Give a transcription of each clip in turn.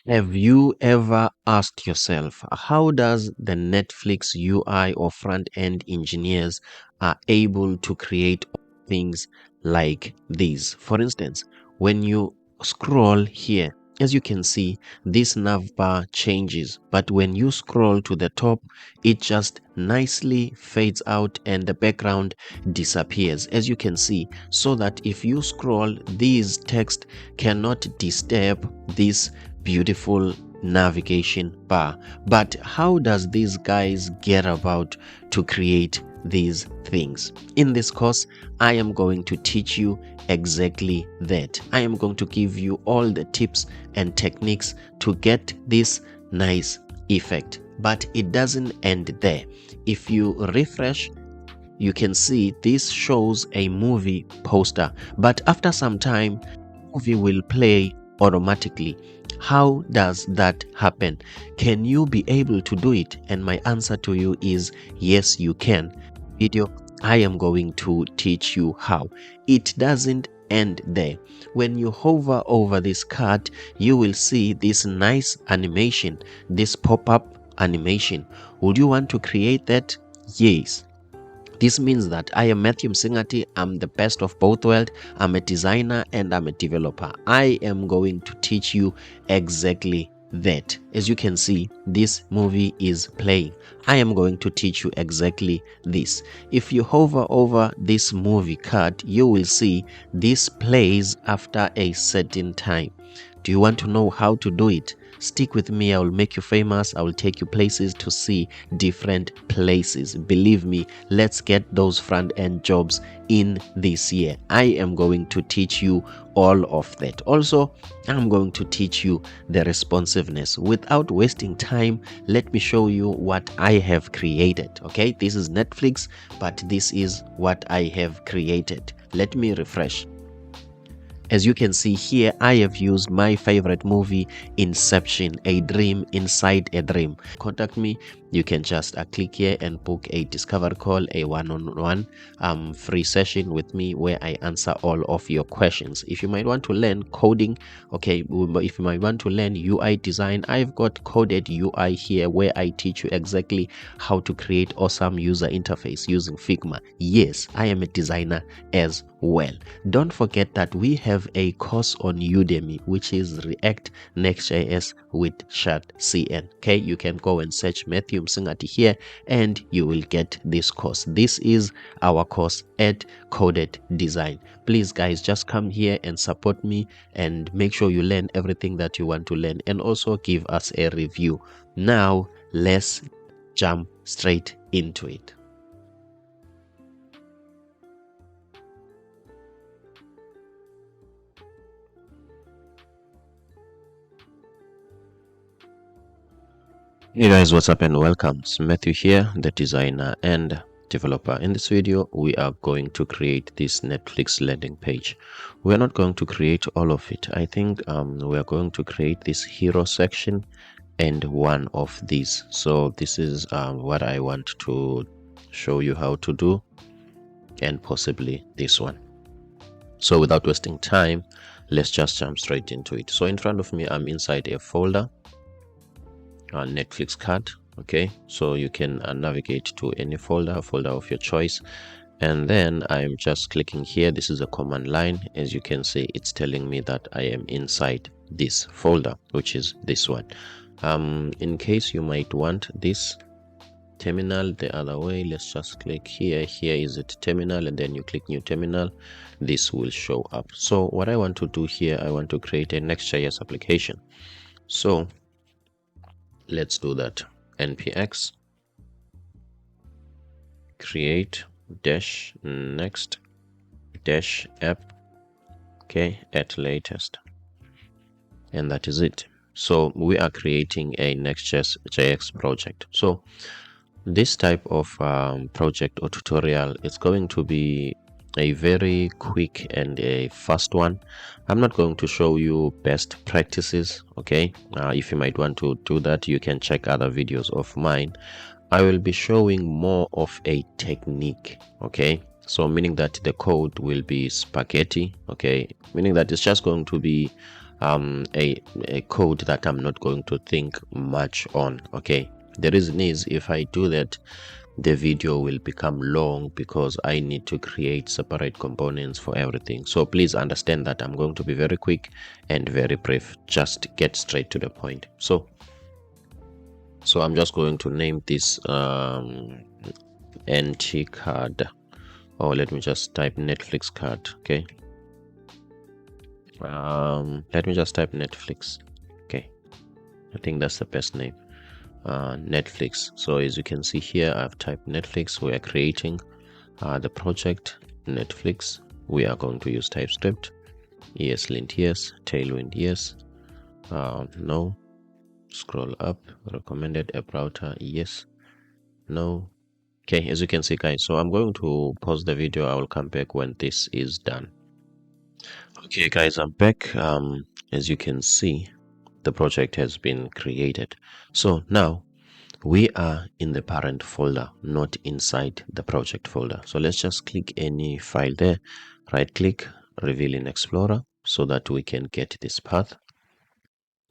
Have you ever asked yourself, how does the Netflix UI or front-end engineers are able to create things like these? For instance, when you scroll here, as you can see, this navbar changes, but when you scroll to the top, it just nicely fades out and the background disappears, as you can see, so that if you scroll, these text cannot disturb this beautiful navigation bar. But how does these guys get about to create these things? In this course, I am going to teach you exactly that. I am going to give you all the tips and techniques to get this nice effect. But it doesn't end there. If you refresh, you can see this shows a movie poster, but after some time movie will play automatically. How does that happen? Can you be able to do it? And my answer to you is yes, you can. Video, I am going to teach you how. It doesn't end there. When you hover over this card, you will see this nice animation, this pop-up animation. Would you want to create that? Yes. This means that I am Matthew Msingati. I'm the best of both worlds. I'm a designer and I'm a developer. I am going to teach you exactly that. As you can see, this movie is playing. I am going to teach you exactly this. If you hover over this movie card, you will see this plays after a certain time. Do you want to know how to do it? Stick with me. I will make you famous. I will take you places to see different places. Believe me, let's get those front-end jobs in this year. I am going to teach you all of that. Also, I'm going to teach you the responsiveness. Without wasting time, let me show you what I have created. Okay, this is Netflix, but this is what I have created. Let me refresh. As you can see here, I have used my favorite movie, Inception, a dream inside a dream. Contact me. You can just click here and book a discovery call, a one-on-one free session with me where I answer all of your questions. If you might want to learn coding, okay, if you might want to learn UI design, I've got Coded UI here where I teach you exactly how to create awesome user interface using Figma. Yes, I am a designer as well. Don't forget that we have a course on Udemy, which is React Next.js with CN. Okay, you can go and search Matthew Msingati here and you will get this course. This is our course at Coded Design. Please guys, just come here and support me and make sure you learn everything that you want to learn and also give us a review. Now let's jump straight into it. Hey guys, what's up and welcome. It's Matthew here, the designer and developer. In this video, we are going to create this Netflix landing page. We are not going to create all of it. I think we are going to create this hero section and one of these. So this is what I want to show you how to do, and possibly this one. So without wasting time, let's just jump straight into it. So in front of me, I'm inside a folder. Netflix card. Okay, so you can navigate to any folder of your choice, and then I'm just clicking here. This is a command line. As you can see, it's telling me that I am inside this folder, which is this one. In case you might want this terminal the other way, let's just click here. Here is it, terminal, and then you click new terminal. This will show up. So what I want to do here, I want to create a Next.js application. So let's do that. Npx create dash next dash app, okay, at latest, and that is it. So we are creating a Next.js project. So this type of project or tutorial is going to be a very quick and a fast one. I'm not going to show you best practices. Okay, if you might want to do that, you can check other videos of mine. I will be showing more of a technique. Okay, so meaning that the code will be spaghetti. Okay, meaning that it's just going to be a code that I'm not going to think much on. Okay, the reason is, if I do that, the video will become long because I need to create separate components for everything. So please understand that I'm going to be very quick and very brief. Just get straight to the point. So I'm just going to name this NT card, or let me just type Netflix card. Okay, let me just type Netflix. Okay, I think that's the best name, Netflix. So as you can see here, I've typed Netflix. We are creating the project Netflix. We are going to use TypeScript. ESLint yes, Tailwind yes, no, scroll up, recommended app router yes, no. Okay, as you can see guys, so I'm going to pause the video. I will come back when this is done. Okay guys, I'm back. As you can see, the project has been created. So now we are in the parent folder, not inside the project folder. So let's just click any file there, right click, reveal in Explorer, so that we can get this path,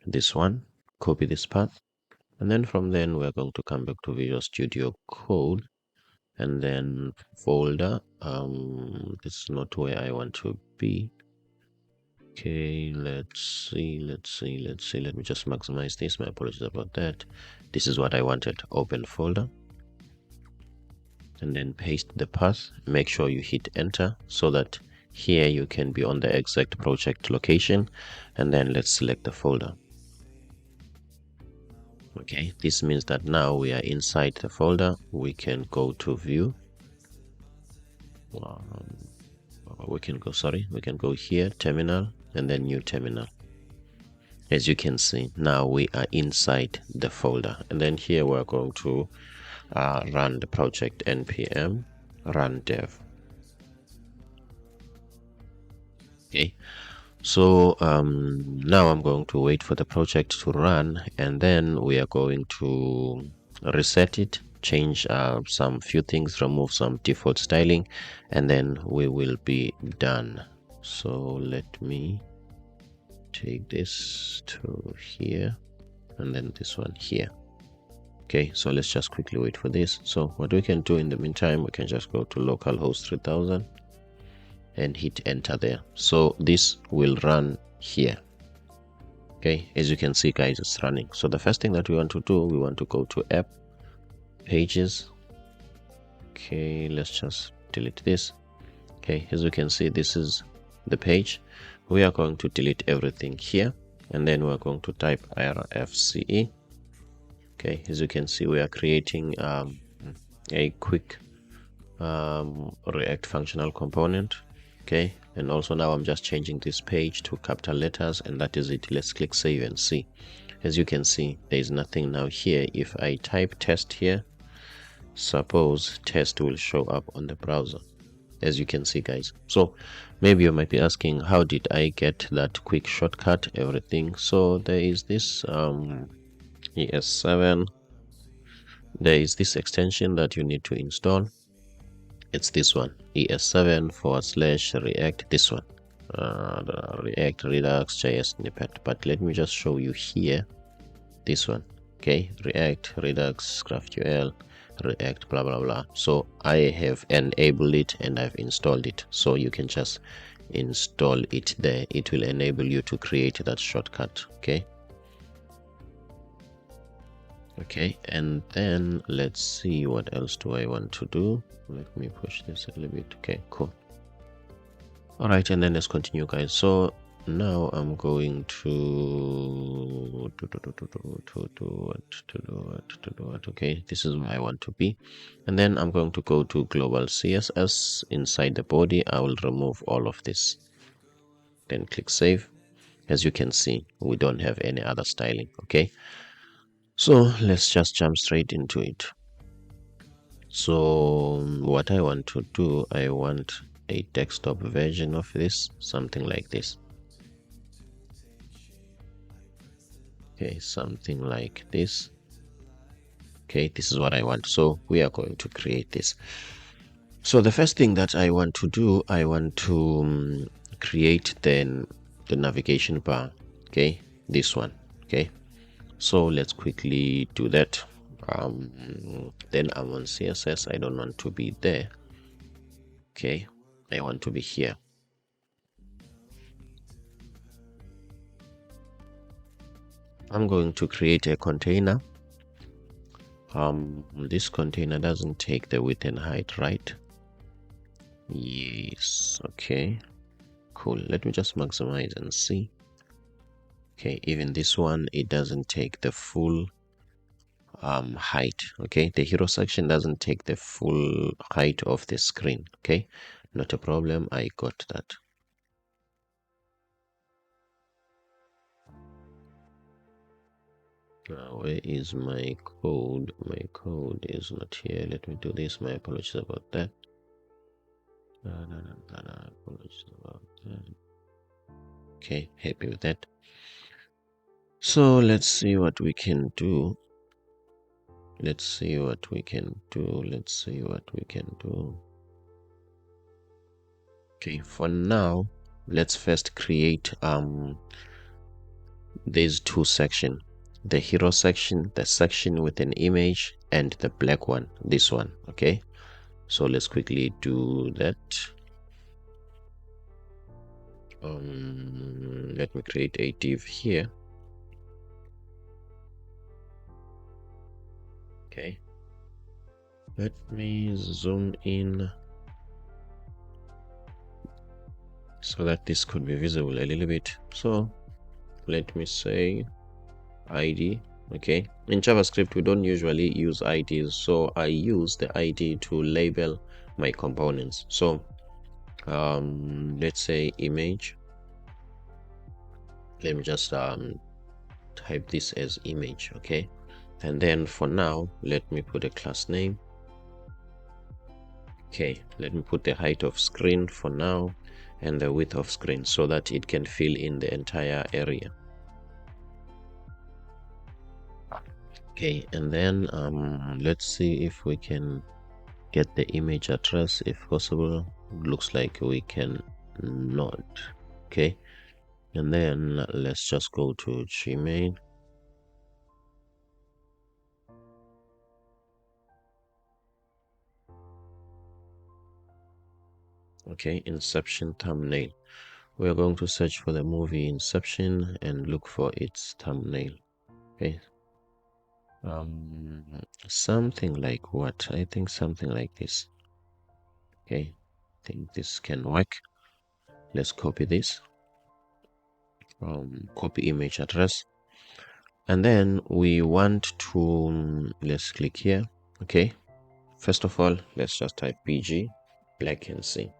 this one, copy this path, and then from then we're going to come back to Visual Studio Code, and then folder. This is not where I want to be. Okay, let's see. Let me just maximize this. My apologies about that. This is what I wanted. Open folder, and then paste the path. Make sure you hit enter so that here you can be on the exact project location, and then let's select the folder. Okay, this means that now we are inside the folder. We can go to view. We can go here, terminal, and then new terminal. As you can see, now we are inside the folder, and then here we're going to run the project npm run dev. Okay, so now I'm going to wait for the project to run, and then we are going to reset it, change some few things, remove some default styling, and then we will be done. So let me take this to here, and then this one here. Okay, so let's just quickly wait for this. So what we can do in the meantime, we can just go to localhost 3000 and hit enter there. So this will run here. Okay, as you can see guys, it's running. So the first thing that we want to do, we want to go to app, pages. Okay, let's just delete this. Okay, as you can see, this is the page. We are going to delete everything here, and then we're going to type rfce. Okay, as you can see, we are creating a quick React functional component. Okay, and also now I'm just changing this page to capital letters, and that is it. Let's click save and see. As you can see, there is nothing now here. If I type test here, suppose test will show up on the browser, as you can see guys. So maybe you might be asking, how did I get that quick shortcut, everything? So there is this ES7, there is this extension that you need to install. It's this one, ES7/react, this one, React Redux JS snippet. But let me just show you here, this one. Okay, React Redux GraphQL React blah blah blah. So I have enabled it and I've installed it, so you can just install it there. It will enable you to create that shortcut. Okay, and then let's see, what else do I want to do. Let me push this a little bit. Okay, cool. All right, and then let's continue guys. So now I'm going to do what. Okay, this is where I want to be, and then I'm going to go to global CSS. Inside the body, I will remove all of this, then click save. As you can see, we don't have any other styling. Okay, so let's just jump straight into it. So what I want to do, I want a desktop version of this, something like this. Okay, something like this. Okay, this is what I want. So we are going to create this. So the first thing that I want to do, I want to create then the navigation bar. Okay, this one. Okay, so let's quickly do that. Then I'm on CSS. I don't want to be there. Okay, I want to be here. I'm going to create a container. This container doesn't take the width and height, right? Yes. Okay, cool. Let me just maximize and see. Okay, even this one, it doesn't take the full height. Okay, the hero section doesn't take the full height of the screen. Okay, not a problem. I got that. Now, where is my code? My code is not here. Let me do this. My apologies about that. Apologies about that. Okay, happy with that. So let's see what we can do. Let's see what we can do. Let's see what we can do. Okay, for now, let's first create these two sections, the hero section, the section with an image, and the black one, this one. Okay, so let's quickly do that. Let me create a div here. Okay, let me zoom in so that this could be visible a little bit. So let me say id. Okay, in JavaScript we don't usually use IDs, so I use the ID to label my components. So let's say image. Let me just type this as image. Okay, and then for now let me put a class name. Okay, let me put the height of screen for now and the width of screen so that it can fill in the entire area. Okay, and then let's see if we can get the image address if possible. Looks like we can not. Okay, and then let's just go to Gmail. Okay, Inception thumbnail. We're going to search for the movie Inception and look for its thumbnail. Okay, something like what? I think something like this. Okay, I think this can work. Let's copy this. Copy image address, and then we want to let's click here. Okay, first of all, let's just type pg black and see.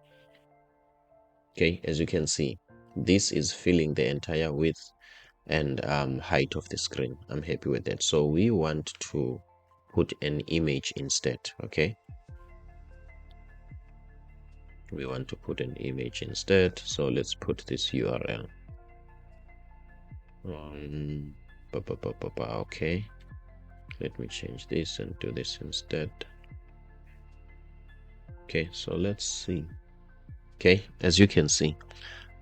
Okay, as you can see, this is filling the entire width and height of the screen. I'm happy with that. So we want to put an image instead. Okay, we want to put an image instead, so let's put this URL. Okay, let me change this and do this instead. Okay, so let's see. Okay, as you can see,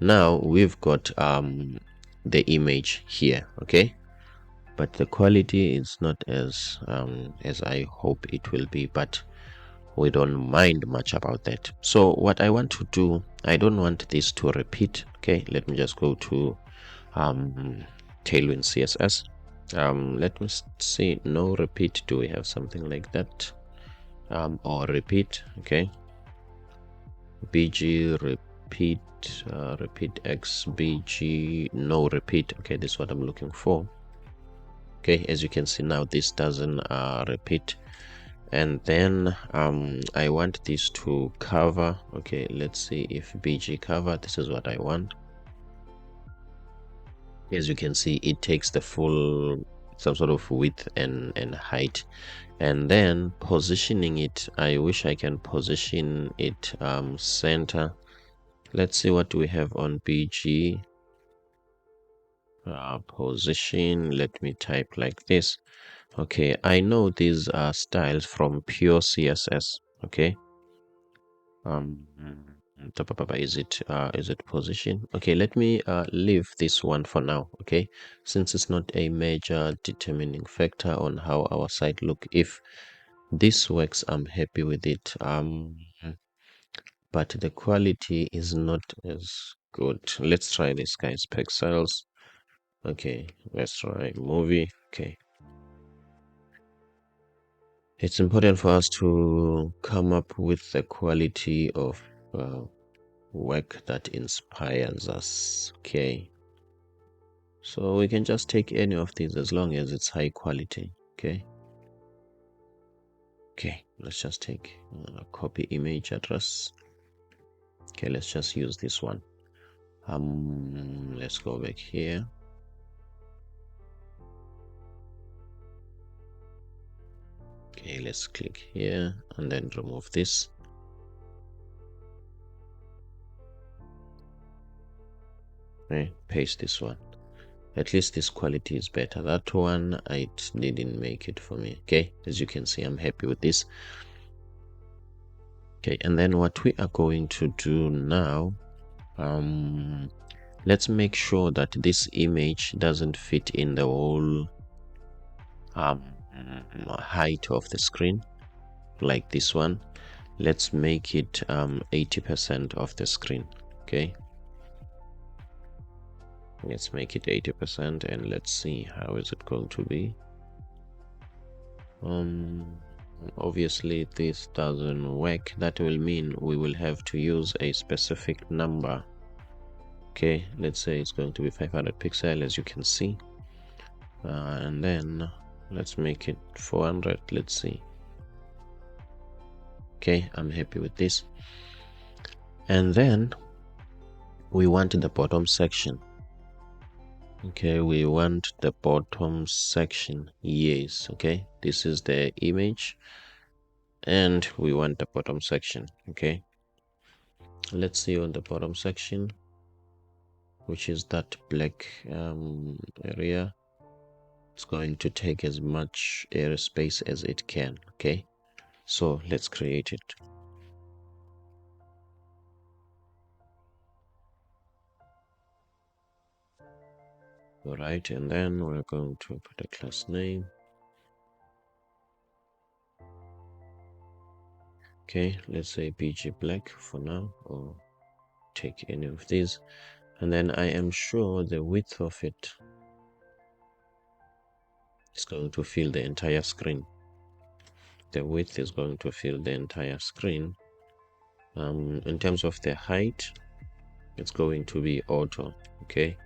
now we've got the image here. Okay, but the quality is not as I hope it will be, but we don't mind much about that. So what I want to do, I don't want this to repeat. Okay, let me just go to Tailwind CSS. Let me see, no repeat. Do we have something like that? Or repeat? Okay, bg repeat, repeat x bg, no repeat. Okay, this is what I'm looking for. Okay, as you can see now, this doesn't repeat. And then I want this to cover. Okay, let's see if bg cover, this is what I want. As you can see, it takes the full some sort of width and height. And then positioning it, I wish I can position it center. Let's see what we have on bg. Position, let me type like this. Okay, I know these are styles from pure CSS. Okay, Is it position? Okay, let me leave this one for now. Okay, since it's not a major determining factor on how our site look. If this works, I'm happy with it. But the quality is not as good. Let's try this, guys. Pixels. Okay, let's try movie. Okay, it's important for us to come up with the quality of work that inspires us. Okay, so we can just take any of these as long as it's high quality. Okay, let's just take copy image address. Okay, let's just use this one. Let's go back here. Okay, let's click here and then remove this. Okay, paste this one. At least this quality is better. That one, it didn't make it for me. Okay, as you can see, I'm happy with this. Okay, and then what we are going to do now, let's make sure that this image doesn't fit in the whole height of the screen like this one. Let's make it 80% of the screen. Okay, let's make it 80% and let's see how is it going to be. Obviously this doesn't work. That will mean we will have to use a specific number. Okay, let's say it's going to be 500 pixel, as you can see, and then let's make it 400. Let's see. Okay, I'm happy with this. And then we want the bottom section. Okay, we want the bottom section. Yes. Okay, this is the image and we want the bottom section. Okay, let's see on the bottom section, which is that black area. It's going to take as much airspace as it can. Okay, so let's create it. All right, and then we're going to put a class name. Okay, let's say BG black for now, or take any of these. And then I am sure the width of it is going to fill the entire screen. The width is going to fill the entire screen. In terms of the height, it's going to be auto. Okay,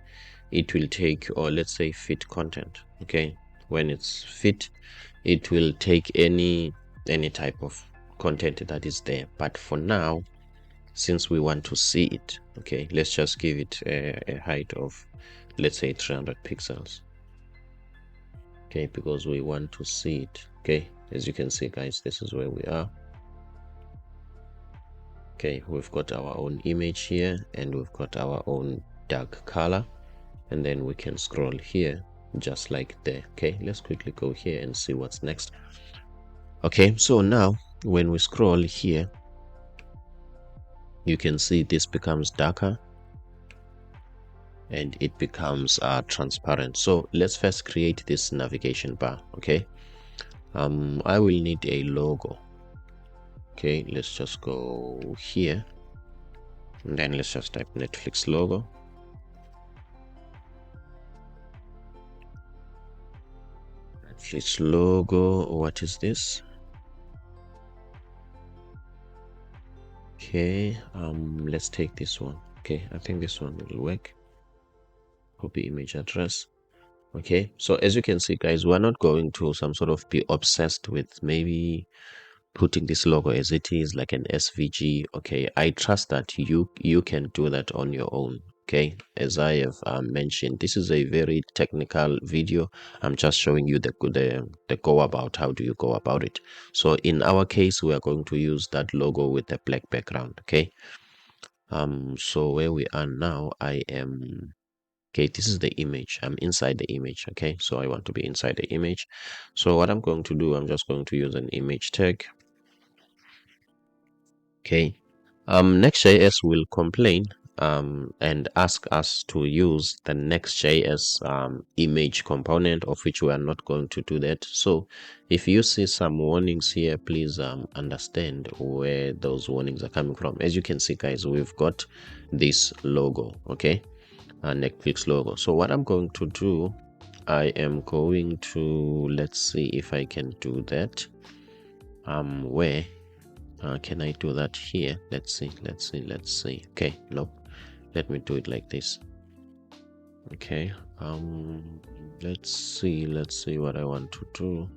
it will take, or let's say fit content. Okay, when it's fit, it will take any type of content that is there. But for now, since we want to see it, okay, let's just give it a height of, let's say, 300 pixels. Okay, because we want to see it. Okay, as you can see, guys, this is where we are. Okay, we've got our own image here and we've got our own dark color, and then we can scroll here just like there. Okay, let's quickly go here and see what's next. Okay, so now when we scroll here, you can see this becomes darker and it becomes transparent. So let's first create this navigation bar. Okay, I will need a logo. Okay, let's just go here and then let's just type Netflix logo. Netflix logo, what is this? Okay, let's take this one. Okay, I think this one will work. Copy image address. Okay, so as you can see, guys, we're not going to some sort of be obsessed with maybe putting this logo as it is like an SVG. Okay, I trust that you can do that on your own. Okay, as I have mentioned, this is a very technical video. I'm just showing you the go about. How do you go about it? So in our case, we are going to use that logo with the black background. Okay, so where we are now, I am, okay, this is the image. I'm inside the image. Okay, so I want to be inside the image. So what I'm going to do, I'm just going to use an image tag. Okay, Next.js will complain and ask us to use the Next.js image component, of which we are not going to do that. So if you see some warnings here, please understand where those warnings are coming from. As you can see, guys, we've got this logo, okay, Netflix logo. So what I'm going to do, I am going to, let's see if I can do that. Where can I do that here? Let's see. Okay, no, let me do it like this. Okay, let's see what I want to do.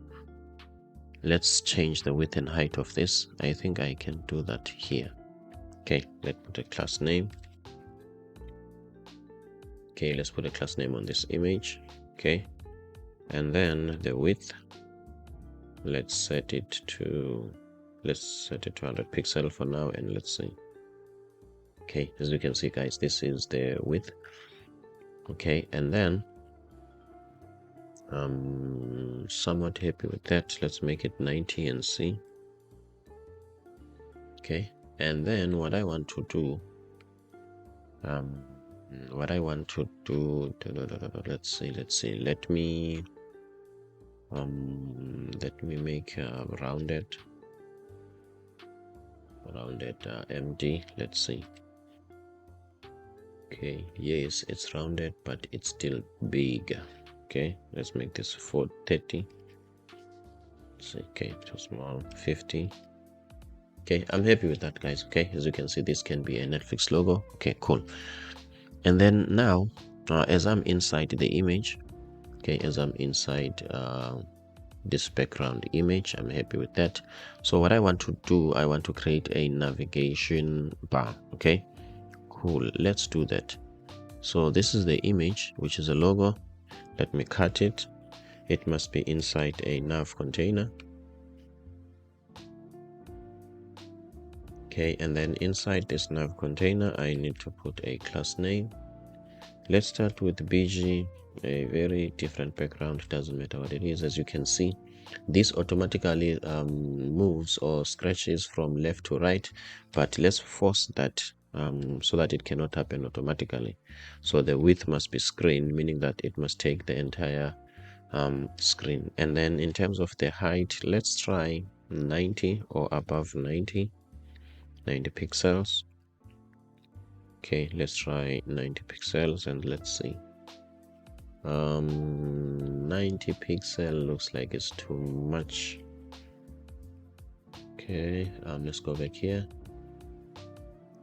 Let's change the width and height of this. I think I can do that here. Okay, let's put a class name. Okay, let's put a class name on this image. Okay, and then the width, let's set it to 100 pixel for now, and let's see. Okay, as you can see, guys, this is the width. Okay, and then I'm somewhat happy with that. Let's make it 90 and see. Okay, and then what I want to do, let's see, let me make a rounded MD. Let's see. Okay, yes, it's rounded, but it's still big. Okay, let's make this 430. Okay, too small. 50. Okay, I'm happy with that, guys. Okay, as you can see, this can be a Netflix logo. Okay, cool. And then now, as I'm inside the image, okay, as I'm inside this background image, I'm happy with that. So what I want to do, I want to create a navigation bar. Okay, cool, let's do that. So this is the image, which is a logo. Let me cut it. It must be inside a nav container. Okay, and then inside this nav container, I need to put a class name. Let's start with BG, a very different background. Doesn't matter what it is. As you can see, this automatically moves or scratches from left to right, but let's force that so that it cannot happen automatically. So the width must be screen, meaning that it must take the entire screen. And then in terms of the height, let's try 90 or above 90 pixels. Okay, let's try 90 pixels and let's see. 90 pixel looks like it's too much. Okay, let's go back here.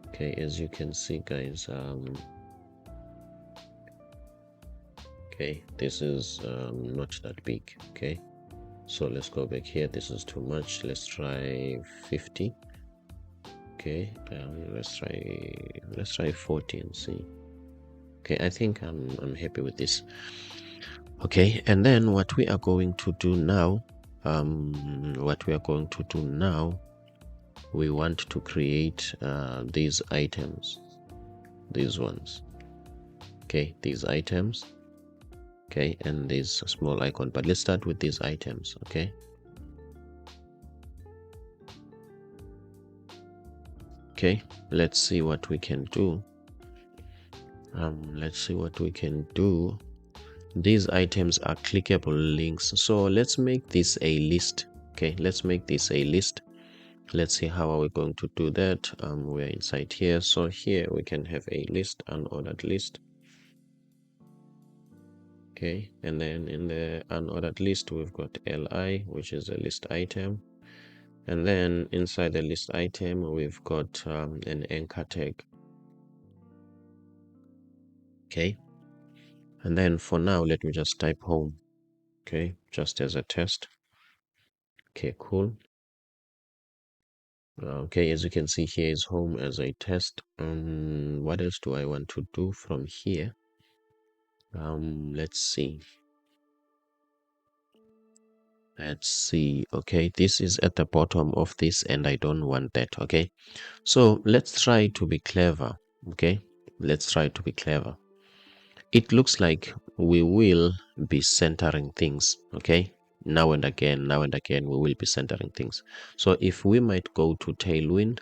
Okay, as you can see, guys, okay, this is not that big. Okay, so let's go back here. This is too much. Let's try 50. Okay, let's try 40 and see. Okay, I think I'm happy with this. Okay, and then what we are going to do now, we want to create these items, these ones. Okay, these items. Okay, and this small icon, but let's start with these items. Okay, okay, let's see what we can do. These items are clickable links, so let's make this a list. Okay, let's make this a list. Let's see how are we going to do that. We're inside here, so here we can have a list, unordered list. Okay, and then in the unordered list we've got li, which is a list item, and then inside the list item we've got an anchor tag. Okay, and then for now let me just type home. Okay, just as a test. Okay, cool. Okay, as you can see, here is home as a test. What else do I want to do from here? Let's see. Okay, this is at the bottom of this and I don't want that. Okay, so let's try to be clever. Okay, let's try to be clever. It looks like we will be centering things. Okay, now and again we will be centering things. So if we might go to tailwind,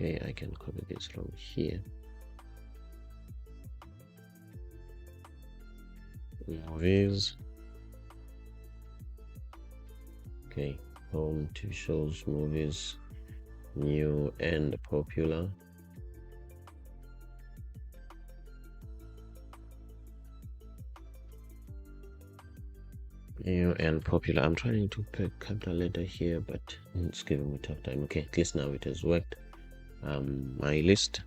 Okay, I can copy this from here. Movies. Okay, home to shows, movies, new and popular. New and popular. I'm trying to pick capital letter here, but it's giving me a tough time. Okay, at least now it has worked. My list.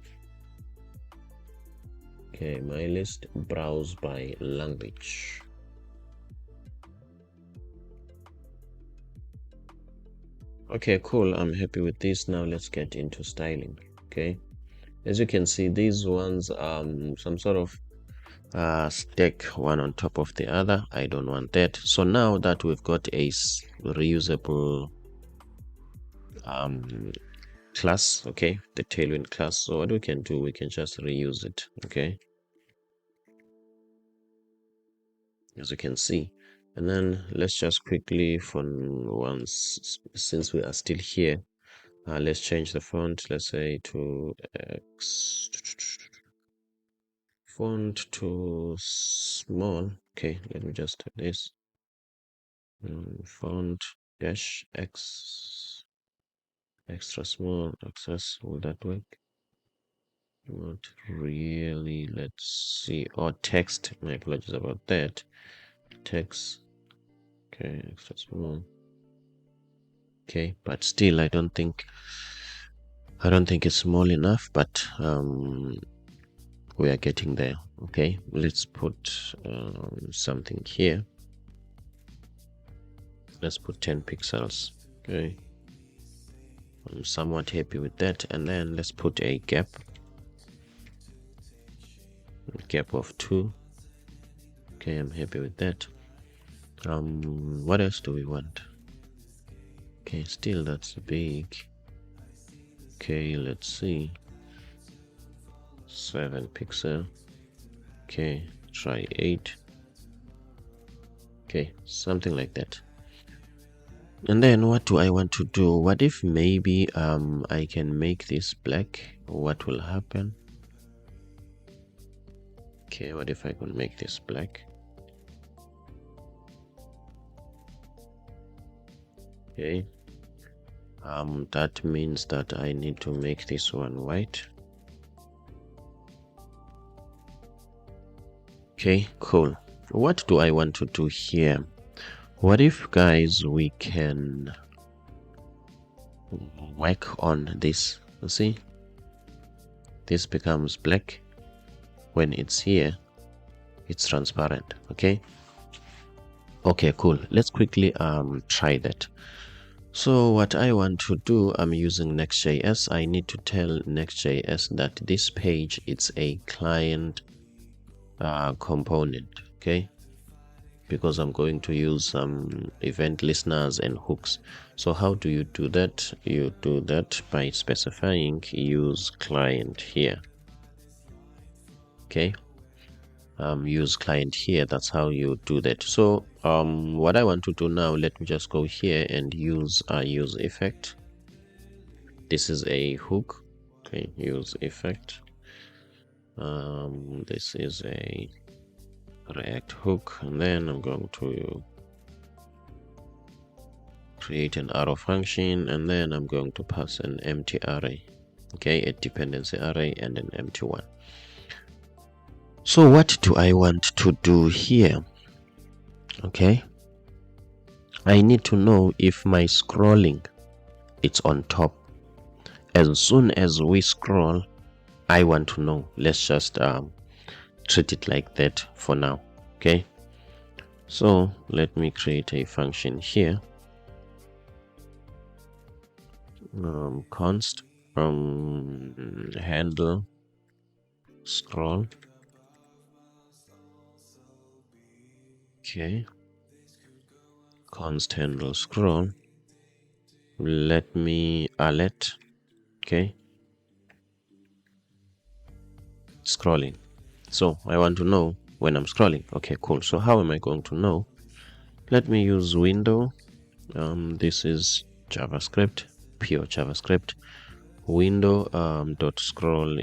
Okay, my list. Browse by language. Okay, cool. I'm happy with this. Now let's get into styling. Okay, as you can see, these ones some sort of stack one on top of the other. I don't want that. So now that we've got a reusable class, okay, the tailwind class, so what we can do, we can just reuse it. Okay, as you can see. And then let's just quickly, for once, since we are still here, let's change the font. Let's say to X, font to small. Okay, let me just do this. Font dash X, extra small, access. Will that work? Not really. Let's see. Or text. My apologies about that. Text. Okay, extra small. Okay, but still, I don't think it's small enough. But we are getting there. Okay, let's put something here. Let's put 10 pixels. Okay, I'm somewhat happy with that. And then let's put a gap of 2. Okay, I'm happy with that. What else do we want? Okay, still that's big. Okay, let's see. 7 pixel. Okay, try 8. Okay, something like that. And then what do I want to do? What if maybe I can make this black? What will happen? Okay, what if I can make this black? Okay, that means that I need to make this one white. Okay, cool. What do I want to do here? What if, guys, we can work on this? You see, this becomes black. When it's here, it's transparent. Okay, cool. Let's quickly try that. So what I want to do, I'm using Next.js. I need to tell Next.js that this page, it's a client component. Okay, because I'm going to use some event listeners and hooks. So how do you do that? You do that by specifying use client here. Okay, use client here. That's how you do that. So what I want to do now, let me just go here and use effect. This is a hook. Okay, use effect. This is a React hook, and then I'm going to create an arrow function, and then I'm going to pass an empty array. Okay, a dependency array and an empty one. So what do I want to do here? Okay, I need to know if my scrolling it's on top. As soon as we scroll, I want to know. Let's just treat it like that for now. Okay, so let me create a function here. Const handle scroll. Okay, const handle scroll. Let me alert. Okay, scrolling. So I want to know when I'm scrolling. Okay, cool. So how am I going to know? Let me use window. This is JavaScript, pure JavaScript. window dot scroll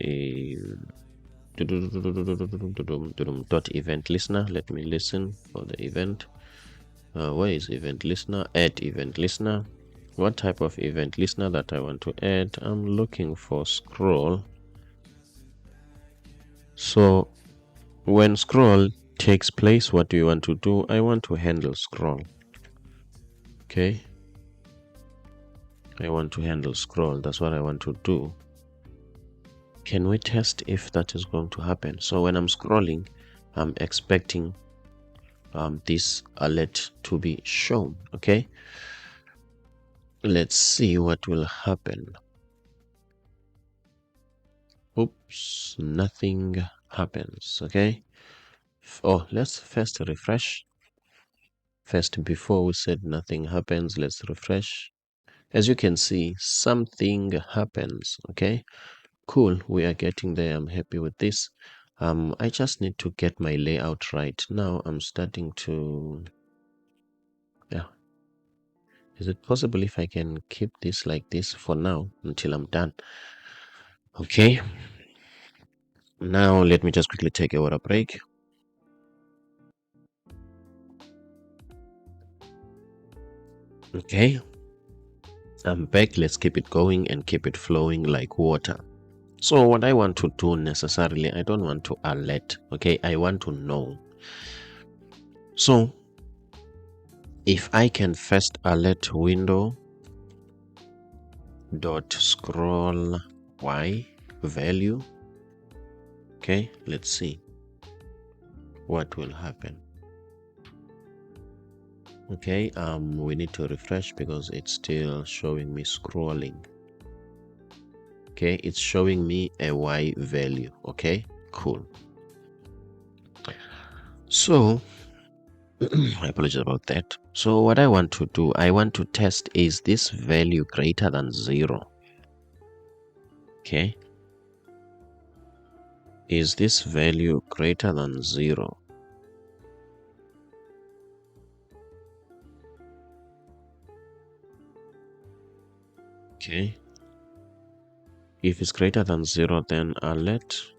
dot event listener. Let me listen for the event. Where is event listener? Add event listener. What type of event listener that I want to add? I'm looking for scroll. So when scroll takes place, what do you want to do? I want to handle scroll. Okay, I want to handle scroll. That's what I want to do. Can we test if that is going to happen? So when I'm scrolling, I'm expecting this alert to be shown. Okay, let's see what will happen. Oops, nothing happens. Okay, oh, let's first refresh. First, before we said nothing happens, let's refresh. As you can see, something happens. Okay, cool, we are getting there. I'm happy with this. I just need to get my layout right. Now I'm starting to, yeah, is it possible if I can keep this like this for now until I'm done? Okay, now let me just quickly take a water break. Okay, I'm back. Let's keep it going and keep it flowing like water. So what I want to do necessarily, I don't want to alert. Okay, I want to know. So if I can first alert window dot scroll y value. Okay, let's see what will happen. Okay, we need to refresh because it's still showing me scrolling. Okay, it's showing me a y value. Okay, cool. So I apologize about that. So what I want to do, I want to test, is this value greater than 0? Okay, is this value greater than 0? Okay, if it's greater than 0, then alert.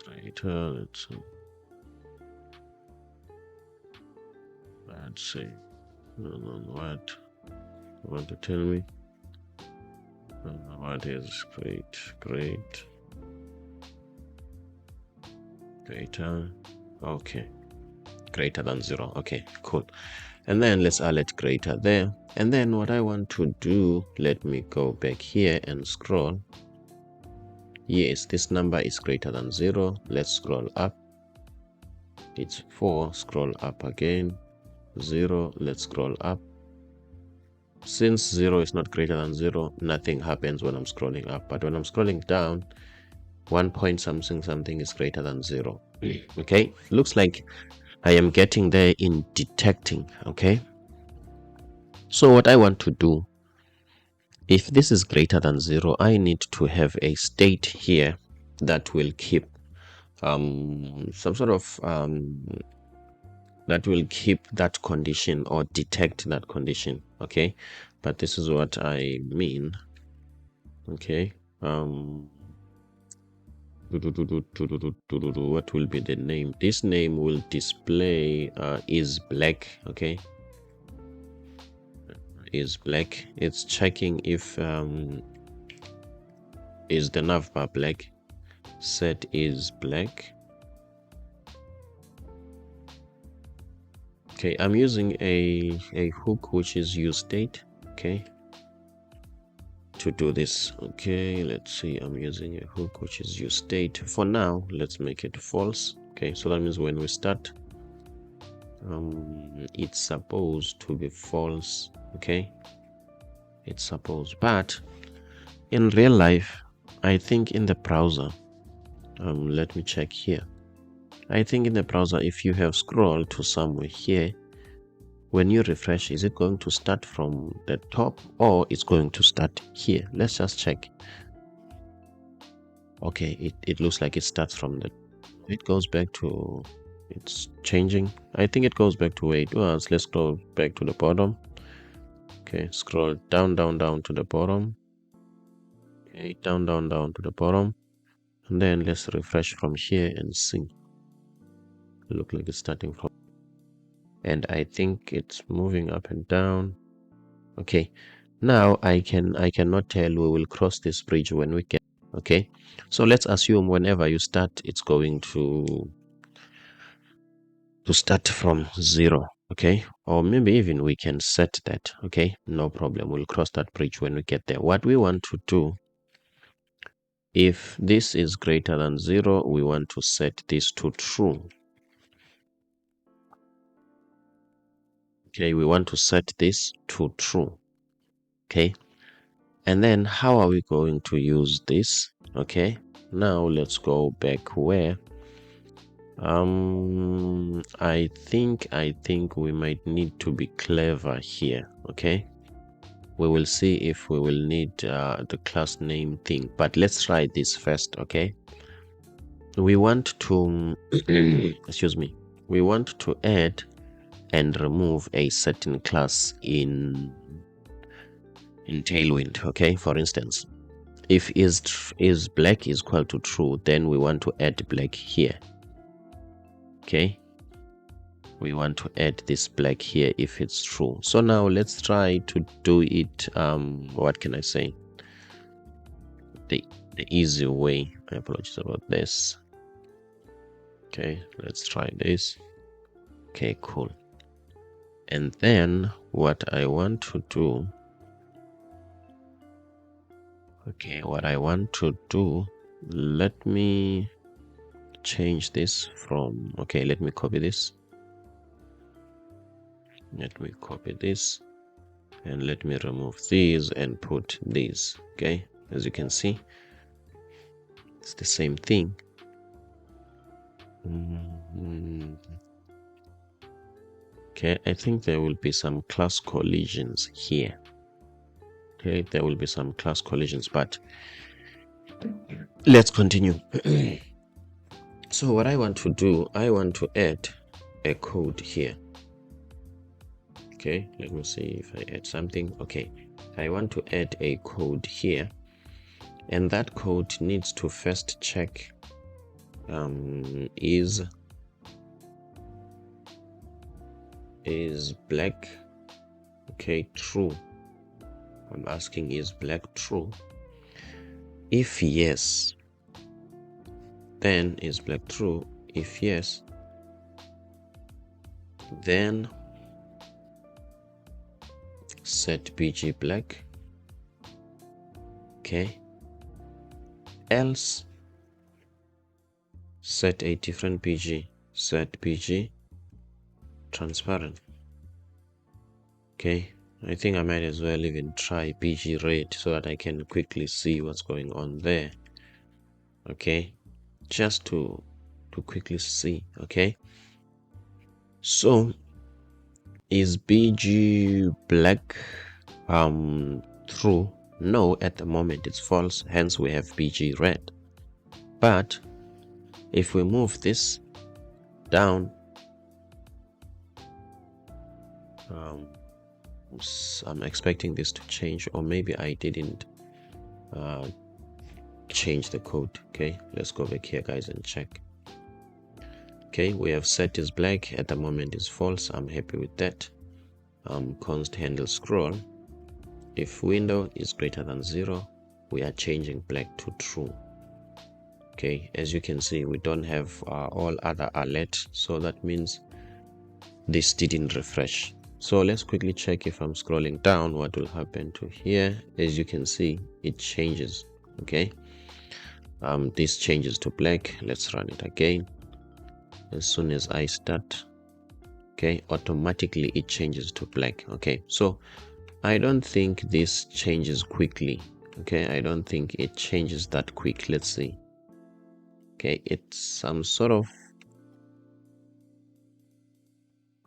Greater, let's see. What you want to tell me? What is greater? Okay, greater than 0. Okay, cool. And then let's alert greater there. And then what I want to do, let me go back here and scroll. Yes, this number is greater than 0. Let's scroll up. It's 4. Scroll up again. 0. Let's scroll up. Since 0 is not greater than 0, nothing happens when I'm scrolling up. But when I'm scrolling down, 1 point something is greater than 0. Okay, looks like I am getting there in detecting. Okay, so what I want to do, if this is greater than 0, I need to have a state here that will keep some sort of that will keep that condition or detect that condition. Okay, but this is what I mean. Okay, what will be the name? This name will display is black. Okay, is black. It's checking if is the navbar black. Set is black. Okay, I'm using a hook which is useState. Okay, to do this. Okay, let's see, I'm using a hook which is useState. For now, let's make it false. Okay, so that means when we start, it's supposed to be false. Okay, it's supposed, but in real life, I think in the browser, let me check here. I think in the browser, if you have scrolled to somewhere here, when you refresh, is it going to start from the top or it's going to start here? Let's just check. Okay, it looks like it starts from the, it goes back to, it's changing. I think it goes back to 8. Well, let's go back to the bottom. Okay, scroll down, down, down to the bottom. Okay, down, down, down to the bottom. And then let's refresh from here and see. Look like it's starting from, and I think it's moving up and down. Okay, now I cannot tell, we will cross this bridge when we get. Okay, so let's assume whenever you start, it's going to start from 0. Okay, or maybe even we can set that. Okay, no problem, we'll cross that bridge when we get there. What we want to do, if this is greater than 0, we want to set this to true. Okay, we want to set this to true. Okay, and then how are we going to use this? Okay, now let's go back where I think we might need to be clever here. Okay, we will see if we will need the class name thing, but let's try this first. Okay, we want to excuse me, we want to add and remove a certain class in Tailwind. Okay, for instance, if is black is equal to true, then we want to add black here. Okay, we want to add this black here if it's true. So now let's try to do it, what can I say, the easy way. I apologize about this. Okay, let's try this. Okay, cool. And then what I want to do, let me change this from, okay, let me copy this. Let me copy this and let me remove these and put these. Okay, as you can see, it's the same thing. Okay, I think there will be some class collisions here. Okay, there will be some class collisions, but let's continue. So what I want to do, I want to add a code here. Okay, let me see if I add something. Okay, I want to add a code here, and that code needs to first check is black, okay, true. I'm asking, is black true? If yes, then is black true? If yes, then set bg black. Okay, else set a different bg, set bg transparent. Okay, I think I might as well even try bg red so that I can quickly see what's going on there. Okay, just to quickly see. Okay, so is bg black true? No, at the moment it's false, hence we have bg red. But if we move this down, I'm expecting this to change, or maybe I didn't change the code. Okay, let's go back here, guys, and check. Okay, we have set is black, at the moment is false. I'm happy with that. Const handle scroll, if window is greater than 0, we are changing black to true. Okay, as you can see, we don't have all other alerts, so that means this didn't refresh. So let's quickly check. If I'm scrolling down, what will happen to here? As you can see, it changes. Okay, this changes to black. Let's run it again. As soon as I start, okay, automatically it changes to black. Okay, so I don't think this changes quickly. Okay, I don't think it changes that quick. Let's see. Okay, it's some sort of,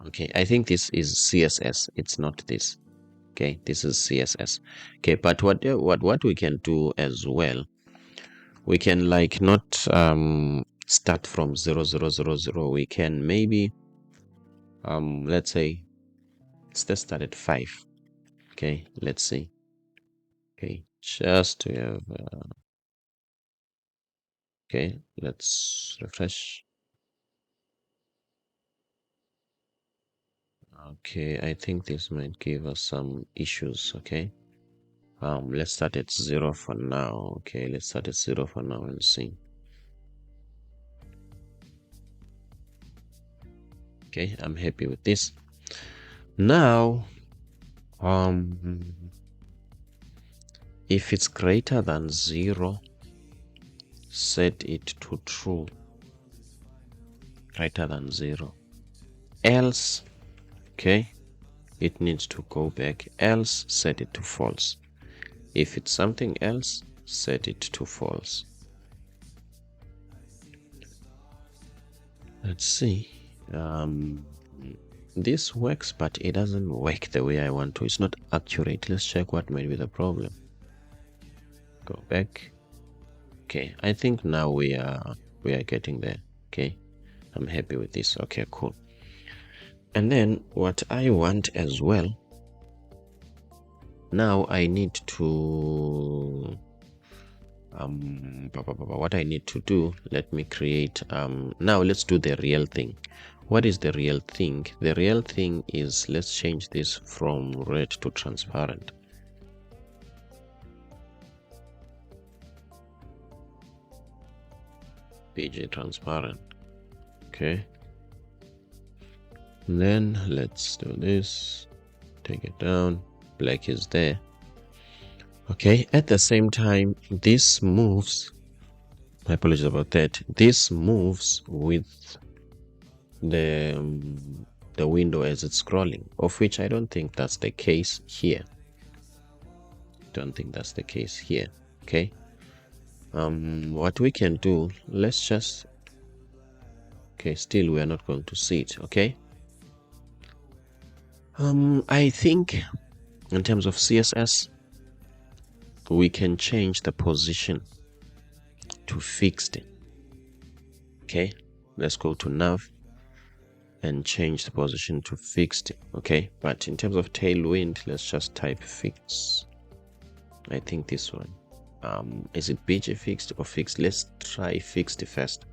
okay, I think this is CSS, it's not this. Okay, this is CSS. Okay, but what we can do as well, We can like not start from 0, 0, 0, 0. We can maybe let's say let's start at 5. Okay, let's see. Okay, just to have okay, let's refresh. Okay, I think this might give us some issues. Okay, let's start at 0 for now. Okay, let's start at 0 for now and see. Okay, I'm happy with this. Now if it's greater than 0, set it to true. Greater than 0. Else, okay, it needs to go back. Else, set it to false. If it's something else, set it to false. Let's see. This works, but it doesn't work the way I want to. It's not accurate. Let's check what might be the problem. Go back. Okay, I think now we are getting there. Okay, I'm happy with this. Okay, cool. And then what I want as well, now I need to what I need to do, let me create now let's do the real thing. What is the real thing? The real thing is, let's change this from red to transparent. PG transparent. Okay, and then let's do this, take it down. Black is there. Okay, at the same time, this moves, my apologies about that, this moves with the window as it's scrolling, of which I don't think that's the case here. Don't think that's the case here. Okay, what we can do, let's just, okay, still we are not going to see it. Okay, I think in terms of CSS, we can change the position to fixed. Okay, let's go to nav and change the position to fixed. Okay, but in terms of tailwind, let's just type fix. I think this one, is it BG fixed or fixed? Let's try fixed first.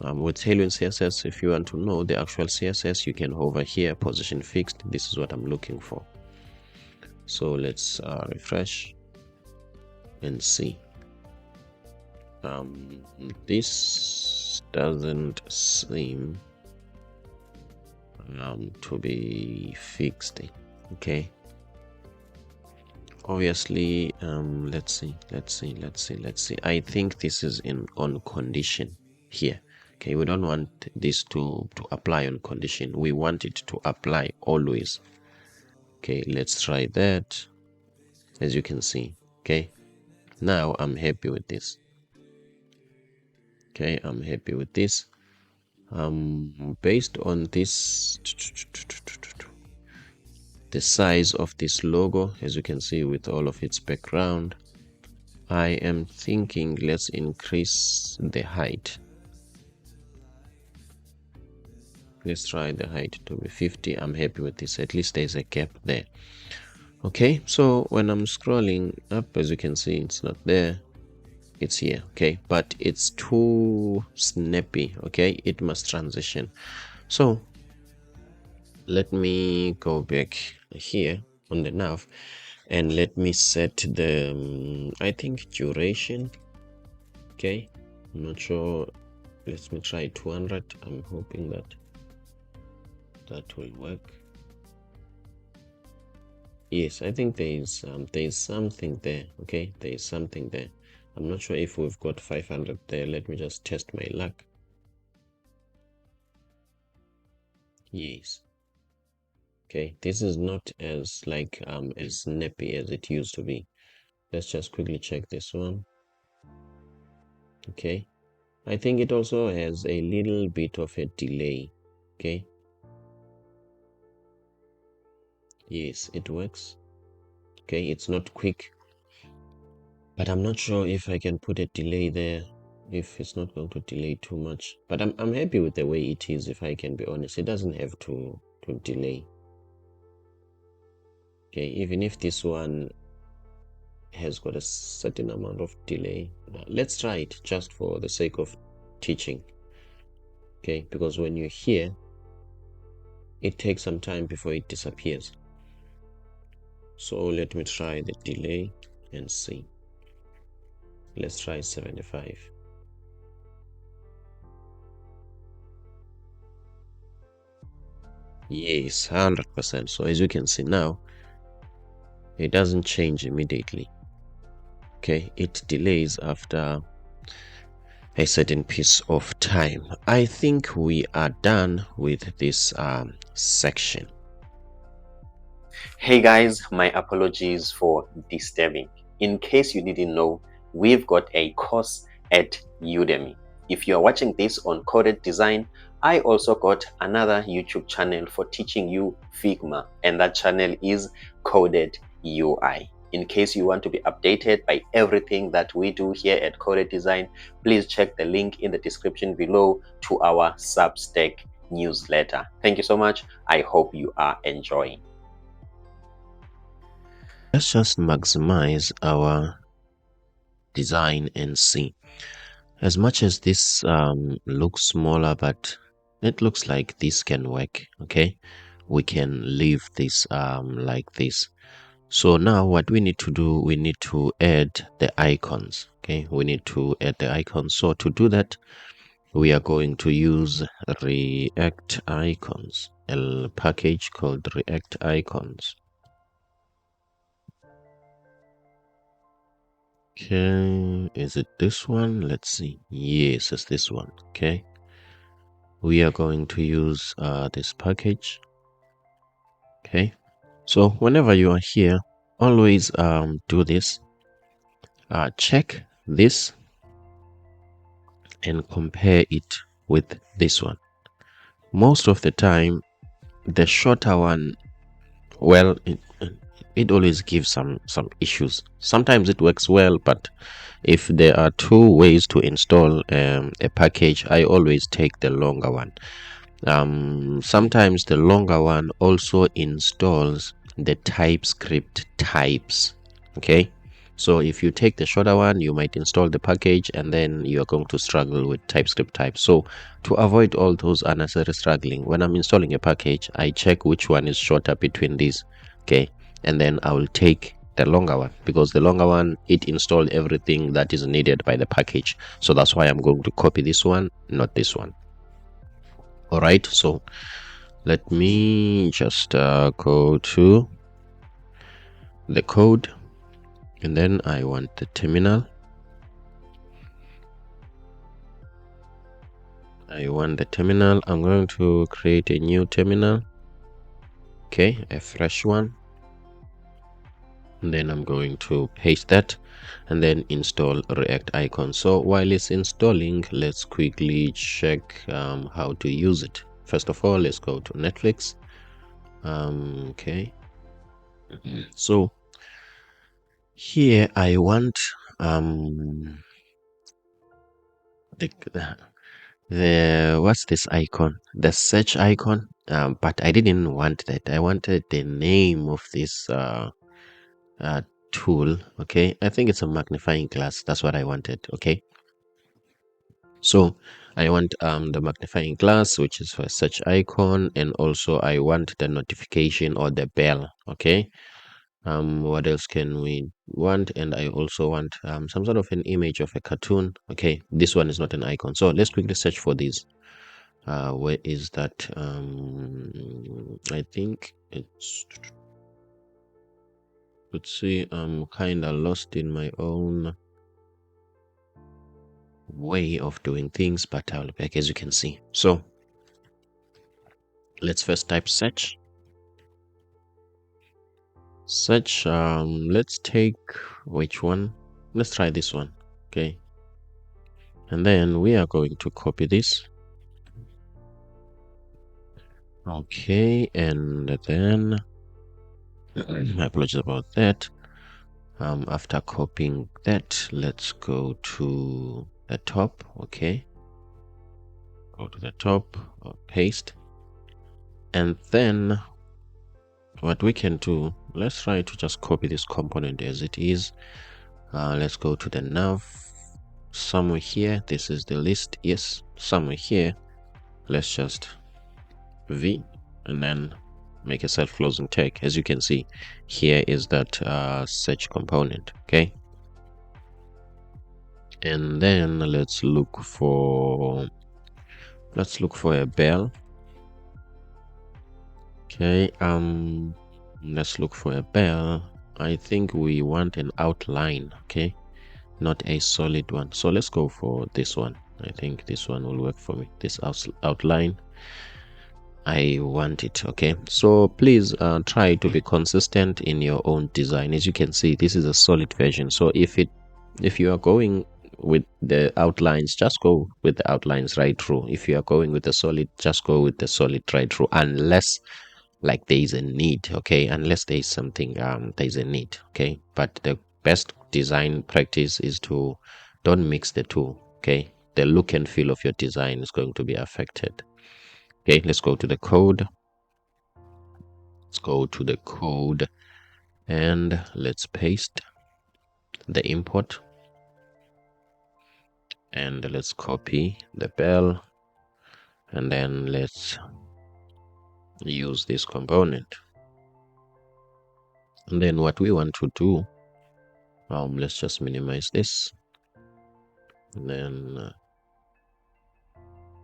With tailwind CSS, if you want to know the actual CSS, you can hover here, position fixed. This is what I'm looking for. So let's refresh and see. This doesn't seem to be fixed. Okay, obviously, let's see. I think this is on condition here. Okay, we don't want this to apply on condition. We want it to apply always. Okay, let's try that. As you can see, okay, now I'm happy with this. Okay, I'm happy with this. Based on this, the size of this logo, as you can see, with all of its background, I am thinking let's increase the height. Let's try the height to be 50. I'm happy with this. At least there's a gap there. Okay, so when I'm scrolling up, as you can see, it's not there. It's here. Okay, but it's too snappy. Okay, it must transition. So let me go back here on the nav and let me set the I think duration. Okay, I'm not sure. Let me try 200. I'm hoping that will work. Yes, I think there is something there. Okay, there is something there. I'm not sure if we've got 500 there. Let me just test my luck. Yes. Okay, this is not as like as snappy as it used to be. Let's just quickly check this one. Okay, I think it also has a little bit of a delay. Okay, yes, it works. Okay, it's not quick. But I'm not sure if I can put a delay there, if it's not going to delay too much. But I'm happy with the way it is, if I can be honest. It doesn't have to delay. Okay, even if this one has got a certain amount of delay, let's try it just for the sake of teaching. Okay, because when you're here, it takes some time before it disappears. So let me try the delay and see. Let's try 75. Yes, 100%. So as you can see now, it doesn't change immediately. Okay, it delays after a certain piece of time. I think we are done with this section. Hey guys, my apologies for disturbing. In case you didn't know, we've got a course at Udemy. If you are watching this on Coded Design, I also got another YouTube channel for teaching you Figma, and that channel is Coded UI. In case you want to be updated by everything that we do here at Coded Design, please check the link in the description below to our Substack newsletter. Thank you so much. I hope you are enjoying. Let's just maximize our design and see. As much as this looks smaller, but it looks like this can work. Okay, we can leave this like this. So now what we need to do, we need to add the icons. Okay, we need to add the icons. So to do that, we are going to use React Icons, a package called React Icons. Okay, is it this one? Let's see. Yes, it's this one. Okay, we are going to use this package. Okay, so whenever you are here, always do this. Check this and compare it with this one. Most of the time, the shorter one, well, it always gives some issues. Sometimes it works well, but if there are two ways to install a package, I always take the longer one. Sometimes the longer one also installs the TypeScript types. Okay, so if you take the shorter one, you might install the package and then you're going to struggle with TypeScript types. So to avoid all those unnecessary struggling, when I'm installing a package, I check which one is shorter between these. Okay, and then I will take the longer one, because the longer one, it installed everything that is needed by the package. So that's why I'm going to copy this one, not this one. All right, so let me just go to the code, and then I want the terminal. I'm going to create a new terminal. Okay, a fresh one. And then I'm going to paste that and then install React Icon. So while it's installing, let's quickly check how to use it. First of all, let's go to Netflix. Okay, so here I want the what's this icon, the search icon, but I didn't want that. I wanted the name of this uh, tool. Okay, I think it's a magnifying glass. That's what I wanted. Okay, so I want the magnifying glass, which is for search icon, and also I want the notification or the bell. Okay, what else can we want? And I also want some sort of an image of a cartoon. Okay, this one is not an icon, so let's quickly search for these. Where is that? I think it's, let's see, I'm kind of lost in my own way of doing things, but I'll be back, as you can see. So let's first type search. Let's take, which one? Let's try this one. Okay, and then we are going to copy this. Okay, and then my apologies about that. After copying that, let's go to the top. Okay, go to the top, paste, and then what we can do, let's try to just copy this component as it is. Let's go to the nav, somewhere here. This is the list. Yes, somewhere here. Let's just V and then make a self-closing tag. As you can see, here is that search component. Okay, and then let's look for a bell. Okay, let's look for a bell. I think we want an outline. Okay, not a solid one. So let's go for this one. I think this one will work for me. This outline, I want it. Okay, so please try to be consistent in your own design. As you can see, this is a solid version. So if you are going with the outlines, just go with the outlines right through. If you are going with the solid, just go with the solid right through, unless like there is a need. Okay, unless there is something there is a need. Okay, but the best design practice is to don't mix the two. Okay, the look and feel of your design is going to be affected. Okay, let's go to the code. Let's go to the code and let's paste the import, and let's copy the bell, and then let's use this component. And then what we want to do, let's just minimize this, and then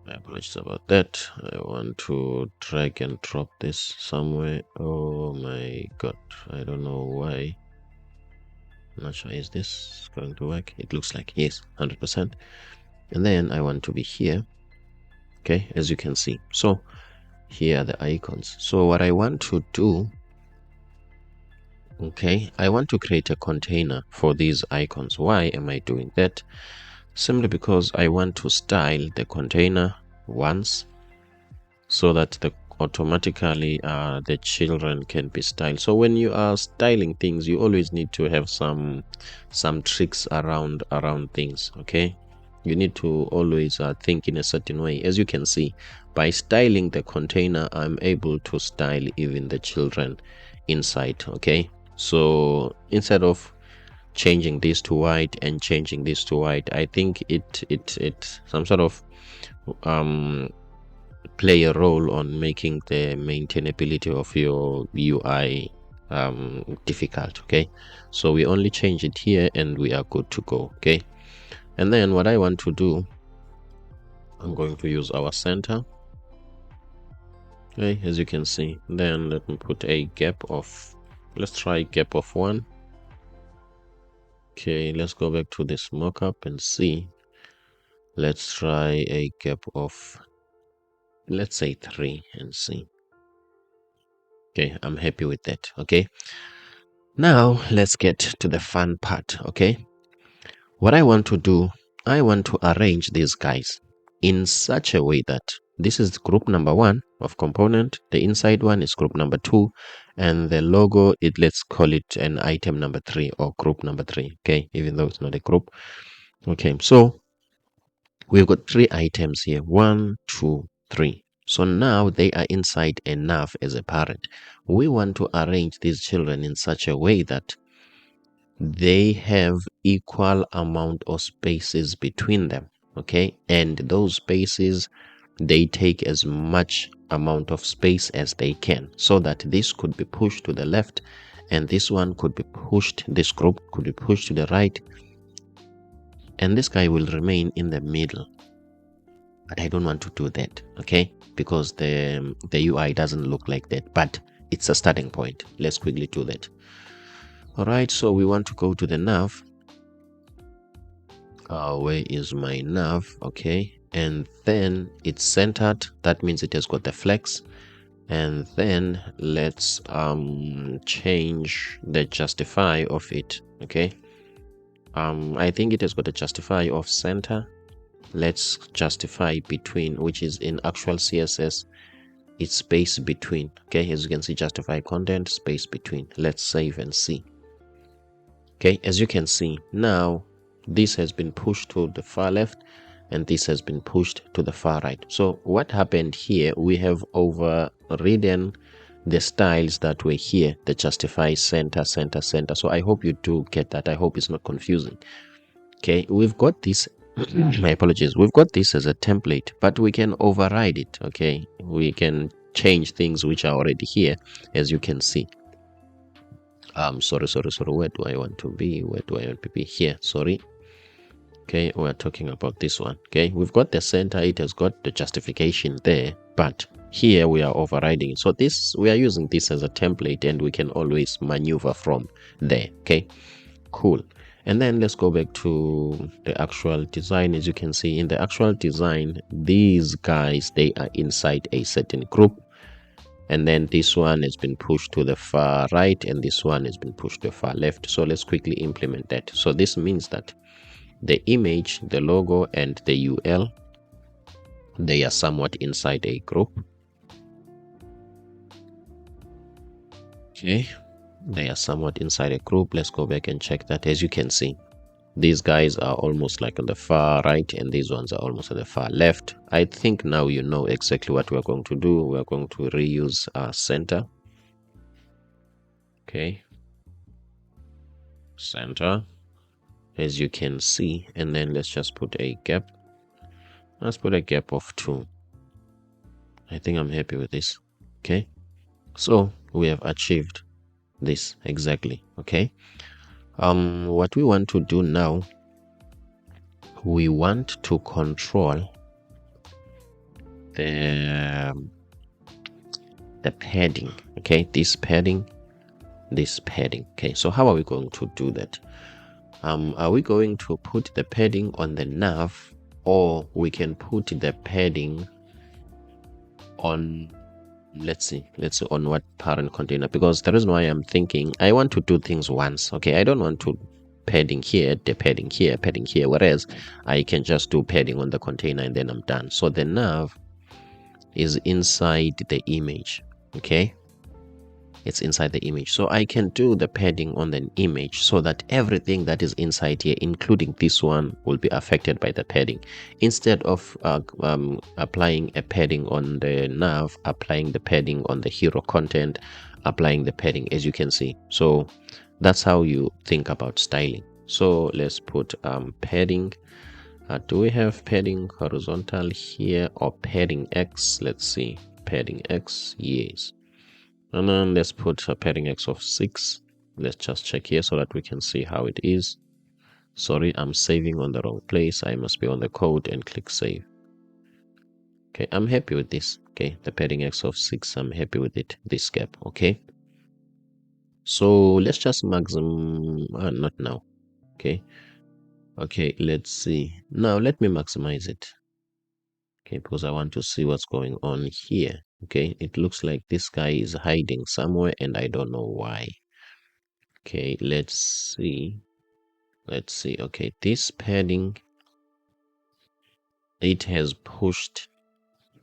I apologize about that. I want to drag and drop this somewhere. Oh my god, I don't know why. I'm not sure, is this going to work? It looks like yes, 100%. And then I want to be here. Okay, as you can see, so here are the icons. So what I want to do, okay, I want to create a container for these icons. Why am I doing that? Simply because I want to style the container once, so that the automatically the children can be styled. So when you are styling things, you always need to have some tricks around things. Okay, you need to always think in a certain way. As you can see, by styling the container, I'm able to style even the children inside. Okay, so instead of changing this to white and changing this to white, I think it some sort of play a role on making the maintainability of your UI difficult. Okay, so we only change it here and we are good to go. Okay, and then what I want to do, I'm going to use our center. Okay, as you can see, then let me put a gap of, let's try gap of 1. Okay, let's go back to this mockup and see. Let's try a gap of, let's say 3 and see. Okay, I'm happy with that. Okay, now let's get to the fun part. Okay, what I want to do, I want to arrange these guys in such a way that this is group number 1 of component, the inside one is group number 2, and the logo, let's call it an item number 3 or group number 3. Okay, even though it's not a group. Okay, so we've got 3 items here, 1, 2, 3. So now they are inside enough as a parent. We want to arrange these children in such a way that they have equal amount of spaces between them. Okay, and those spaces, they take as much amount of space as they can, so that this could be pushed to the left and this one could be pushed, this group could be pushed to the right, and this guy will remain in the middle. But I don't want to do that, okay, because the UI doesn't look like that, but it's a starting point. Let's quickly do that. All right, so we want to go to the nav. Where is my nav? Okay, and then it's centered. That means it has got the flex. And then let's change the justify of it. Okay, I think it has got a justify of center. Let's justify between, which is in actual CSS, it's space between. Okay, as you can see, justify content space between. Let's save and see. Okay, as you can see now, this has been pushed to the far left and this has been pushed to the far right. So what happened here, we have overridden the styles that were here, the justify, center, center, center. So I hope you do get that. I hope it's not confusing. Okay, we've got this my apologies, we've got this as a template, but we can override it. Okay, we can change things which are already here, as you can see. Sorry, where do I want to be? Where do I want to be? Here, sorry. Okay, we're talking about this one. Okay, we've got the center, it has got the justification there, but here we are overriding it. So this, we are using this as a template and we can always maneuver from there. Okay, cool. And then let's go back to the actual design. As you can see in the actual design, these guys, they are inside a certain group, and then this one has been pushed to the far right and this one has been pushed to the far left. So let's quickly implement that. So this means that the image, the logo, and the UL, they are somewhat inside a group. Okay, they are somewhat inside a group. Let's go back and check that. As you can see, these guys are almost like on the far right and these ones are almost on the far left. I think now you know exactly what we're going to do. We're going to reuse our center. Okay, center, as you can see, and then let's just put a gap. Let's put a gap of 2. I think I'm happy with this. Okay, so we have achieved this exactly. Okay, what we want to do now, we want to control the padding. Okay, this padding. Okay, so how are we going to do that? Are we going to put the padding on the nav, or we can put the padding on, let's see on what parent container? Because the reason why I'm thinking, I want to do things once. Okay, I don't want to padding here, the padding here, whereas I can just do padding on the container and then I'm done. So the nav is inside the image. Okay, it's inside the image, so I can do the padding on the image so that everything that is inside here, including this one, will be affected by the padding. Instead of applying a padding on the nav, applying the padding on the hero content, applying the padding, as you can see. So that's how you think about styling. So let's put padding. Do we have padding horizontal here or padding X? Let's see, padding X, yes. And then let's put a padding X of 6. Let's just check here so that we can see how it is. Sorry, I'm saving on the wrong place. I must be on the code and click save. Okay, I'm happy with this. Okay, the padding X of 6, I'm happy with it, this gap. Okay, so let's just maximum, not now. Okay, let's see. Now let me maximize it. Okay, because I want to see what's going on here. Okay, it looks like this guy is hiding somewhere and I don't know why. Okay, let's see. Okay, this padding, it has pushed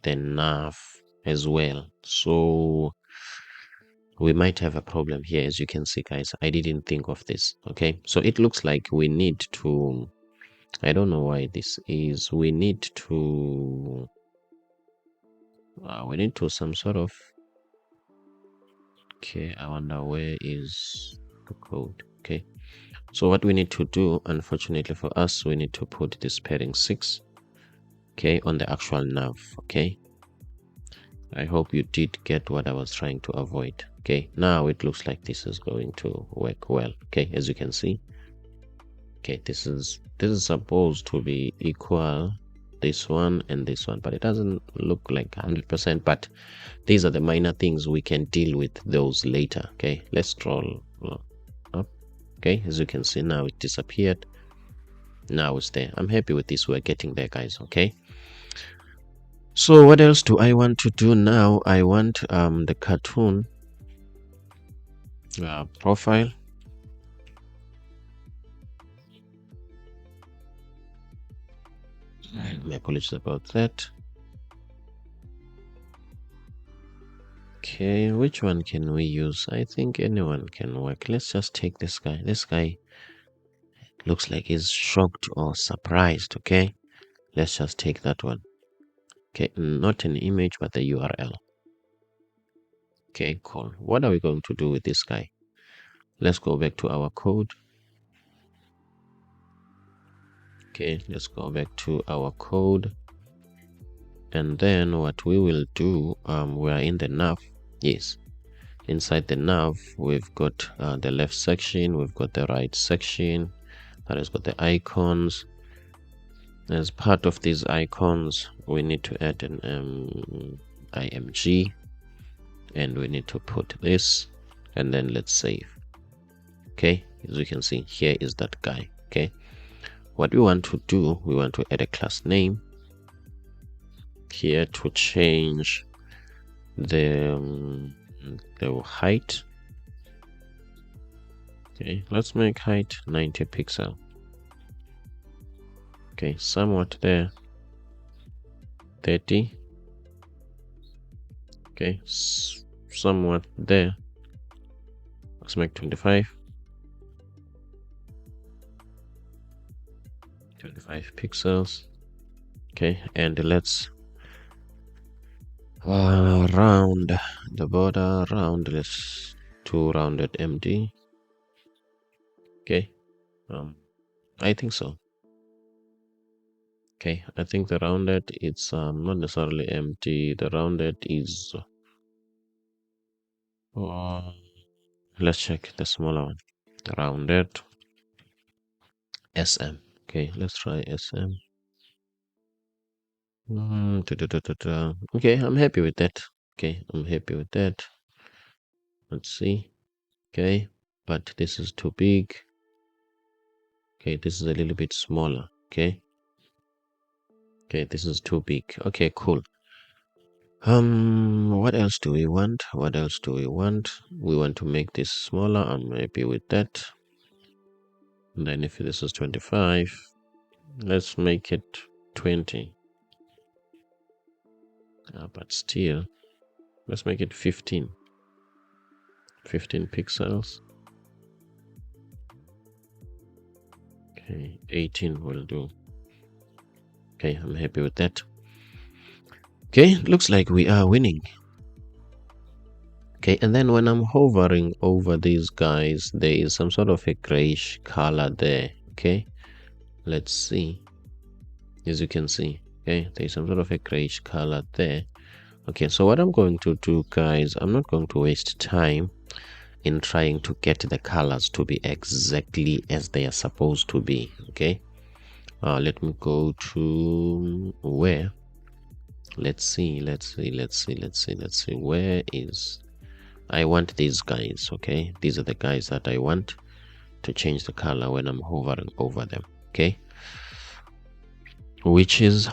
the nav as well, so we might have a problem here. As you can see, guys, I didn't think of this. Okay, so it looks like we need to, I don't know why this is, we need to some sort of, okay, I wonder where is the code. Okay, so what we need to do, unfortunately for us, we need to put this padding 6, okay, on the actual nav. Okay, I hope you did get what I was trying to avoid. Okay, now it looks like this is going to work well. Okay, as you can see, okay, this is supposed to be equal, this one and this one, but it doesn't look like 100%. But these are the minor things, we can deal with those later. Okay, let's scroll up. Okay, as you can see, now it disappeared. Now it's there. I'm happy with this. We're getting there, guys. Okay, so what else do I want to do now? I want the cartoon profile. My apologies about that. Okay, which one can we use? I think anyone can work. Let's just take this guy. This guy, Looks like he's shocked or surprised. Okay, let's just take that one. Okay, not an image, but the URL. Okay, cool. What are we going to do with this guy? Let's go back to our code. Okay, let's go back to our code. And then what we will do, we are in the nav. Yes, inside the nav, we've got the left section, we've got the right section that has got the icons. As part of these icons, we need to add an img, and we need to put this, and then let's save. Okay, as you can see, here is that guy. Okay, what we want to do, we want to add a class name here to change the height. Okay, let's make height 90 pixel. Okay, somewhat there, 30. Okay, somewhat there, let's make 25 pixels. Okay, and let's round the border, round, let's to rounded MD. Okay, I think so. Okay, I think the rounded, it's not necessarily empty. The rounded is let's check the smaller one. Rounded SM. Okay, let's try SM. Okay, I'm happy with that. Okay, I'm happy with that. Let's see. Okay, but this is too big. Okay, this is a little bit smaller. Okay. Okay, this is too big. Okay, cool. What else do we want? What else do we want? We want to make this smaller. I'm happy with that. And then if this is 25, let's make it 20. But still, let's make it 15. 15 pixels. Okay, 18 will do. Okay, I'm happy with that. Okay, looks like we are winning. Okay, and then when I'm hovering over these guys, there is some sort of a grayish color there. Okay, let's see. As you can see, okay, there's some sort of a grayish color there. Okay, so what I'm going to do, guys, I'm not going to waste time in trying to get the colors to be exactly as they are supposed to be. Okay, let me go to where, let's see, where is, I want these guys. Okay, these are the guys that I want to change the color when I'm hovering over them. Okay, which is,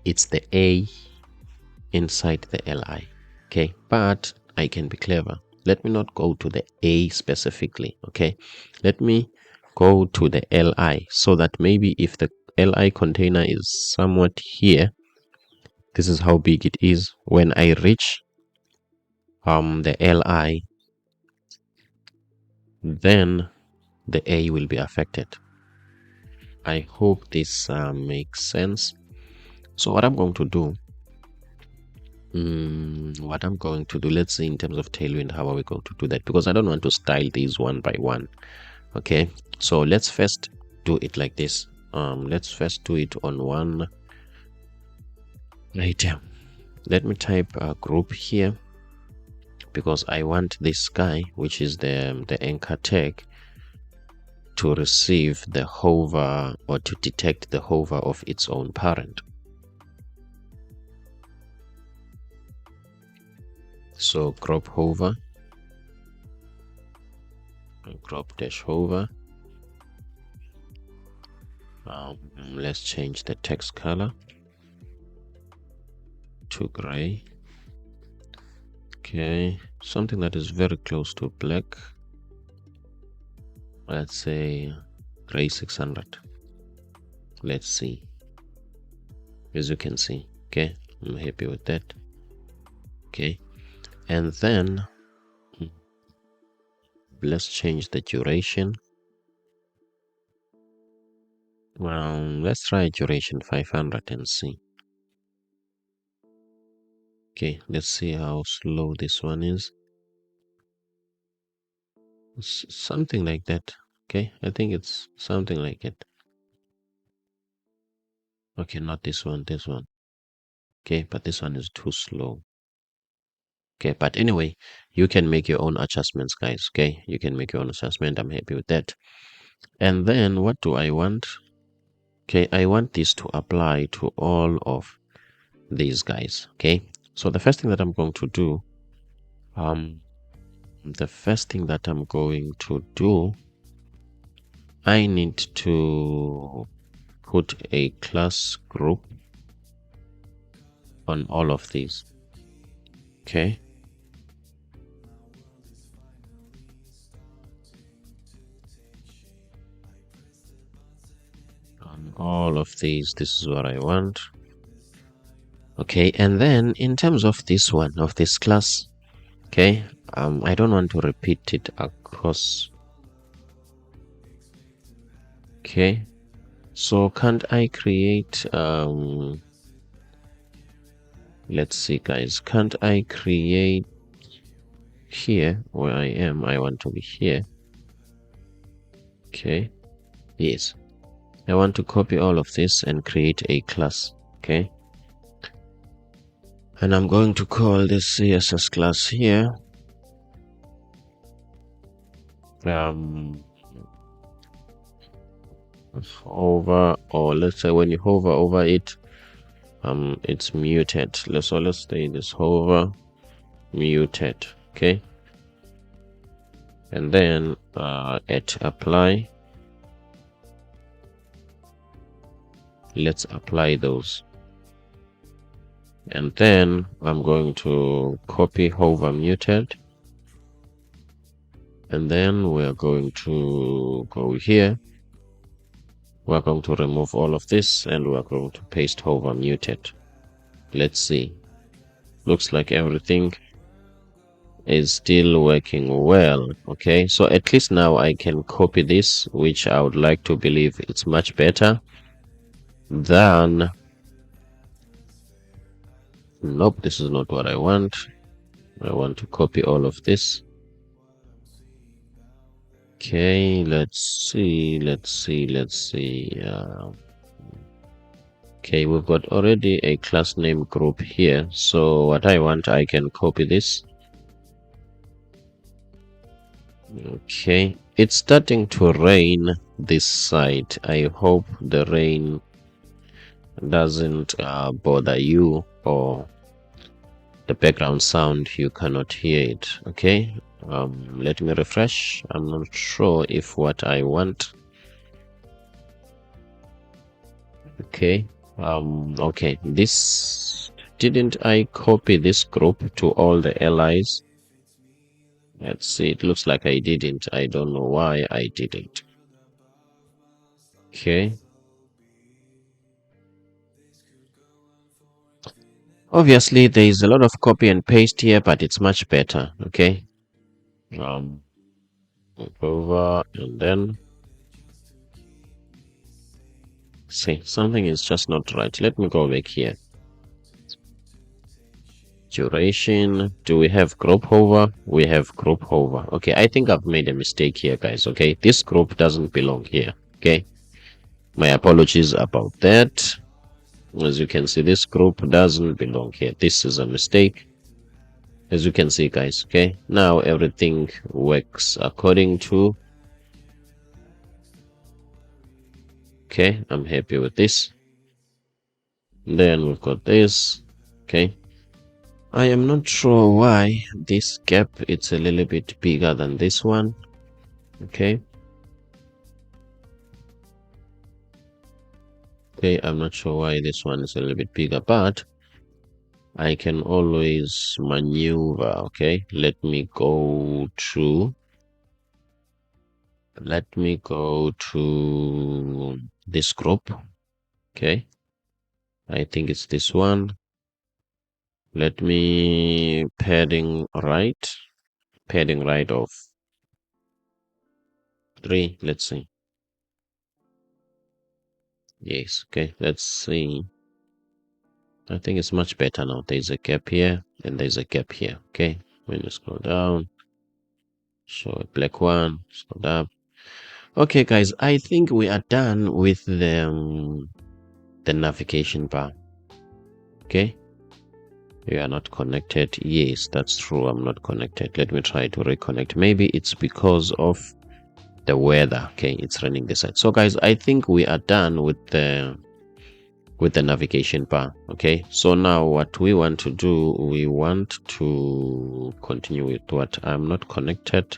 it's the A inside the li. Okay, but I can be clever. Let me not go to the A specifically. Okay, let me go to the li, so that maybe if the li container is somewhat here, this is how big it is. When I reach the li, then the A will be affected. I hope this makes sense. So what I'm going to do, let's see, in terms of tailwind, how are we going to do that? Because I don't want to style these one by one. Okay, so let's first do it like this. Let's first do it on one item. Let me type a group here, because I want this guy, which is the anchor tag, to receive the hover, or to detect the hover of its own parent. So crop hover, crop dash hover. Let's change the text color to gray. Okay, something that is very close to black. Let's say gray 600. Let's see. As you can see, okay, I'm happy with that. Okay, and then let's change the duration Well, let's try duration 500 and see. Okay, let's see how slow this one is. Something like that. Okay, I think it's something like it. Okay, not this one, this one. Okay, but this one is too slow. Okay, but anyway, you can make your own adjustments, guys. Okay, you can make your own adjustment. I'm happy with that. And then what do I want? Okay, I want this to apply to all of these guys. Okay, so the first thing that I'm going to do, um, the first thing that I'm going to do, I need to put a class group on all of these. Okay, on all of these, this is what I want. Okay, and then in terms of this one, of this class, okay, I don't want to repeat it across. Okay, so can't I create, let's see, guys, can't I create here where I am? I want to be here. Okay, yes, I want to copy all of this and create a class. Okay, and I'm going to call this CSS class here. Um, hover, or let's say when you hover over it, it's muted. Let's say this hover muted. Okay, and then at apply, let's apply those, and then I'm going to copy hover muted, and then we're going to go here. We're going to remove all of this, and we're going to paste hover muted. Let's see. Looks like everything is still working well. Okay, so at least now I can copy this, which I would like to believe it's much better than, nope, this is not what I want. I want to copy all of this. Okay, let's see. Okay, we've got already a class name group here, so what I want, I can copy this. Okay, it's starting to rain this side. I hope the rain doesn't bother you, or the background sound, you cannot hear it. Okay, let me refresh. I'm not sure if what I want. Okay, okay, this, didn't I copy this group to all the allies? Let's see, it looks like I didn't. I don't know why I didn't. Okay, obviously there is a lot of copy and paste here, but it's much better. Okay, um over, and then see, something is just not right. Let me go back here. Duration, do we have group hover? We have group hover. Okay, I think I've made a mistake here, guys. Okay, this group doesn't belong here. Okay, my apologies about that. As you can see, this group doesn't belong here. This is a mistake, as you can see, guys. Okay, now everything works according to, okay, I'm happy with this. Then we've got this. Okay, I am not sure why this gap, it's a little bit bigger than this one. Okay, I'm not sure why this one is a little bit bigger, but I can always maneuver. Okay, let me go to this group. Okay, I think it's this one. Let me padding right of 3. Let's see. Yes. Okay. Let's see. I think it's much better now. There's a gap here and there's a gap here. Okay. When you scroll down, show a black one, scroll down. Okay, guys, I think we are done with the navigation bar. Okay. You are not connected. Yes, that's true. I'm not connected. Let me try to reconnect. Maybe it's because of the weather. Okay, it's raining this side. So guys, I think we are done with the navigation bar. Okay, so now what we want to do, we want to continue with what I'm not connected,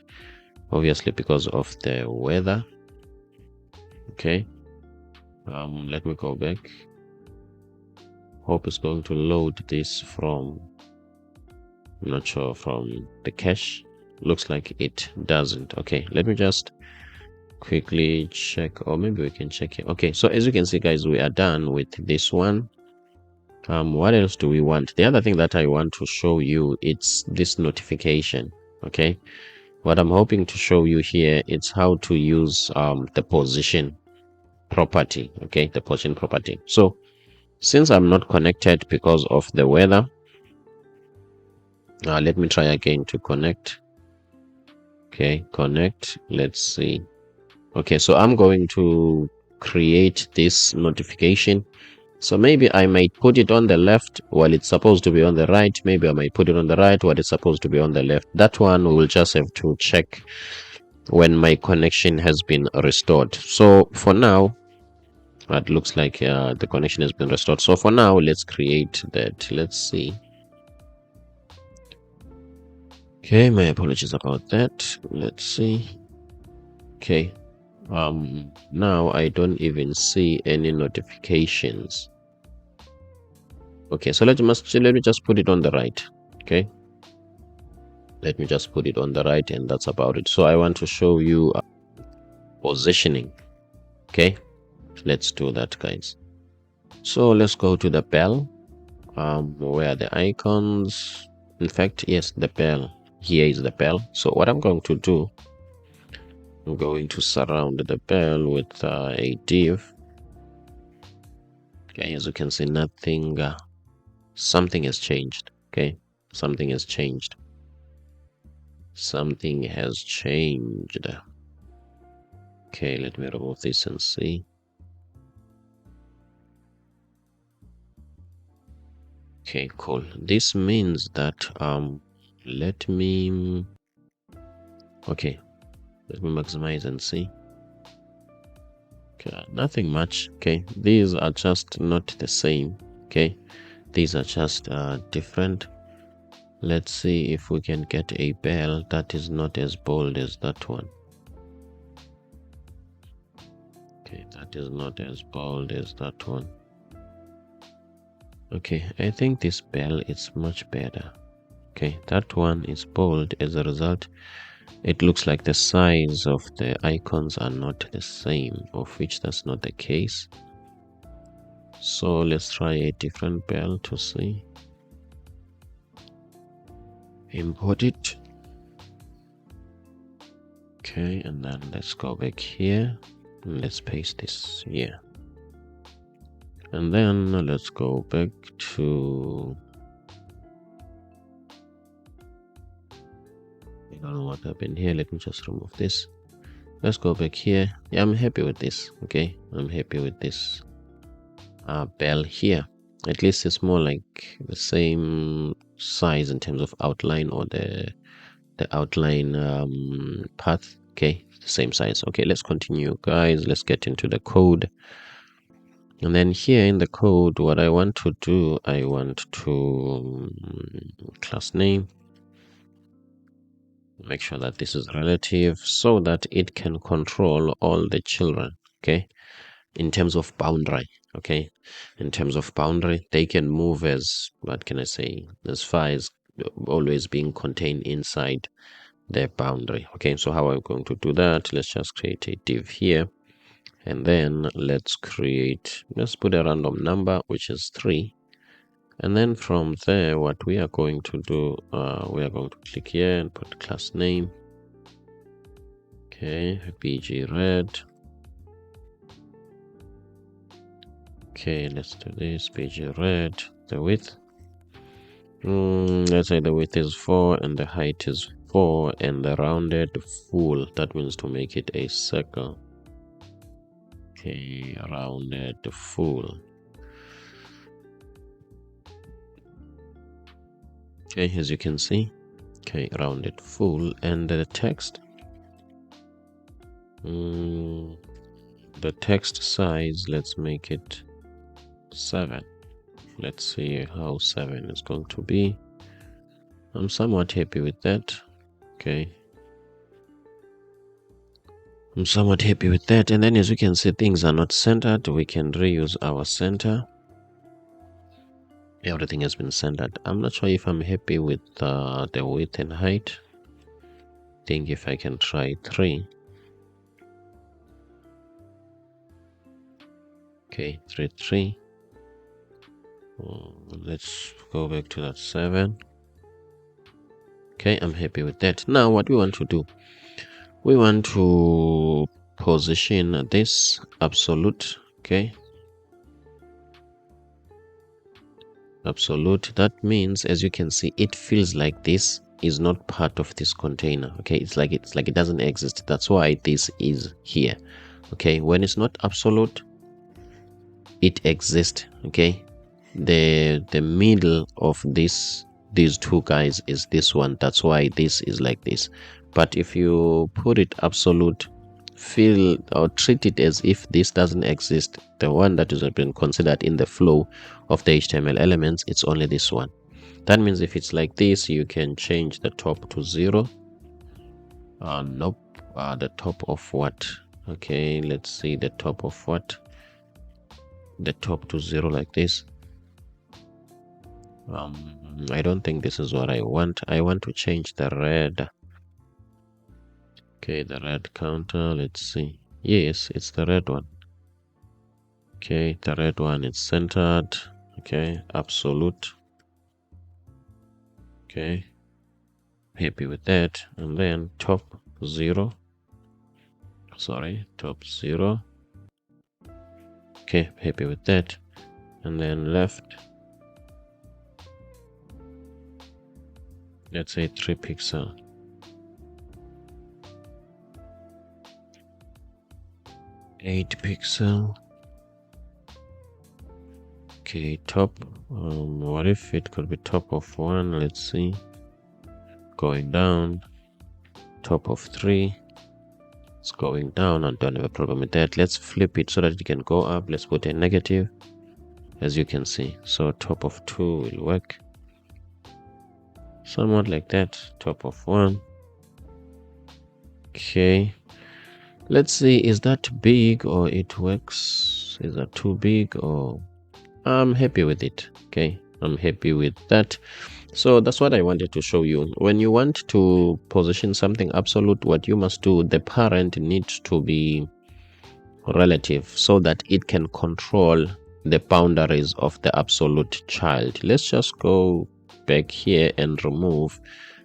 obviously because of the weather. Okay, let me go back. Hope it's going to load this from, I'm not sure, from the cache. Looks like it doesn't. Okay, let me just quickly check, or maybe we can check it. Okay, so as you can see, guys, we are done with this one. What else do we want? The other thing that I want to show you, it's this notification. Okay, what I'm hoping to show you here, it's how to use the position property. Okay, the position property. So since I'm not connected because of the weather, let me try again to connect. Okay, connect. Let's see. Okay, so I'm going to create this notification. So maybe I might put it on the left while it's supposed to be on the right. Maybe I might put it on the right while it's supposed to be on the left. That one we will just have to check when my connection has been restored. So for now, it looks like the connection has been restored. So for now, let's create that. Let's see. Okay, my apologies about that. Let's see. Okay. Now I don't even see any notifications. Okay, so let me just put it on the right. Okay, let me just put it on the right, and that's about it. So I want to show you positioning. Okay, let's do that, guys. So let's go to the bell. Where are the icons? In fact, yes, the bell. Here is the bell. So what I'm going to do, I'm going to surround the bell with a div. Okay, as you can see, nothing. Something has changed. Okay, something has changed. Something has changed. Okay, let me remove this and see. Okay, cool. This means that let me okay, let me maximize and see. Okay, nothing much. Okay, these are just not the same. Okay, these are just different. Let's see if we can get a bell that is not as bold as that one. Okay, that is not as bold as that one. Okay, I think this bell is much better. Okay, that one is bold. As a result, it looks like the size of the icons are not the same, of which that's not the case. So let's try a different bell to see. Import it. Okay, and then let's go back here. And let's paste this here. And then let's go back to, I don't know what happened here. Let me just remove this. Let's go back here. Yeah, I'm happy with this. Okay, I'm happy with this bell here. At least it's more like the same size in terms of outline, or the outline path. Okay, the same size. Okay, let's continue, guys. Let's get into the code. And then here in the code, what I want to do, I want to class name, make sure that this is relative so that it can control all the children. Okay, in terms of boundary. Okay, in terms of boundary, they can move as, what can I say, as far as always being contained inside their boundary. Okay, so how I'm going to do that, let's just create a div here, and then let's put a random number, which is 3. And then from there, what we are going to do, we are going to click here and put class name. Okay, bg red. Okay, let's do this. Page red. The width. Let's say the width is 4 and the height is 4 and the rounded full. That means to make it a circle. Okay, rounded full. Okay, as you can see. Okay, rounded full. And the text. The text size, let's make it 7. Let's see how 7 is going to be. I'm somewhat happy with that. Okay. I'm somewhat happy with that. And then as you can see, things are not centered. We can reuse our center. Everything has been centered. I'm not sure if I'm happy with the width and height. I think if I can try 3. Okay, 3, 3. Let's go back to that 7. Okay, I'm happy with that. Now what we want to do, we want to position this absolute. Okay, absolute. That means, as you can see, it feels like this is not part of this container. Okay, it's like it doesn't exist. That's why this is here. Okay, when it's not absolute, it exists. Okay, the middle of these two guys is this one. That's why this is like this. But if you put it absolute, feel or treat it as if this doesn't exist, the one that has been considered in the flow of the HTML elements, it's only this one. That means if it's like this, you can change the top to 0. Nope. The top of what? Okay, let's see the top of what. The top to 0 like this. I don't think this is what I want. I want to change the red. Okay, the red counter. Let's see. Yes, it's the red one. Okay, the red one is centered. Okay, absolute. Okay, happy with that. And then top 0. Sorry, top 0. Okay, happy with that. And then left, let's say 3 pixel. 8 pixel. Okay, top. What if it could be top of 1? Let's see. Going down. Top of 3. It's going down. I don't have a problem with that. Let's flip it so that it can go up. Let's put a negative, as you can see. So top of 2 will work. Somewhat like that. Top of 1. Okay. Let's see, is that big or it works? Is that too big or... I'm happy with it. Okay, I'm happy with that. So that's what I wanted to show you. When you want to position something absolute, what you must do, the parent needs to be relative so that it can control the boundaries of the absolute child. Let's just go back here and remove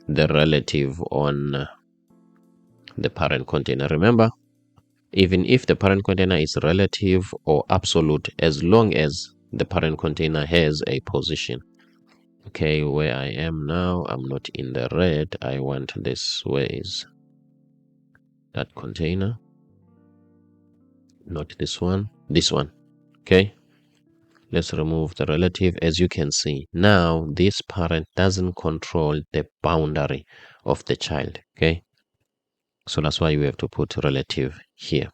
the relative on the parent container. Remember, even if the parent container is relative or absolute, as long as the parent container has a position. Okay, where I am now, I'm not in the red. I want this ways. That container. Not this one. This one. Okay. Let's remove the relative. As you can see, now this parent doesn't control the boundary of the child. Okay. So that's why we have to put relative here.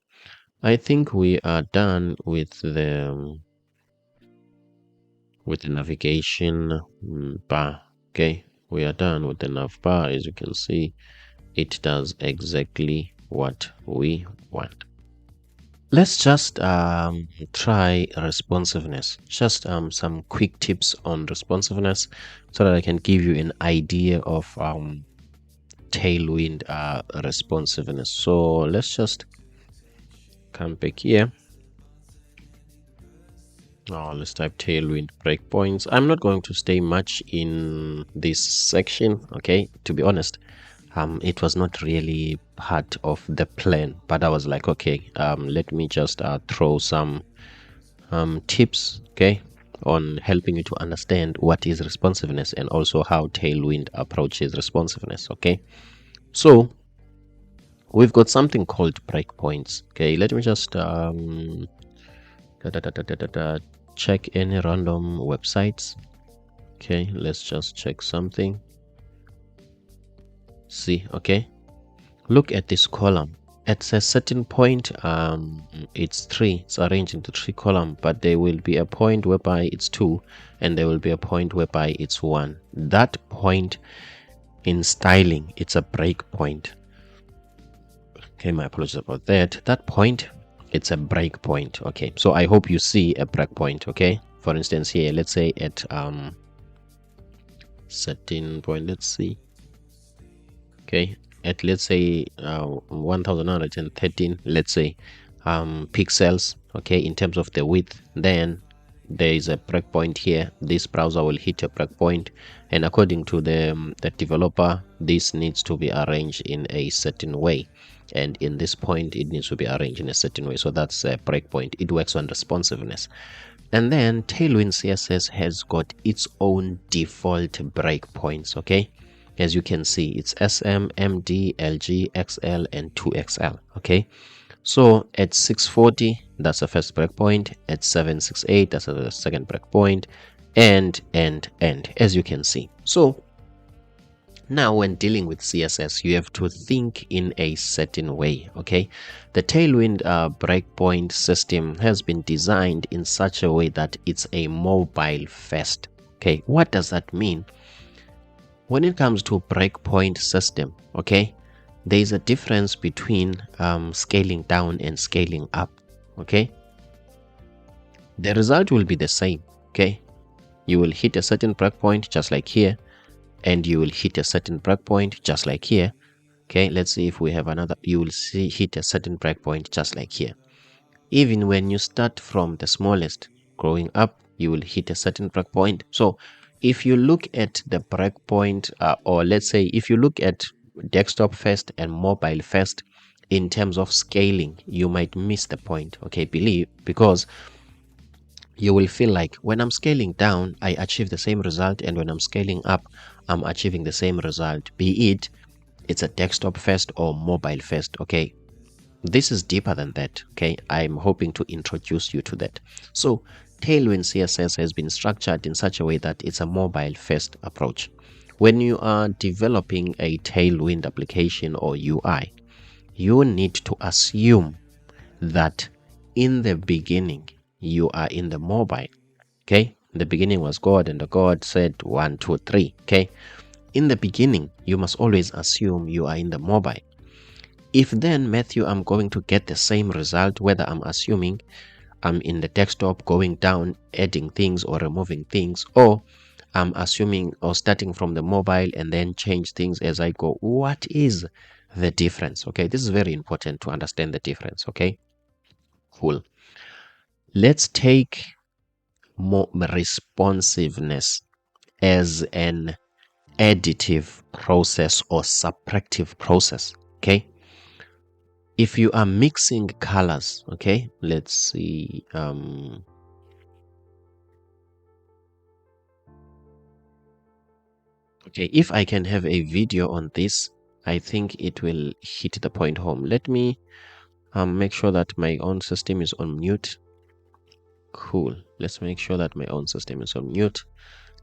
I think we are done with the navigation bar. Okay, we are done with the nav bar. As you can see, it does exactly what we want. Let's just try responsiveness. Just some quick tips on responsiveness so that I can give you an idea of tailwind responsiveness. So let's just come back here. Let's type tailwind breakpoints. I'm not going to stay much in this section, okay, to be honest. It was not really part of the plan, but I was like, okay, let me just throw some tips, okay, on helping you to understand what is responsiveness and also how Tailwind approaches responsiveness. Okay, so we've got something called breakpoints. Okay, let me just da, da, da, da, da, da, da, check any random websites. Okay, let's just check something. See, okay, look at this column. At a certain point, it's arranged into three columns, but there will be a point whereby it's two, and there will be a point whereby it's one. That point in styling, it's a break point. Okay, my apologies about that. That point, it's a break point. Okay, so I hope you see a break point. Okay, for instance, here, let's say at certain point, let's see. Okay, at let's say 1913, let's say pixels, okay, in terms of the width, then there is a breakpoint here. This browser will hit a breakpoint, and according to the developer, this needs to be arranged in a certain way, and in this point it needs to be arranged in a certain way. So that's a breakpoint. It works on responsiveness. And then Tailwind CSS has got its own default breakpoints. Okay, as you can see, it's SM, MD, LG, XL, and 2XL. Okay, so at 640, that's the first breakpoint. At 768, that's the second breakpoint, and as you can see. So now when dealing with CSS, you have to think in a certain way. Okay, the Tailwind breakpoint system has been designed in such a way that it's a mobile first. Okay, what does that mean? When it comes to breakpoint system, okay, there is a difference between scaling down and scaling up. Okay, the result will be the same. Okay, you will hit a certain breakpoint just like here, and you will hit a certain breakpoint just like here. Okay, let's see if we have another. You will see hit a certain breakpoint just like here. Even when you start from the smallest growing up, you will hit a certain breakpoint. So if you look at the breakpoint, or let's say if you look at desktop first and mobile first in terms of scaling, you might miss the point. Okay, because you will feel like when I'm scaling down, I achieve the same result, and when I'm scaling up, I'm achieving the same result, be it's a desktop first or mobile first. Okay, this is deeper than that. Okay, I'm hoping to introduce you to that. So Tailwind CSS has been structured in such a way that it's a mobile first approach. When you are developing a Tailwind application or UI, you need to assume that in the beginning you are in the mobile. Okay, in the beginning was God, and the God said 1 2 3. Okay, in the beginning you must always assume you are in the mobile. If then, Matthew, I'm going to get the same result whether I'm assuming I'm in the desktop going down adding things or removing things, or I'm assuming or starting from the mobile and then change things as I go, what is the difference? Okay, this is very important to understand the difference. Okay, cool. Let's take more responsiveness as an additive process or subtractive process. Okay, if you are mixing colors, okay, let's see, okay, if I can have a video on this, I think it will hit the point home. Let me make sure that my own system is on mute. Cool, let's make sure that my own system is on mute.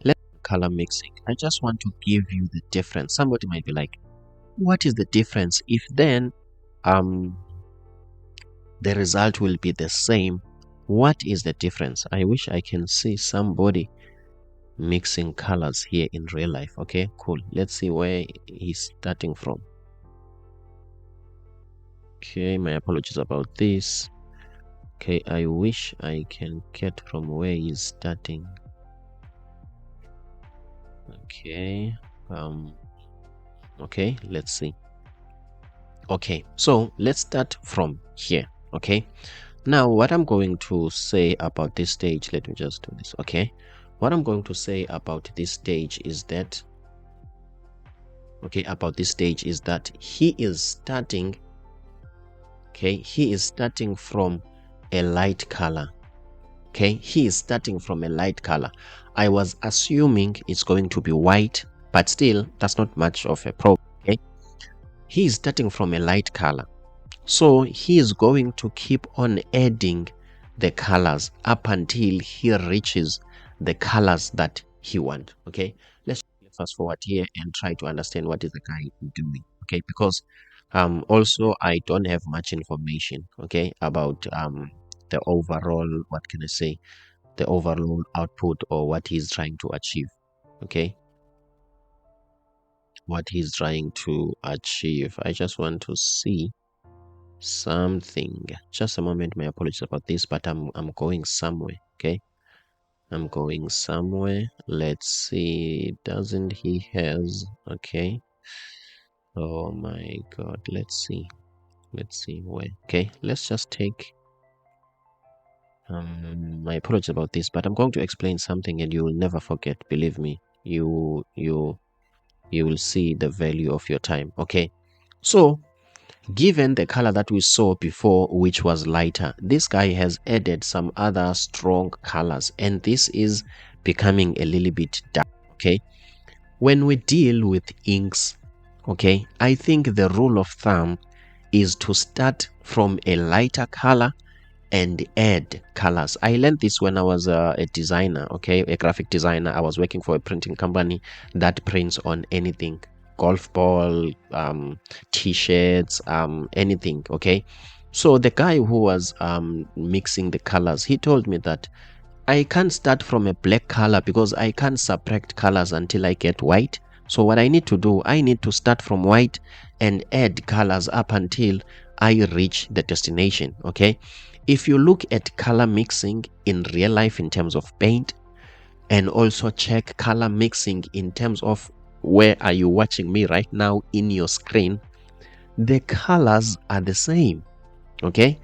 Let's color mixing. I just want to give you the difference. Somebody might be like, what is the difference if then the result will be the same? What is the difference? I wish I can see somebody mixing colors here in real life. Okay, cool. Let's see where he's starting from. Okay, my apologies about this. Okay, I wish I can get from where he's starting. Okay, okay, let's see. Okay, so let's start from here. Okay, now what I'm going to say about this stage, let me just do this. Okay, what I'm going to say about this stage is that, okay, about this stage is that he is starting, okay, he is starting from a light color. Okay, he is starting from a light color. I was assuming it's going to be white, but still, that's not much of a problem. Okay, he is starting from a light color. So he is going to keep on adding the colors up until he reaches the colors that he wants. Okay, let's fast forward here and try to understand what is the guy doing. Okay, because also I don't have much information, okay, about the overall, what can I say, the overall output or what he's trying to achieve. Okay, what he's trying to achieve. I just want to see something. Just a moment, my apologies about this, but I'm going somewhere. Okay, I'm going somewhere. Let's see. Doesn't he has? Okay. Oh my God. Let's see. Let's see where. Okay. Let's just take. My apologies about this, but I'm going to explain something, and you will never forget. Believe me. You will see the value of your time. Okay. So given the color that we saw before, which was lighter, this guy has added some other strong colors, and this is becoming a little bit dark. Okay, when we deal with inks, okay, I think the rule of thumb is to start from a lighter color and add colors. I learned this when I was a designer, okay, a graphic designer. I was working for a printing company that prints on anything, golf ball, t-shirts, anything, okay. So the guy who was mixing the colors, he told me that I can't start from a black color because I can't subtract colors until I get white. So what I need to do, I need to start from white and add colors up until I reach the destination. Okay. If you look at color mixing in real life in terms of paint, and also check color mixing in terms of where are you watching me right now in your screen, the colors are the same. Okay.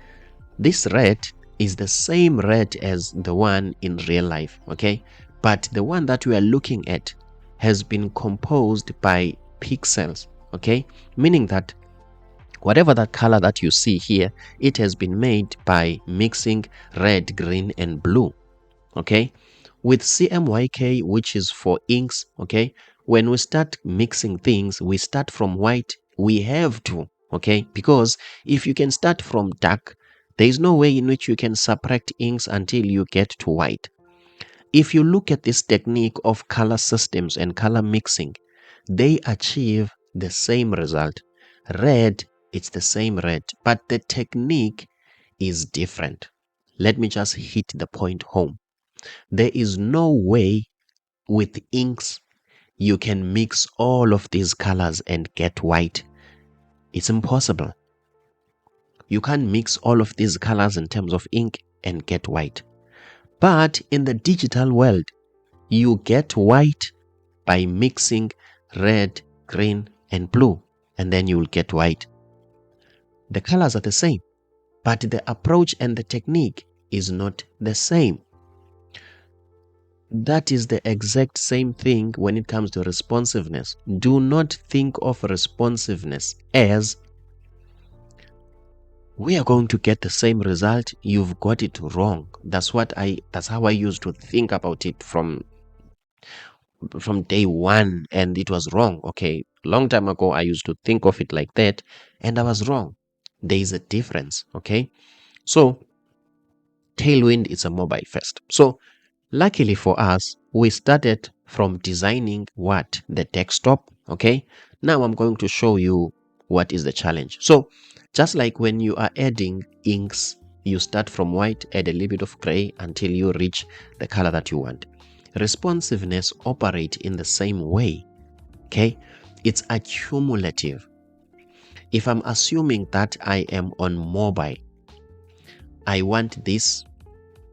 This red is the same red as the one in real life, okay? But the one that we are looking at has been composed by pixels, okay? Meaning that whatever that color that you see here, it has been made by mixing red, green, and blue, okay? With CMYK, which is for inks, okay? When we start mixing things, we start from white. We have to, okay? Because if you can start from dark, there is no way in which you can subtract inks until you get to white. If you look at this technique of color systems and color mixing, they achieve the same result. Red, it's the same red, but the technique is different. Let me just hit the point home. There is no way with inks you can mix all of these colors and get white. It's impossible. You can't mix all of these colors in terms of ink and get white. But in the digital world, you get white by mixing red, green, and blue, and then you will get white. The colors are the same, but the approach and the technique is not the same. That is the exact same thing when it comes to responsiveness. Do not think of responsiveness as we are going to get the same result. You've got it wrong. That's how I used to think about it from day one, and it was wrong. Okay, long time ago I used to think of it like that, and I was wrong. There is a difference. Okay, so Tailwind is a mobile first. So luckily for us, we started from designing what? The desktop. Okay. Now I'm going to show you what is the challenge. So just like when you are adding inks, you start from white, add a little bit of gray until you reach the color that you want. Responsiveness operates in the same way. Okay. It's accumulative. If I'm assuming that I am on mobile, I want this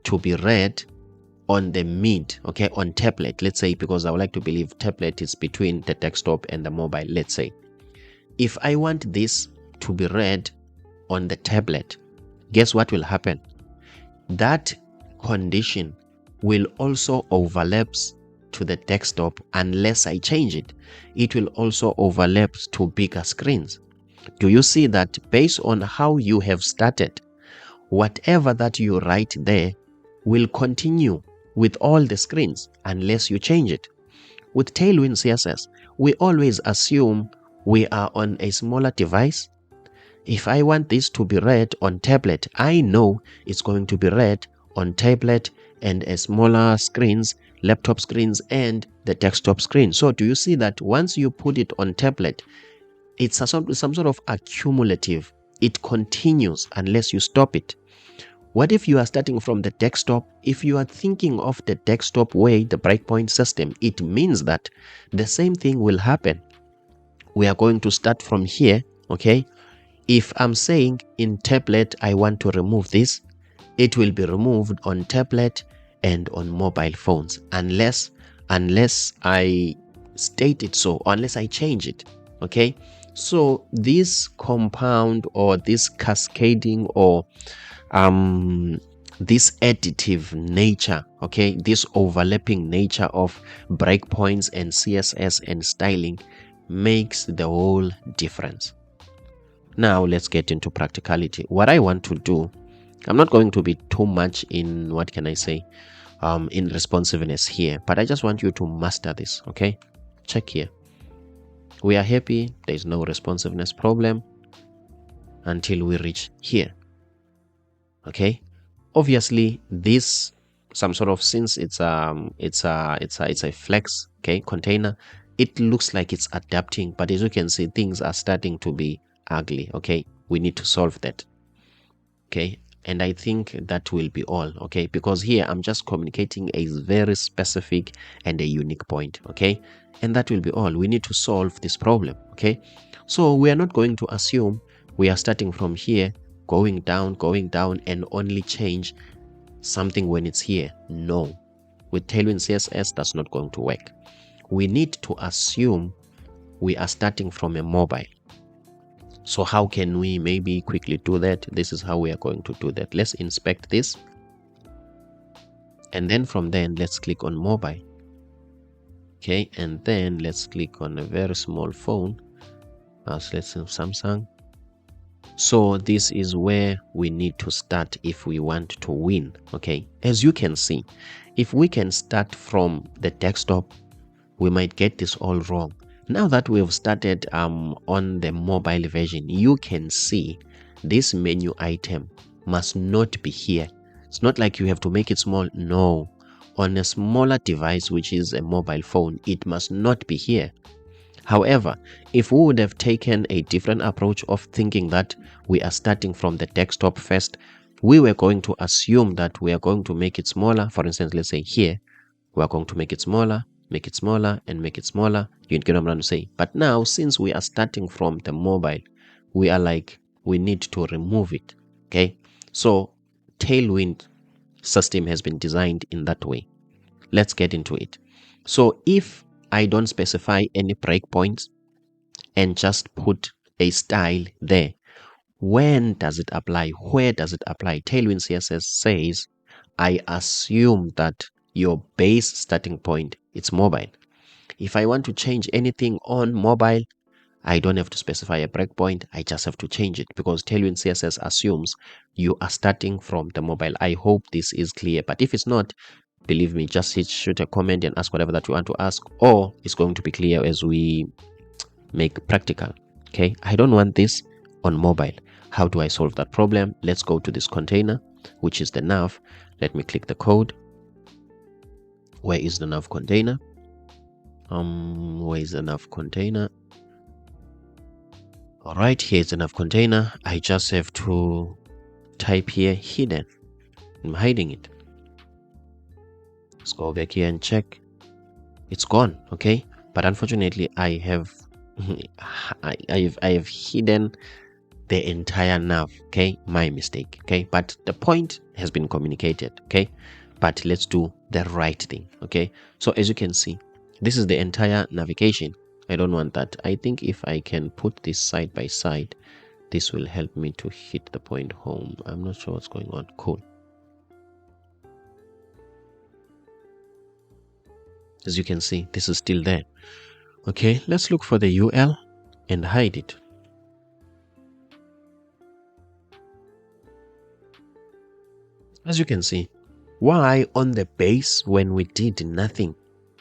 to be red on the mid, okay, on tablet, let's say, because I would like to believe tablet is between the desktop and the mobile. Let's say if I want this to be red on the tablet, guess what will happen? That condition will also overlaps to the desktop. Unless I change it, it will also overlap to bigger screens. Do you see that based on how you have started, whatever that you write there will continue with all the screens unless you change it. With Tailwind CSS, we always assume we are on a smaller device. If I want this to be read on tablet, I know it's going to be read on tablet and a smaller screens, laptop screens, and the desktop screen. So do you see that once you put it on tablet, it's some sort of accumulative. It continues unless you stop it. What if you are starting from the desktop? If you are thinking of the desktop way, the breakpoint system, it means that the same thing will happen. We are going to start from here, okay? If I'm saying in tablet, I want to remove this, it will be removed on tablet and on mobile phones unless I state it so, or unless I change it, okay? So this compound or this cascading or this additive nature, okay, this overlapping nature of breakpoints and CSS and styling makes the whole difference. Now let's get into practicality. What I want to do, I'm not going to be too much in, what can I say, in responsiveness here, but I just want you to master this, okay? Check here. We are happy, there's no responsiveness problem until we reach here, okay? Obviously, this some sort of, since it's a flex, okay, container, it looks like it's adapting, but as you can see, things are starting to be ugly, okay? We need to solve that, okay? And I think that will be all, okay? Because here I'm just communicating a very specific and a unique point, okay? And that will be all. We need to solve this problem, okay? So we are not going to assume we are starting from here, going down, and only change something when it's here. No. With Tailwind CSS, that's not going to work. We need to assume we are starting from a mobile. So how can we maybe quickly do that? This is how we are going to do that. Let's inspect this. And then from then, let's click on mobile. Okay, and then let's click on a very small phone. Let's say Samsung. So this is where we need to start if we want to win. Okay, as you can see, if we can start from the desktop, we might get this all wrong. Now that we've started on the mobile version, you can see this menu item must not be here. It's not like you have to make it small. No, on a smaller device, which is a mobile phone, it must not be here. However, if we would have taken a different approach of thinking that we are starting from the desktop first, we were going to assume that we are going to make it smaller. For instance, let's say here, we are going to make it smaller, and make it smaller. You get what I'm trying to say. But now, since we are starting from the mobile, we are like, we need to remove it. Okay. So Tailwind system has been designed in that way. Let's get into it. So if I don't specify any breakpoints and just put a style there, when does it apply? Where does it apply? Tailwind CSS says, I assume that your base starting point is mobile. If I want to change anything on mobile, I don't have to specify a breakpoint. I just have to change it because Tailwind CSS assumes you are starting from the mobile. I hope this is clear. But if it's not, believe me, just shoot a comment and ask whatever that you want to ask, or it's going to be clear as we make practical. Okay, I don't want this on mobile. How do I solve that problem? Let's go to this container, which is the nav. Let me click the code. Where is the nav container? Where is the nav container? All right, here's the nav container. I just have to type here hidden. I'm hiding it. Let's go back here and check. It's gone. Okay, but unfortunately, I have I have hidden the entire nav. Okay, my mistake. Okay, but the point has been communicated. Okay, but let's do the right thing. Okay, so as you can see, this is the entire navigation. I don't want that. I think if I can put this side by side, this will help me to hit the point home. I'm not sure what's going on. Cool. As you can see, this is still there. Okay, let's look for the UL and hide it. As you can see, Why on the base when we did nothing,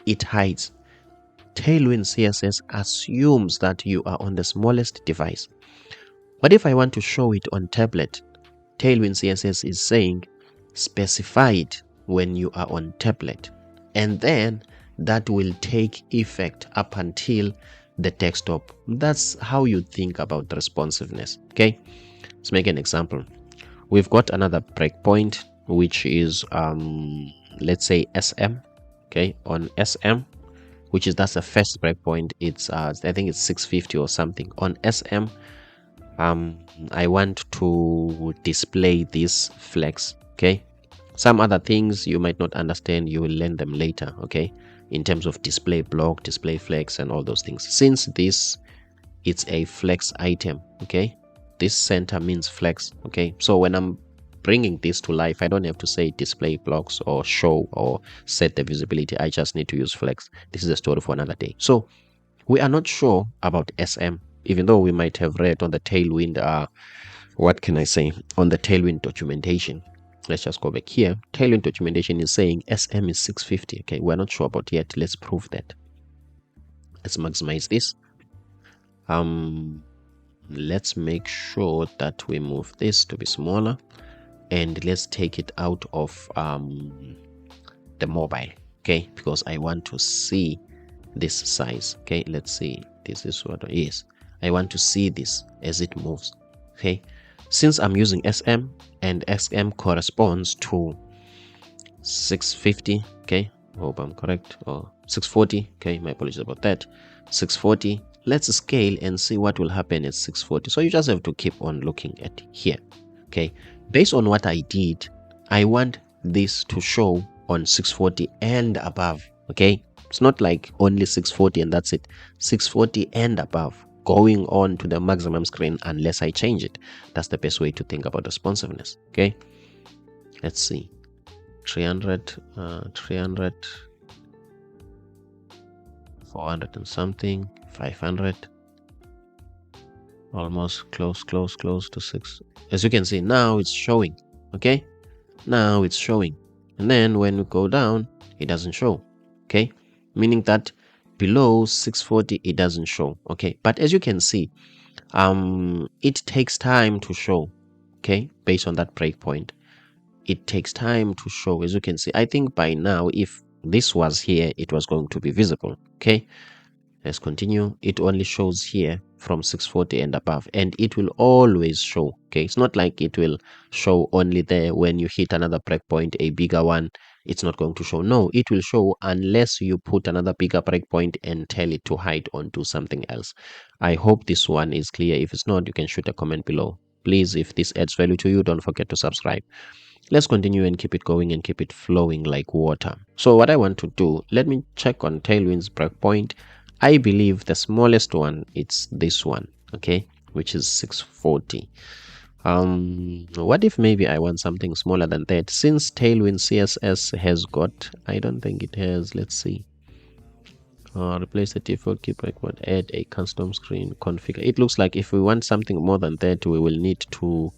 it hides? Tailwind CSS assumes that you are on the smallest device. But if I want to show it on tablet, Tailwind CSS is saying specify it when you are on tablet. And then that will take effect up until the desktop. That's how you think about responsiveness. Okay, let's make an example. We've got another breakpoint, which is let's say SM. Okay, on SM, which is that's the first breakpoint. It's I think it's 650 or something. On SM, I want to display this flex. Okay, some other things you might not understand, you will learn them later. Okay, in terms of display block, display flex, and all those things. Since this it's a flex item, okay, this center means flex. Okay, so when I'm bringing this to life, I don't have to say display blocks or show or set the visibility. I just need to use flex. This is a story for another day. So we are not sure about SM, even though we might have read on the tailwind what can I say, on the tailwind documentation. Let's just go back here. Tailwind documentation is saying SM is 650. Okay, we're not sure about yet. Let's prove that. Let's maximize this. Let's make sure that we move this to be smaller, and let's take it out of the mobile. Okay, because I want to see this size. Okay, let's see, this is what it is. I want to see this as it moves. Okay, since I'm using SM and SM corresponds to 650, okay, hope I'm correct, or 640. Okay, my apologies about that. 640. Let's scale and see what will happen at 640. So you just have to keep on looking at here. Okay, based on what I did, I want this to show on 640 and above. Okay, it's not like only 640 and that's it. 640 and above, going on to the maximum screen unless I change it. That's the best way to think about responsiveness. Okay, let's see. 300, 400 and something, 500, almost close to 6. As you can see, now it's showing. Okay, now it's showing, and then when we go down, it doesn't show. Okay, meaning that below 640 it doesn't show. Okay, but as you can see, it takes time to show. Okay, based on that breakpoint, it takes time to show. As you can see, I think by now, if this was here, it was going to be visible. Okay, let's continue. It only shows here from 640 and above, and it will always show. Okay, it's not like it will show only there when you hit another breakpoint, a bigger one, it's not going to show. No, it will show unless you put another bigger breakpoint and tell it to hide onto something else. I hope this one is clear. If it's not, you can shoot a comment below. Please, if this adds value to you, don't forget to subscribe. Let's continue and keep it going and keep it flowing like water. So what I want to do, let me check on Tailwind's breakpoint. I believe the smallest one, it's this one, okay, which is 640. What if maybe I want something smaller than that? Since Tailwind CSS has got, I don't think it has, let's see. Replace the default key breakpoint, add a custom screen configure. It looks like if we want something more than that, we will need to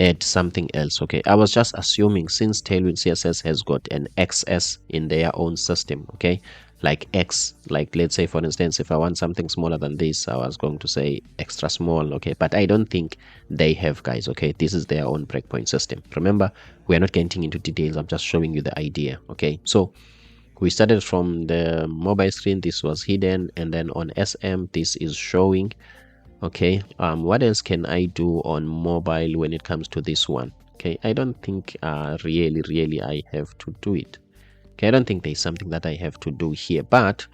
add something else. Okay, I was just assuming since Tailwind CSS has got an XS in their own system, okay, like X, like let's say for instance, if I want something smaller than this, I was going to say extra small. Okay, but I don't think they have, guys. Okay, this is their own breakpoint system. Remember, we are not getting into details, I'm just showing you the idea. Okay, so we started from the mobile screen, this was hidden, and then on SM this is showing. Okay, what else can I do on mobile when it comes to this one? Okay, I don't think really I have to do it. Okay, I don't think there's something that I have to do here, but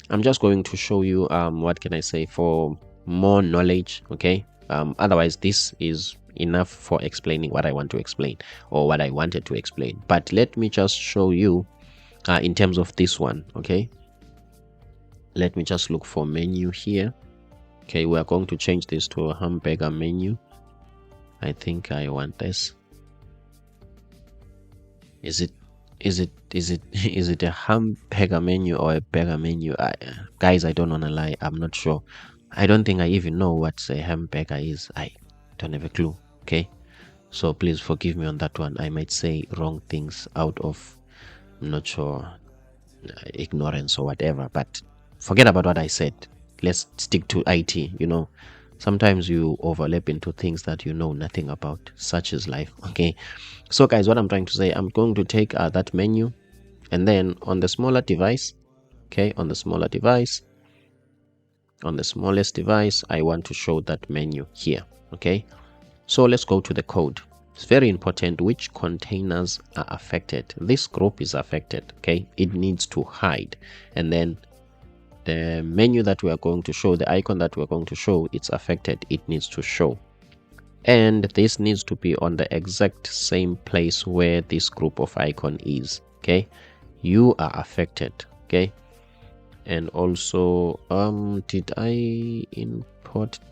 I'm just going to show you what can I say, for more knowledge. Okay, otherwise this is enough for explaining what I want to explain or what I wanted to explain. But let me just show you in terms of this one. Okay, let me just look for menu here. Okay, we are going to change this to a hamburger menu. I think I want this. Is it a hamburger menu or a burger menu? Guys, I don't wanna lie, I'm not sure. I don't think I even know what a hamburger is. I don't have a clue. Okay, So please forgive me on that one. I might say wrong things out of, I'm not sure, ignorance or whatever, but forget about what I said. Let's stick to IT. Sometimes you overlap into things that you know nothing about. Such is life. Okay. So, guys, what I'm trying to say, I'm going to take that menu, and then on the smaller device, okay, on the smaller device, on the smallest device, I want to show that menu here. Okay. So let's go to the code. It's very important which containers are affected. This group is affected. Okay. It needs to hide. And then the menu that we are going to show, the icon that we're going to show, it's affected. It needs to show. And this needs to be on the exact same place where this group of icon is. Okay. You are affected. Okay. And also, did I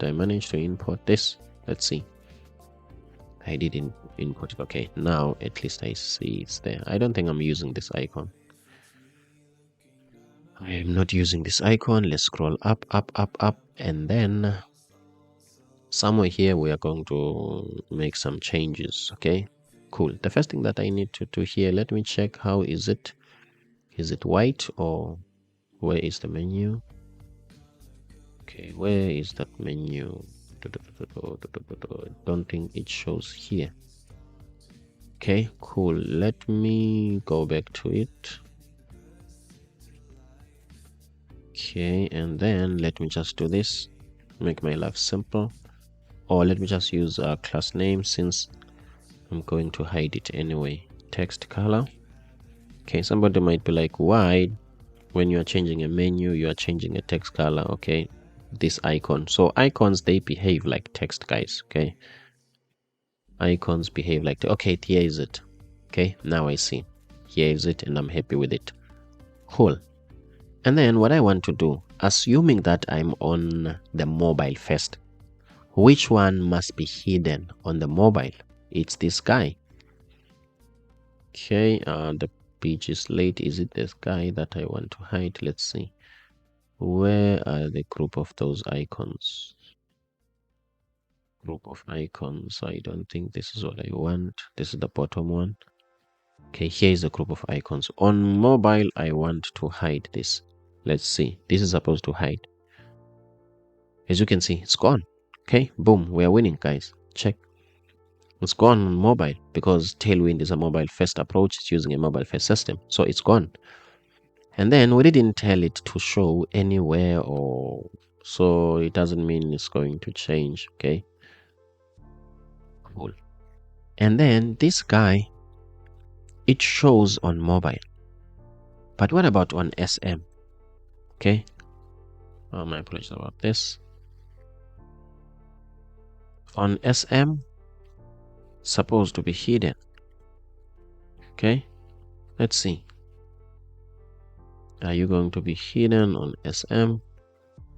manage to import this? Let's see. I didn't input it. Okay, now at least I see it's there. I don't think I'm using this icon. I am not using this icon. Let's scroll up, up, up, up, and then somewhere here we are going to make some changes. Okay, cool. The first thing that I need to do here, let me check how is it. Is it white or where is the menu? Okay, where is that menu? Don't think it shows here. Okay, cool. Let me go back to it. Okay, and then let me just do this. Make my life simple. Or let me just use a class name since I'm going to hide it anyway. Text color. Okay, somebody might be like, why? When you are changing a menu, you are changing a text color. Okay, this icon. So icons, they behave like text, guys. Okay, icons behave like okay, here is it. Okay, now I see. Here is it, and I'm happy with it. Cool. And then what I want to do, assuming that I'm on the mobile first, which one must be hidden on the mobile? It's this guy. Okay, the page is late. Is it this guy that I want to hide? Let's see. Where are the group of those icons? Group of icons. I don't think this is what I want. This is the bottom one. Okay, here is a group of icons. On mobile, I want to hide this. Let's see. This is supposed to hide. As you can see, it's gone. Okay, boom, we are winning, guys. Check. It's gone on mobile because Tailwind is a mobile first approach. It's using a mobile first system. So it's gone. And then we didn't tell it to show anywhere, or so it doesn't mean it's going to change. Okay, cool. And then this guy, it shows on mobile. But what about on SM? Okay. My apologies about this. On SM, supposed to be hidden. Okay, let's see. Are you going to be hidden on SM?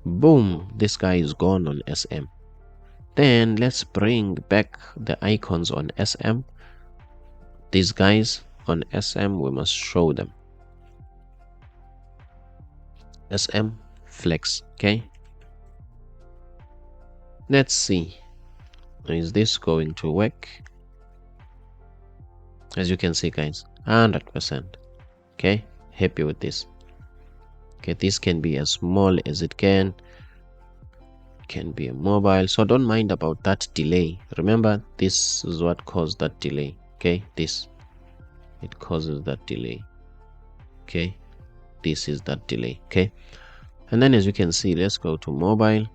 Boom, this guy is gone on SM. Then let's bring back the icons on SM. These guys on SM, we must show them. SM flex. Okay, let's see, is this going to work? As you can see, guys, 100%. Okay, happy with this. Okay, this can be as small as it can be a mobile, so don't mind about that delay. Remember, this is what caused that delay. Okay, this, it causes that delay. Okay, this is that delay. Okay, and then as you can see, let's go to mobile.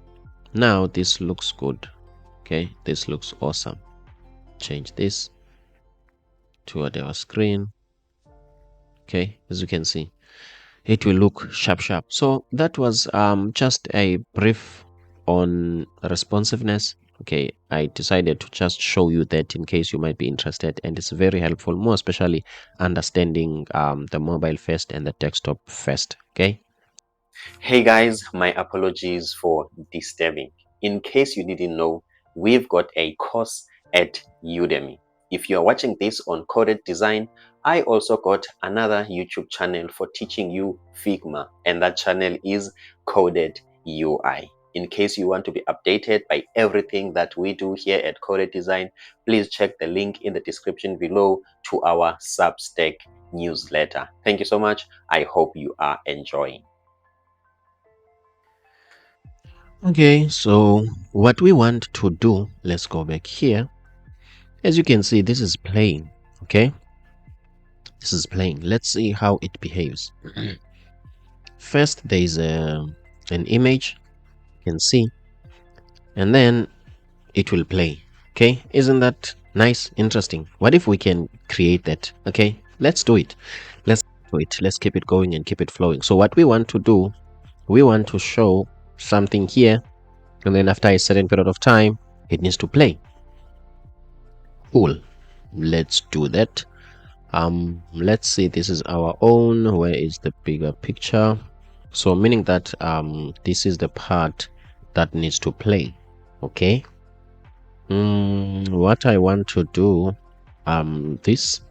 Now this looks good. Okay, this looks awesome. Change this to our screen. Okay, as you can see, it will look sharp. So that was just a brief on responsiveness. Okay, I decided to just show you that in case you might be interested, and it's very helpful, more especially understanding the mobile first and the desktop first. Okay. Hey guys, my apologies for disturbing. In case you didn't know, we've got a course at Udemy. If you are watching this on Coded Design, I also got another YouTube channel for teaching you Figma, and that channel is Coded UI. In case you want to be updated by everything that we do here at Coded Design, please check the link in the description below to our Substack newsletter. Thank you so much. I hope you are enjoying. Okay, so what we want to do, let's go back here. As you can see, this is playing. Okay, this is playing. Let's see how it behaves. First, there is an image you can see, and then it will play. Okay, isn't that nice? Interesting. What if we can create that? Okay, let's do it. Let's do it. Let's keep it going and keep it flowing. So what we want to do, we want to show something here, and then after a certain period of time, it needs to play. Cool. Let's do that. Let's see, this is our own. Where is the bigger picture? So meaning that this is the part that needs to play. Okay. What I want to do, this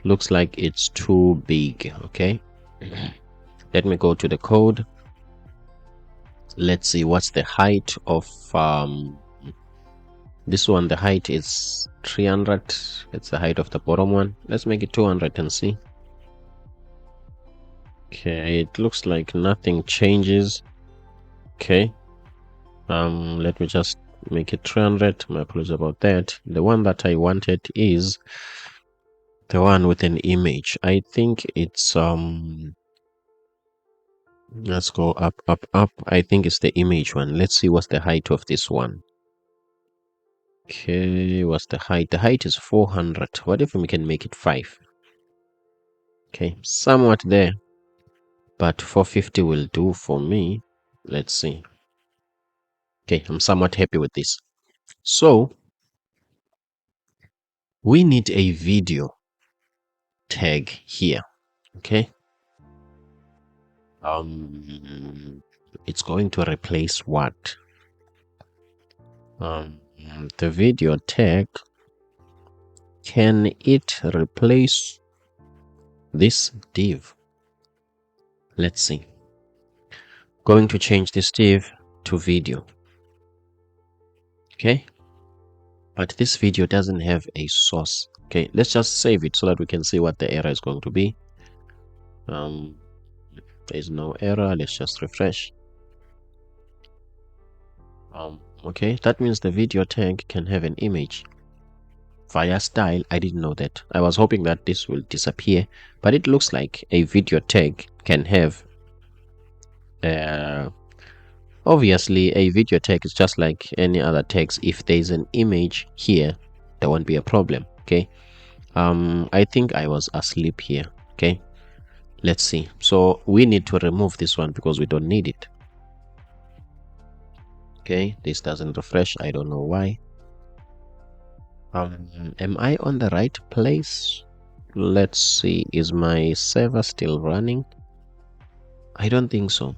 looks like it's too big. Okay. Let me go to the code. Let's see what's the height of this one. The height is 300. It's the height of the bottom one. Let's make it 200 and see. Okay, it looks like nothing changes. Okay. Let me just make it 300. My apologies about that. The one that I wanted is the one with an image. I think it's let's go up, up, up. I think it's the image one. Let's see what's the height of this one. Okay, what's the height? The height is 400. What if we can make it 5? Okay, somewhat there, but 450 will do for me. Let's see. Okay, I'm somewhat happy with this. So we need a video tag here. Okay. It's going to replace what? The video tag, can it replace this div? Let's see. Going to change this div to video. Okay. But this video doesn't have a source. Okay, let's just save it so that we can see what the error is going to be. There's no error. Let's just refresh. Okay, that means the video tag can have an image via style. I didn't know that. I was hoping that this will disappear, but it looks like a video tag can have obviously a video tag is just like any other text. If there's an image here, there won't be a problem. Okay. I think I was asleep here. Okay, let's see. So we need to remove this one because we don't need it. Okay, this doesn't refresh. I don't know why. Am I on the right place? Let's see. Is my server still running? I don't think so.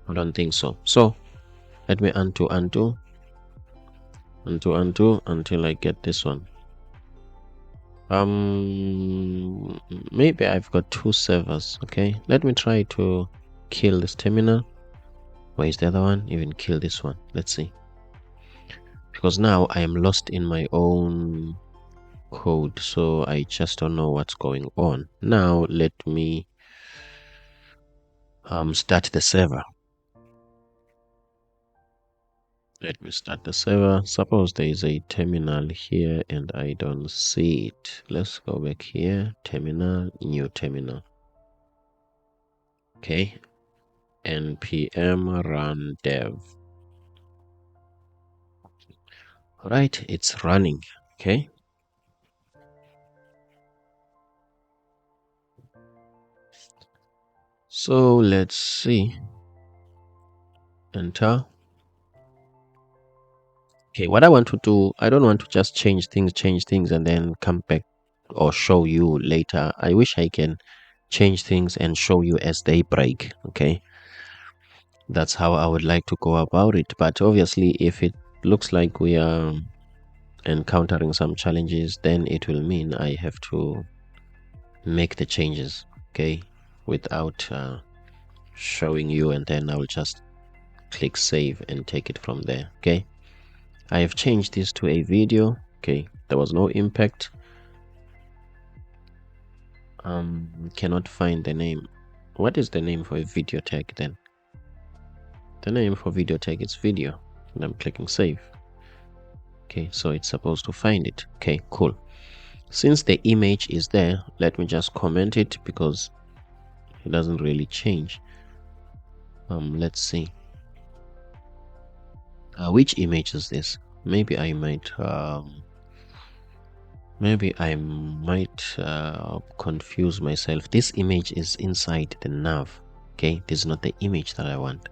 I don't think so. So let me undo until I get this one. Maybe I've got two servers. Okay, let me try to kill this terminal. Where is the other one? Even kill this one. Let's see. Because now I am lost in my own code, so I just don't know what's going on. Now let me start the server. Let me start the server. Suppose there is a terminal here and I don't see it. Let's go back here. Terminal, new terminal. Okay. npm run dev. All right, it's running. Okay. So let's see. Enter. Okay, what I want to do, I don't want to just change things and then come back or show you later. I wish I can change things and show you as they break. Okay, that's how I would like to go about it. But obviously, if it looks like we are encountering some challenges, then it will mean I have to make the changes. Okay, without showing you, and then I will just click save and take it from there. Okay, I have changed this to a video. Okay, there was no impact. Cannot find the name. What is the name for a video tag then? The name for video tag is video, and I'm clicking save. Okay, so it's supposed to find it. Okay, cool. Since the image is there, let me just comment it because it doesn't really change. Let's see. Which image is this? Maybe I might confuse myself. This image is inside the nav. Okay, this is not the image that I want.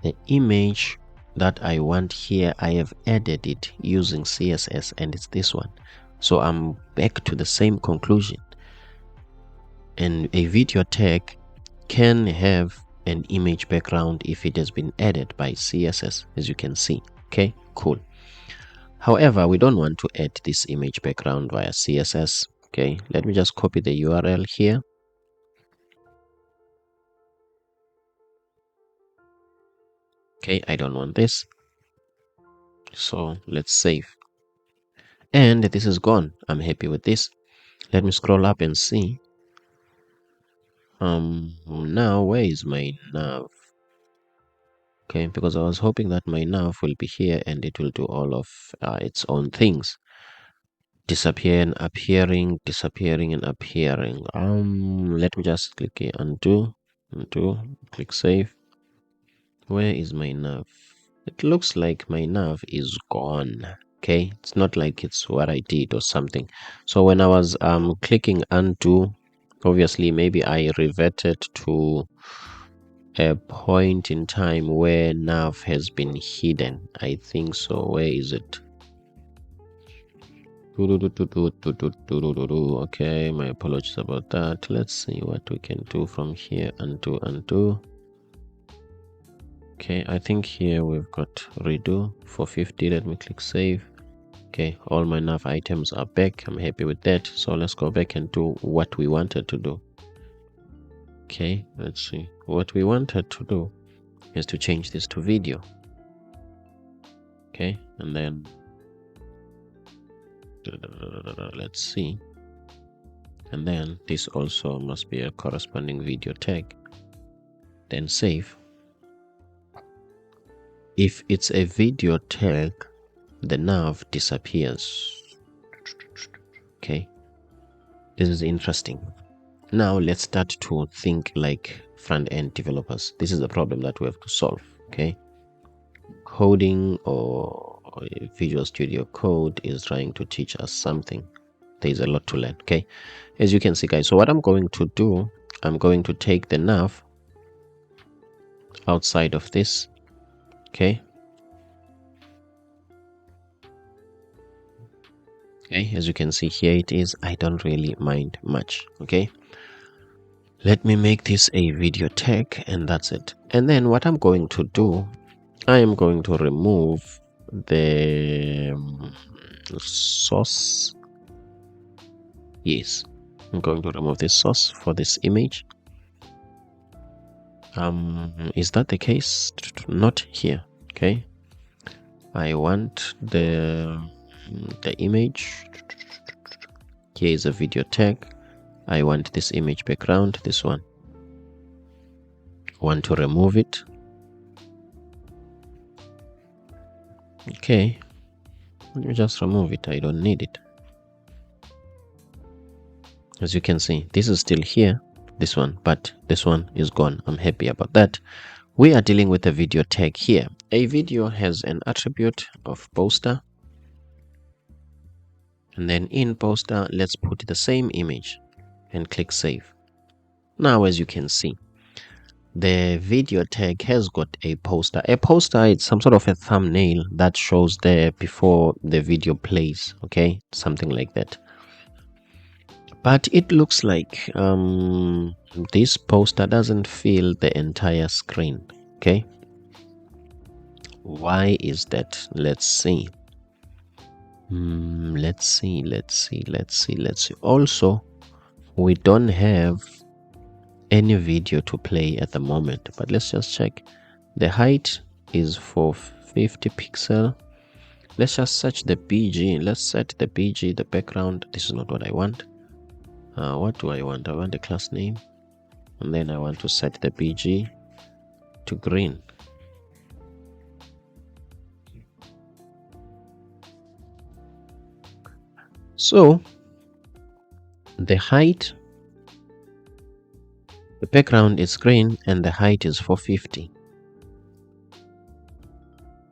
The image that I want here, I have added it using CSS, and it's this one. So I'm back to the same conclusion. And a video tag can have an image background if it has been added by CSS, as you can see. Okay, cool. However, we don't want to add this image background via CSS. Okay, let me just copy the URL here. Okay, I don't want this. So let's save. And this is gone. I'm happy with this. Let me scroll up and see. Now where is my nav? Okay, because I was hoping that my nav will be here and it will do all of its own things. Disappear and appearing, disappearing and appearing. Let me just click here, undo, click save. Where is my nav? It looks like my nav is gone. Okay, it's not like it's what I did or something. So when I was clicking undo, obviously maybe I reverted to a point in time where nav has been hidden. I think so. Where is it? Okay, my apologies about that. Let's see what we can do from here. Undo. Okay, I think here we've got redo 450. Let me click save. Okay, all my nav items are back. I'm happy with that. So let's go back and do what we wanted to do. Okay, let's see. What we wanted to do is to change this to video. Okay, and then let's see. And then this also must be a corresponding video tag. Then save. If it's a video tag, the nav disappears. Okay, this is interesting. Now let's start to think like front-end developers. This is the problem that we have to solve. Okay, coding or Visual Studio Code is trying to teach us something. There's a lot to learn. Okay, as you can see, guys, so what I'm going to do, I'm going to take the nav outside of this. Okay, as you can see here, it is. I don't really mind much. Okay, let me make this a video tag, and that's it. And then what I'm going to do, I am going to remove the source. Yes, I'm going to remove this source for this image. Is that the case? Not here. Okay, I want the image. Here is a video tag. I want this image background, this one. Want to remove it. Okay, let me just remove it. I don't need it. As you can see, this is still here, this one, but this one is gone. I'm happy about that. We are dealing with a video tag here. A video has an attribute of poster, and then in poster, let's put the same image and click save. Now, as you can see, the video tag has got a poster. A poster is some sort of a thumbnail that shows there before the video plays. Okay, something like that. But it looks like this poster doesn't fill the entire screen. Okay, why is that? Let's see. Let's see. Also, we don't have any video to play at the moment, but let's just check. The height is for 50 pixel. Let's just search the BG. Let's set the BG, the background. This is not what I want. What do I want? I want the class name, and then I want to set the BG to green. So the height, the background is green and the height is 450.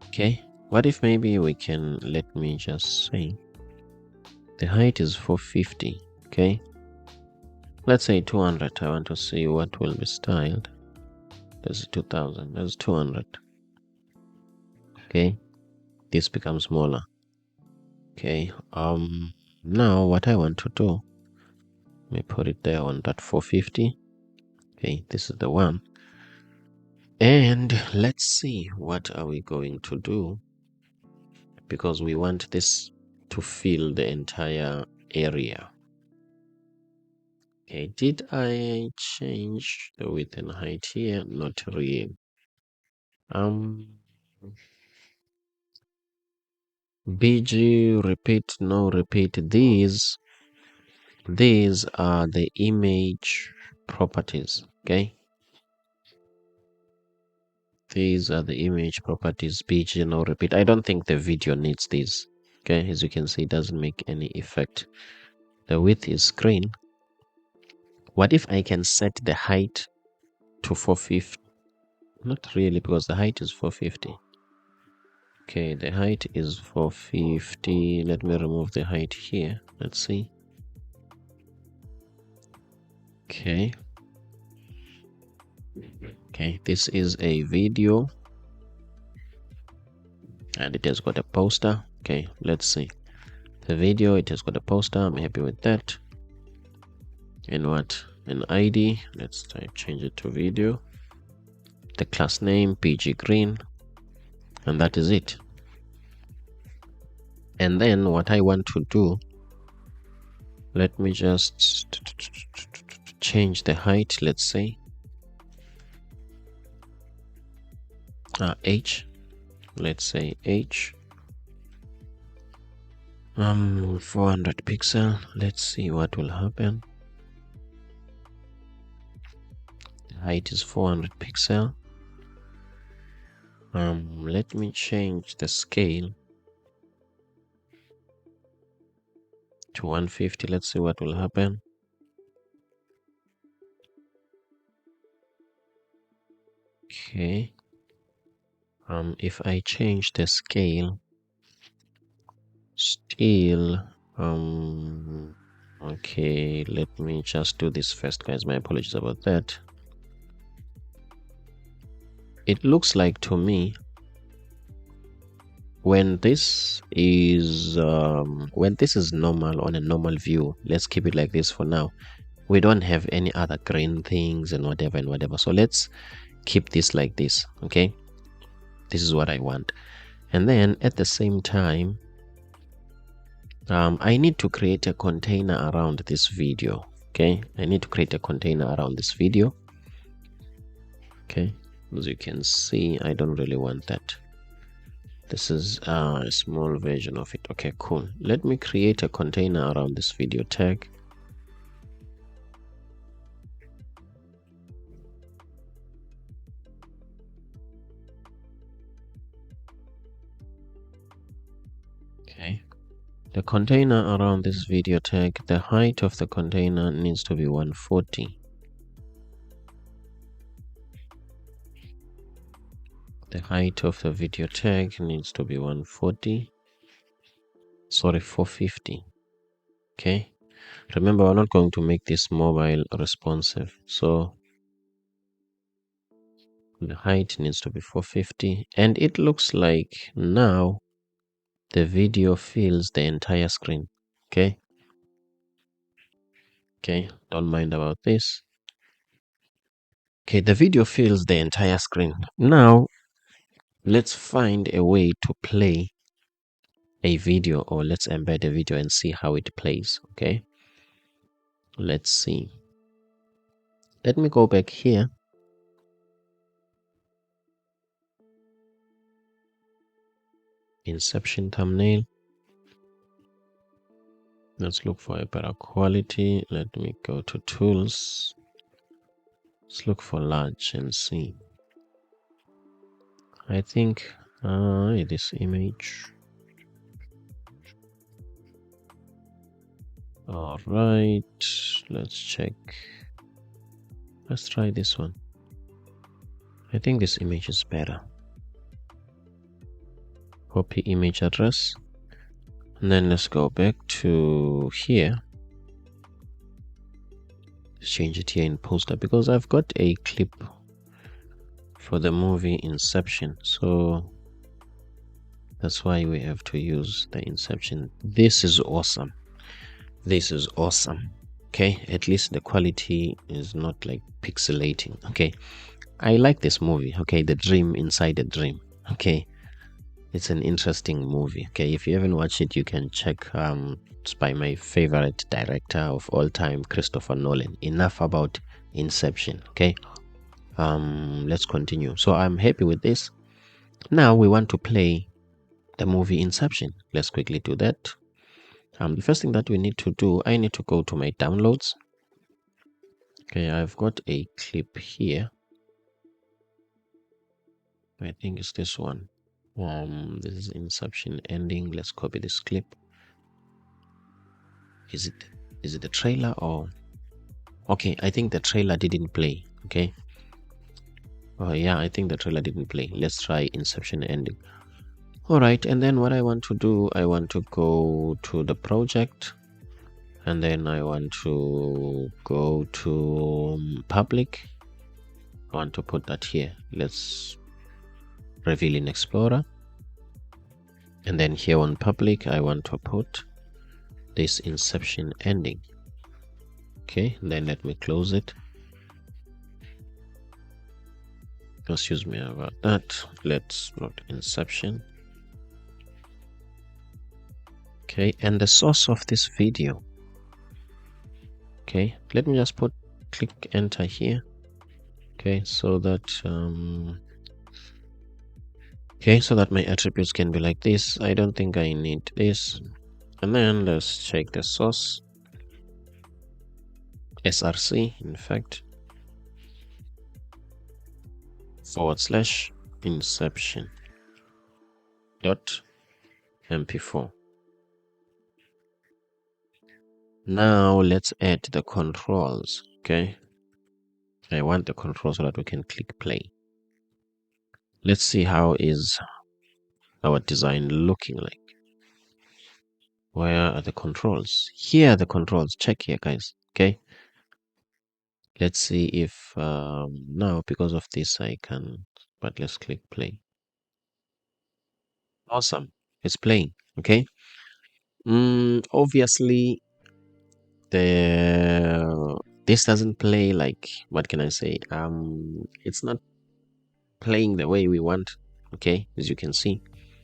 Okay, what if maybe we can, let me just say the height is 450. Okay, let's say 200. I want to see what will be styled. That's 2000. That's 200. Okay, this becomes smaller. Okay, now what I want to do, let me put it there on that 450. Okay, this is the one. And let's see what are we going to do, because we want this to fill the entire area. Okay, did I change the width and height here? Not really. BG, repeat, no repeat. These are the image properties. Okay, these are the image properties. BG, no repeat. I don't think the video needs these. Okay, as you can see, it doesn't make any effect. The width is screen. What if I can set the height to 450? Not really, because the height is 450. Okay, the height is 450. Let me remove the height here. Let's see. Okay. Okay, this is a video and it has got a poster. Okay, let's see. The video, it has got a poster. I'm happy with that. And what? An ID. Let's change it to video. The class name, PG Green. And that is it. And then what I want to do, let me just change the height. Let's say H. Let's say H. 400 pixel. Let's see what will happen. The height is 400 pixel. Let me change the scale to 150. Let's see what will happen. Okay. If I change the scale, still, okay, let me just do this first, guys. My apologies about that. It looks like to me, when this is normal on a normal view, let's keep it like this for now. We don't have any other green things and whatever. So let's keep this like this. Okay, this is what I want. And then at the same time, I need to create a container around this video. Okay, I need to create a container around this video. Okay, as you can see, I don't really want that. This is a small version of it. Okay, cool. Let me create a container around this video tag. Okay, the container around this video tag, the height of the container needs to be 140. The height of the video tag needs to be 140. Sorry, 450. Okay, remember, we're not going to make this mobile responsive, so the height needs to be 450. And it looks like now the video fills the entire screen. Okay, don't mind about this. Okay, the video fills the entire screen. Now let's find a way to play a video, or let's embed a video and see how it plays. Okay, let's see. Let me go back here. Inception thumbnail. Let's look for a better quality. Let me go to tools. Let's look for large and see. I think this image. All right, let's check. Let's try this one. I think this image is better. Copy image address. And then let's go back to here. Let's change it here in poster because I've got a clip for the movie Inception. So that's why we have to use the Inception. This is awesome. This is awesome. Okay, at least the quality is not like pixelating. Okay, I like this movie. Okay, The Dream Inside a Dream. Okay, it's an interesting movie. Okay, if you haven't watched it, you can check. It's by my favorite director of all time, Christopher Nolan. Enough about Inception. Okay, let's continue. So I'm happy with this. Now we want to play the movie Inception. Let's quickly do that. The first thing that we need to do, I need to go to my downloads. Okay, I've got a clip here. I think it's this one. This is Inception ending. Let's copy this clip. Is it the trailer or? Okay, I think the trailer didn't play. Okay. Oh yeah, I think the trailer didn't play. Let's try Inception ending. All right, and then what I want to do, I want to go to the project, and then I want to go to public. I want to put that here. Let's reveal in Explorer, and then here on public I want to put this Inception ending. Okay, then let me close it. Excuse me about that. Let's put Inception. Okay, and the source of this video. Okay, let me just click enter here. Okay, so that so that my attributes can be like this. I don't think I need this. And then let's check the source. src, in fact, / inception .mp4. Now let's add the controls. Okay, I want the control so that we can click play. Let's see how is our design looking like. Where are the controls? Here are the controls. Check here, guys. Okay, let's see if now because of this I can, but let's click play. Awesome, it's playing. Okay, obviously this doesn't play like, what can I say, it's not playing the way we want. Okay, as you can see,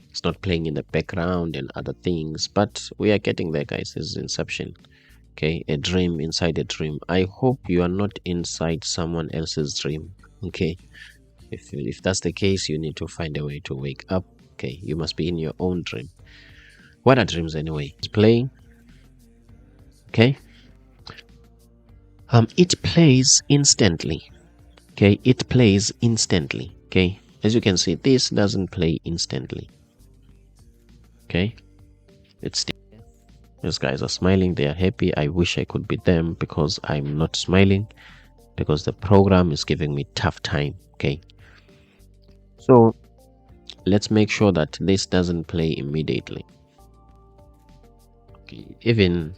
it's not playing in the background and other things, but we are getting there, guys. This is Inception. Okay, a dream inside a dream. I hope you are not inside someone else's dream. Okay, if that's the case, you need to find a way to wake up. Okay, you must be in your own dream. What are dreams anyway? It's playing. Okay, it plays instantly. Okay, it plays instantly. Okay, as you can see, this doesn't play instantly. Okay, it's these guys are smiling, they are happy. I wish I could be them because I'm not smiling, because the program is giving me tough time. Okay, so let's make sure that this doesn't play immediately. Okay, even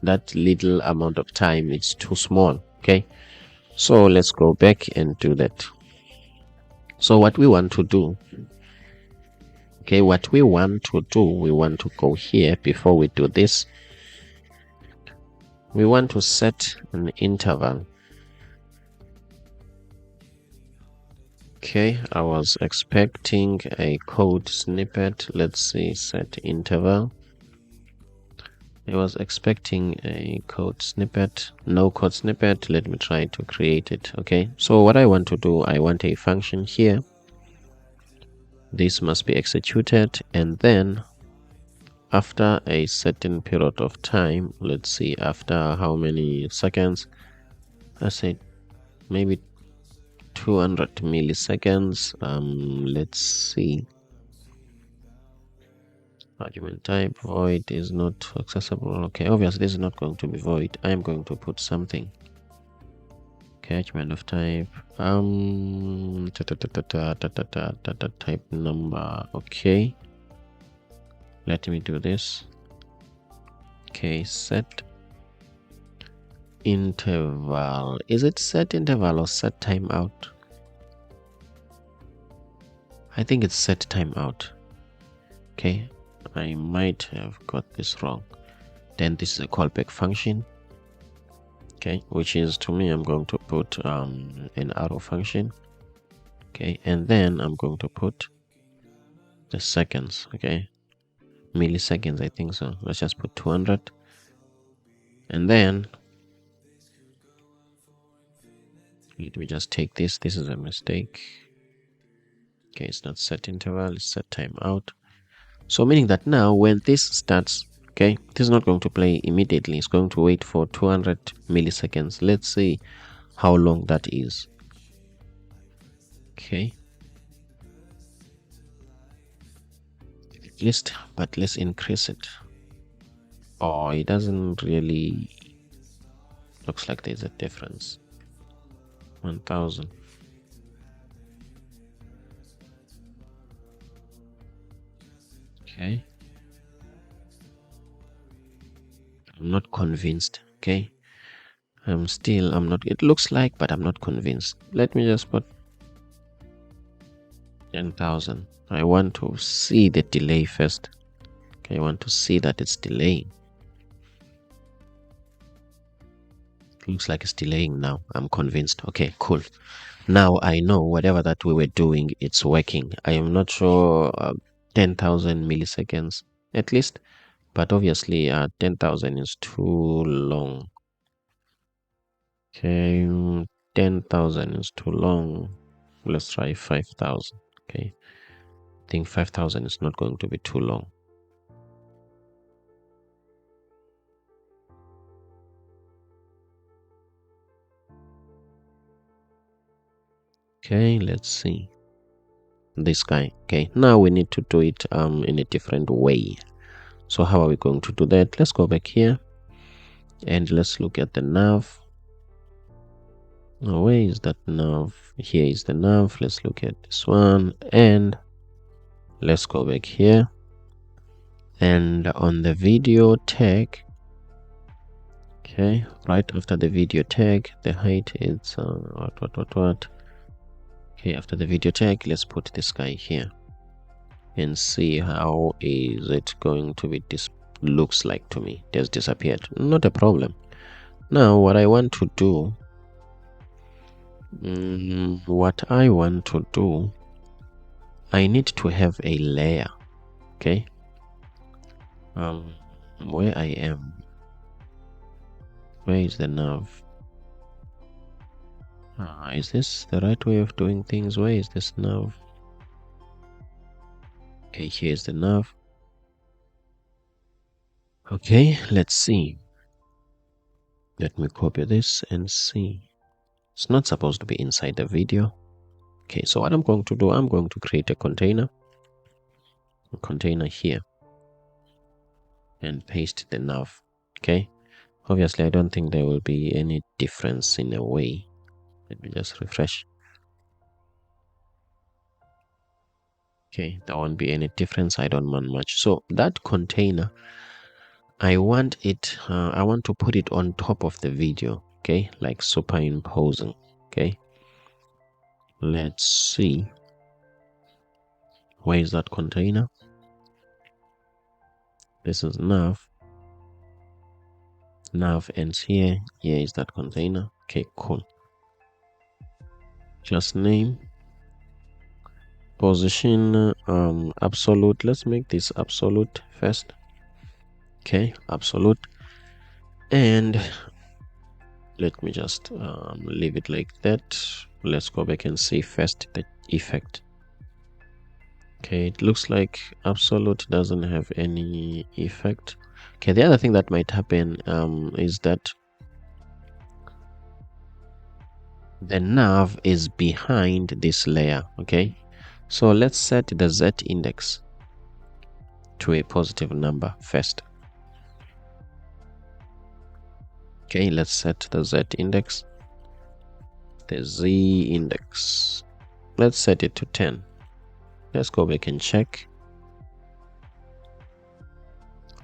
that little amount of time, it's too small. Okay, so let's go back and do that. So what we want to do, okay, we want to go here. Before we do this, we want to set an interval. Okay, I was expecting a code snippet. Let's see, set interval. I was expecting a code snippet. No code snippet. Let me try to create it. Okay, so what I want to do, I want a function here. This must be executed, and then after a certain period of time, let's see, after how many seconds, I say maybe 200 milliseconds. Let's see, argument type void is not accessible. Okay, obviously this is not going to be void. I am going to put something. Okay, argument of type type number. Okay, let me do this. Okay, set interval. Is it set interval or set timeout? I think it's set timeout. Okay, I might have got this wrong. Then this is a callback function. Okay, which is, to me, I'm going to put an arrow function. Okay, and then I'm going to put the seconds. Okay, milliseconds, I think so. Let's just put 200, and then let me just take this. This is a mistake. Okay, it's not set interval, it's set timeout. So meaning that now when this starts, okay, this is not going to play immediately. It's going to wait for 200 milliseconds. Let's see how long that is. Okay, at least, but let's increase it. Oh, it doesn't really looks like there's a difference. 1000. Okay, I'm not convinced. Okay, I'm not, it looks like, but I'm not convinced. Let me just put 10,000. I want to see the delay first. Okay, I want to see that it's delaying. Looks like it's delaying now. I'm convinced. Okay, cool. Now I know whatever that we were doing, it's working. I am not sure 10,000 milliseconds at least, but obviously 10,000 is too long. Okay, 10,000 is too long. Let's try 5,000. Okay, I think 5,000 is not going to be too long. Okay, let's see this guy. Okay, now we need to do it in a different way. So how are we going to do that? Let's go back here and let's look at the nav. Now, where is that nav? Here is the nav. Let's look at this one, and let's go back here, and on the video tag, okay, right after the video tag, the height is what. Okay, after the video tag, let's put this guy here and see how is it going to be. This looks like to me it has disappeared. Not a problem. Now what I want to do, I need to have a layer. Okay, where I am, where is the nav? Is this the right way of doing things? Where is this nav? Okay, here's the nav. Okay, let's see. Let me copy this and see. It's not supposed to be inside the video. Okay, so what I'm going to do, I'm going to create a container here, and paste the nav. Okay, obviously I don't think there will be any difference in a way. Let me just refresh. Okay, there won't be any difference. I don't want much. So that container, I want to put it on top of the video. Okay, like superimposing. Okay, let's see, where is that container? This is nav ends here. Here is that container. Okay, cool. Just name, position, absolute. Let's make this absolute first. Okay, absolute, and let me just leave it like that. Let's go back and see first the effect. Okay, it looks like absolute doesn't have any effect. Okay, the other thing that might happen is that the nav is behind this layer. Okay, so let's set the Z index to a positive number first. Okay, let's set the Z index, the Z index. Let's set it to 10. Let's go back and check.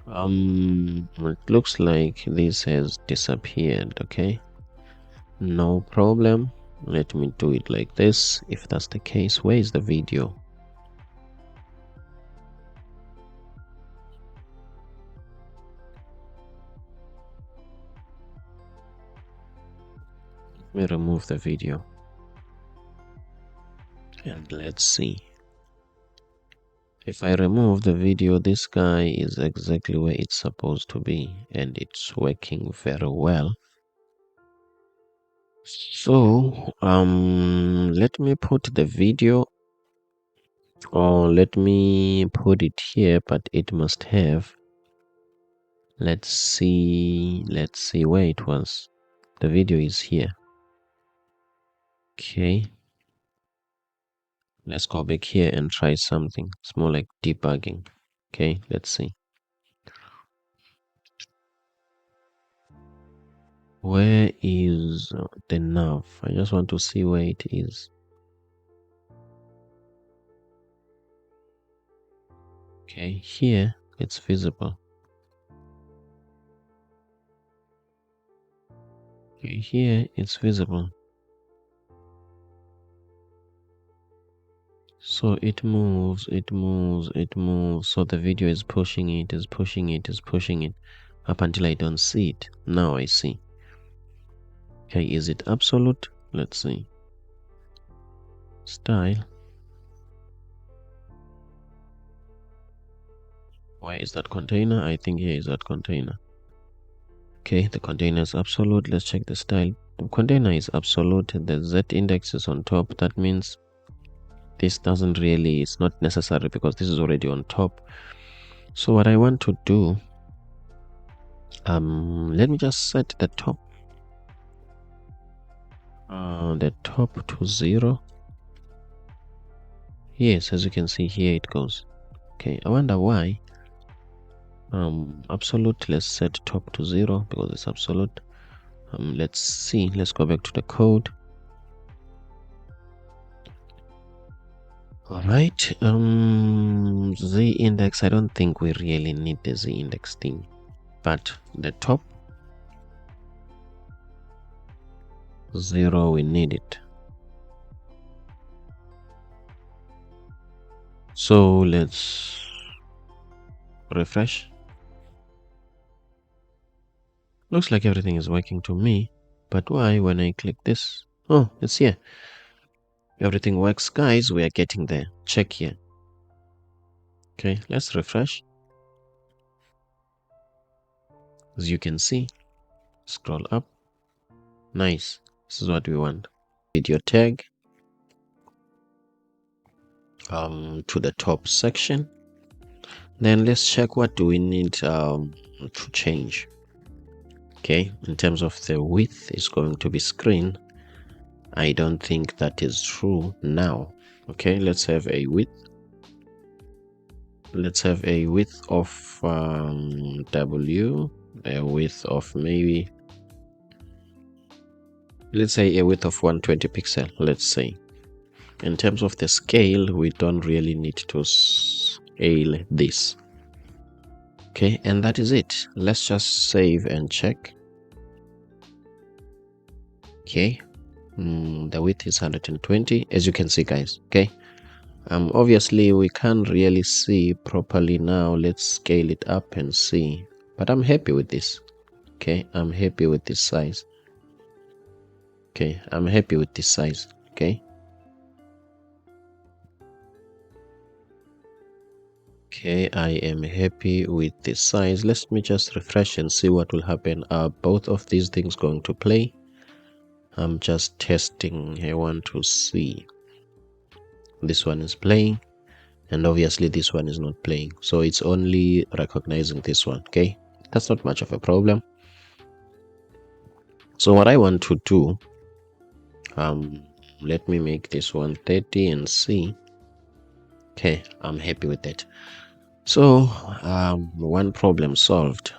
It looks like this has disappeared. Okay, no problem. Let me do it like this. If that's the case, where is the video? Let me remove the video and let's see. If I remove the video, this guy is exactly where it's supposed to be, and it's working very well. So let me put the video, or let me put it here, but it must have, let's see where it was. The video is here. Okay, let's go back here and try something. It's more like debugging. Okay, let's see. Where is the nav? I just want to see where it is. Okay, here it's visible. Okay, here it's visible. So it moves, it moves, it moves. So the video is pushing it, is pushing it, is pushing it up until I don't see it. Now I see. Okay, is it absolute? Let's see. Style. Where is that container? I think here is that container. Okay, the container is absolute. Let's check the style. The container is absolute. The Z index is on top. That means this doesn't really, it's not necessary because this is already on top. So what I want to do, let me just set the top to 0. Yes, as you can see here it goes. Okay, I wonder why. Absolute, let's set top to 0 because it's absolute. Let's see, let's go back to the code. All right, Z index, I don't think we really need the Z index thing, but the top 0, we need it. So let's refresh. Looks like everything is working to me, but why when I click this? Oh, it's here. Everything works, guys. We are getting there. Check here. Okay, let's refresh. As you can see, scroll up. Nice. This is what we want. Video tag to the top section. Then let's check what do we need to change. Okay, in terms of the width, is going to be screen. I don't think that is true now. Okay, let's have a width. Let's have a width of W, a width of maybe, let's say a width of 120 pixel. Let's say in terms of the scale, we don't really need to scale this. Okay, and that is it. Let's just save and check. Okay, the width is 120, as you can see, guys. Okay, obviously we can't really see properly now. Let's scale it up and see, but I'm happy with this. Okay, I'm happy with this size. Okay, I'm happy with this size. Okay, okay, I am happy with this size. Let me just refresh and see what will happen. Are both of these things going to play? I'm just testing. I want to see. This one is playing and obviously this one is not playing, so it's only recognizing this one. Okay, that's not much of a problem. So what I want to do, let me make this 130 and see. Okay, I'm happy with that. So one problem solved.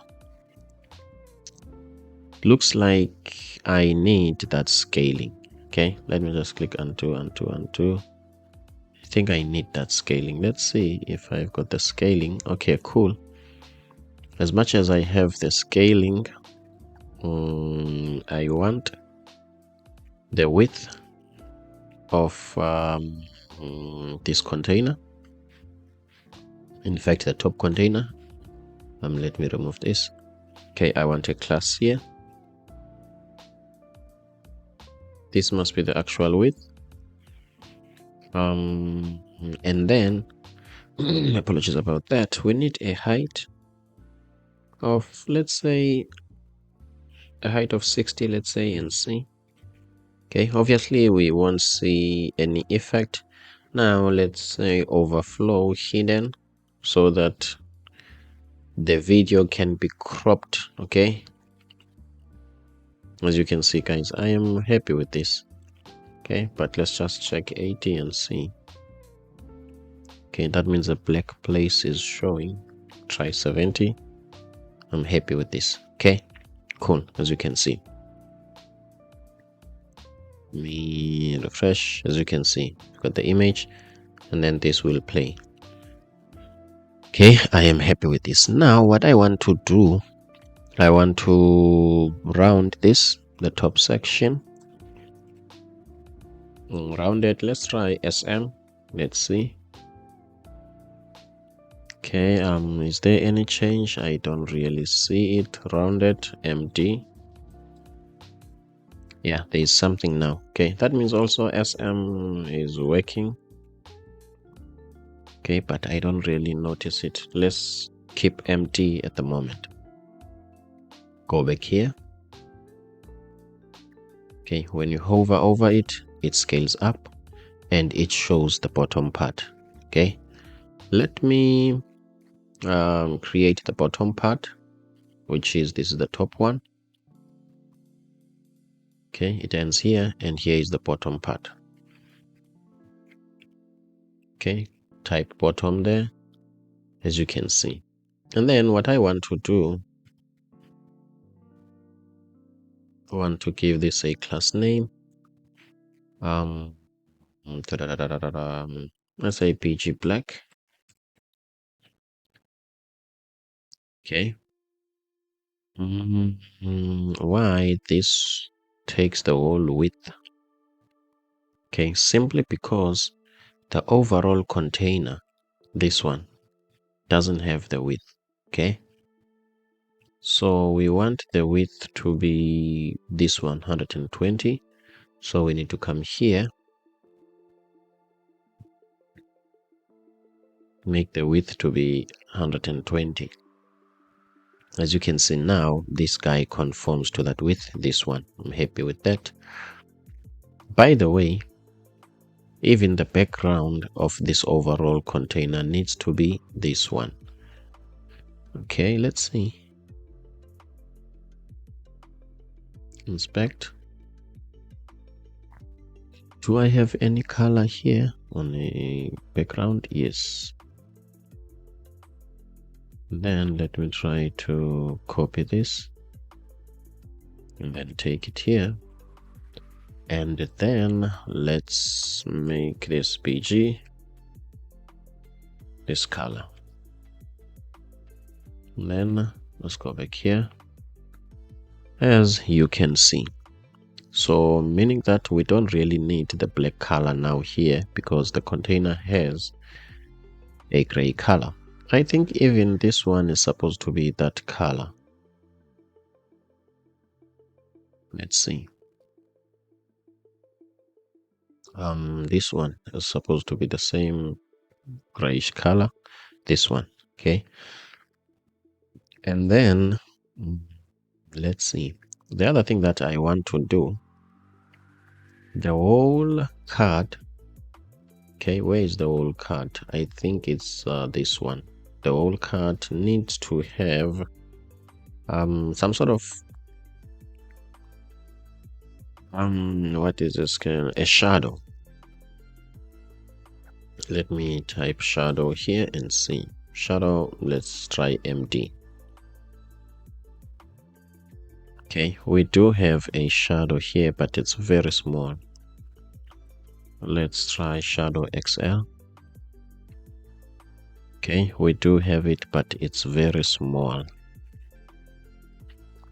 Looks like I need that scaling. Okay, let me just click undo. I think I need that scaling. Let's see if I've got the scaling. Okay, cool. As much as I have the scaling, I want the width of this container. In fact, the top container. Let me remove this. Okay, I want a class here. This must be the actual width. And then apologies about that. We need a height of, let's say, a height of 60, let's say, and see. Okay, obviously we won't see any effect. Now let's say overflow hidden so that the video can be cropped. Okay, as you can see, guys, I am happy with this. Okay, but let's just check 80 and see. Okay, that means a black place is showing. Try 70. I'm happy with this. Okay, cool. As you can see, me refresh. As you can see, got the image, and then this will play. Okay, I am happy with this. Now what I want to do, I want to round this, the top section. Round it. Let's try SM. Let's see. Okay, is there any change? I don't really see it. Rounded, MD. Yeah, there is something now. Okay, that means also SM is working. Okay, but I don't really notice it. Let's keep MD at the moment. Go back here. Okay, when you hover over it, it scales up and it shows the bottom part. Okay, let me create the bottom part, which is, this is the top one. Okay, it ends here, and here is the bottom part. Okay, type bottom there, as you can see. And then what I want to do, I want to give this a class name. Let's say PG black. Okay. Why this takes the whole width? Okay, simply because the overall container, this one, doesn't have the width. Okay, so we want the width to be this one, 120. So we need to come here, make the width to be 120. As you can see now, this guy conforms to that width, this one. I'm happy with that. By the way, even the background of this overall container needs to be this one. Okay, let's see. Inspect. Do I have any color here on a background? Yes. Then let me try to copy this and then take it here. And then let's make this PG, this color. And then let's go back here. As you can see, so meaning that we don't really need the black color now here because the container has a gray color. I think even this one is supposed to be that color. Let's see. This one is supposed to be the same grayish color. This one, okay. And then let's see. The other thing that I want to do, the whole card, Okay, where is the whole card? I think it's this one. The whole card needs to have some sort of what is this, a shadow. Let me type shadow here and see. Shadow, let's try MD. Okay, we do have a shadow here, but it's very small. Let's try shadow XL. Okay, we do have it, but it's very small.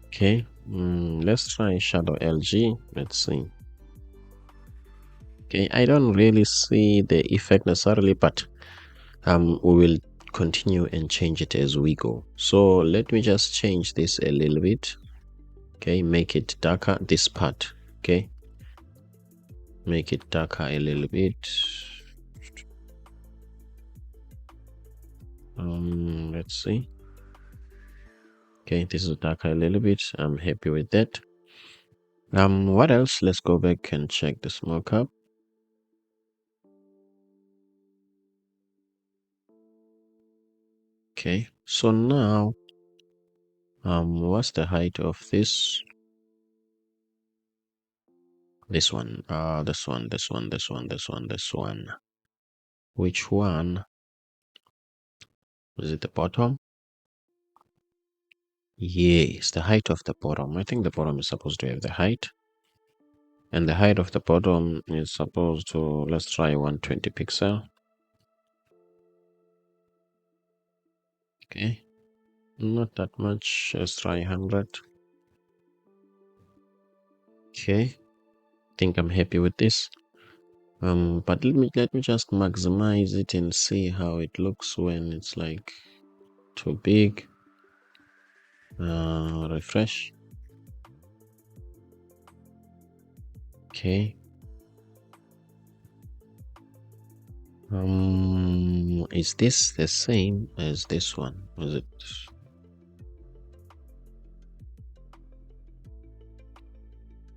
Okay, let's try shadow LG. Let's see. Okay, I don't really see the effect necessarily, but we will continue and change it as we go. So let me just change this a little bit. Okay, make it darker, this part. Okay, make it darker a little bit. Let's see. Okay, this is darker a little bit. I'm happy with that. What else? Let's go back and check the smoke up. Okay, so now what's the height of this one? This one, this one, this one, this one, this one. Which one? Is it the bottom? Yes, the height of the bottom. I think the bottom is supposed to have the height, and the height of the bottom is supposed to, let's try 120 pixel. Okay, not that much. Let's try 100. Okay, think I'm happy with this. But let me just maximize it and see how it looks when it's like too big. Refresh. Okay. Is this the same as this one? Was it?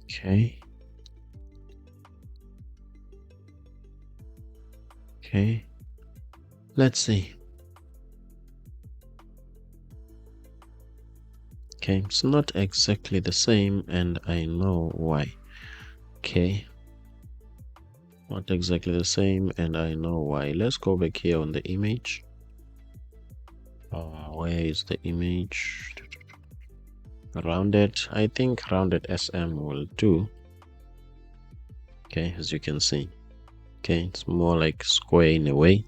Okay. Okay. Let's see. Okay, it's not exactly the same, and I know why. Okay. Not exactly the same, and I know why. Let's go back here on the image. Where is the image? Rounded. I think rounded SM will do. Okay, as you can see. Okay, it's more like square in a way.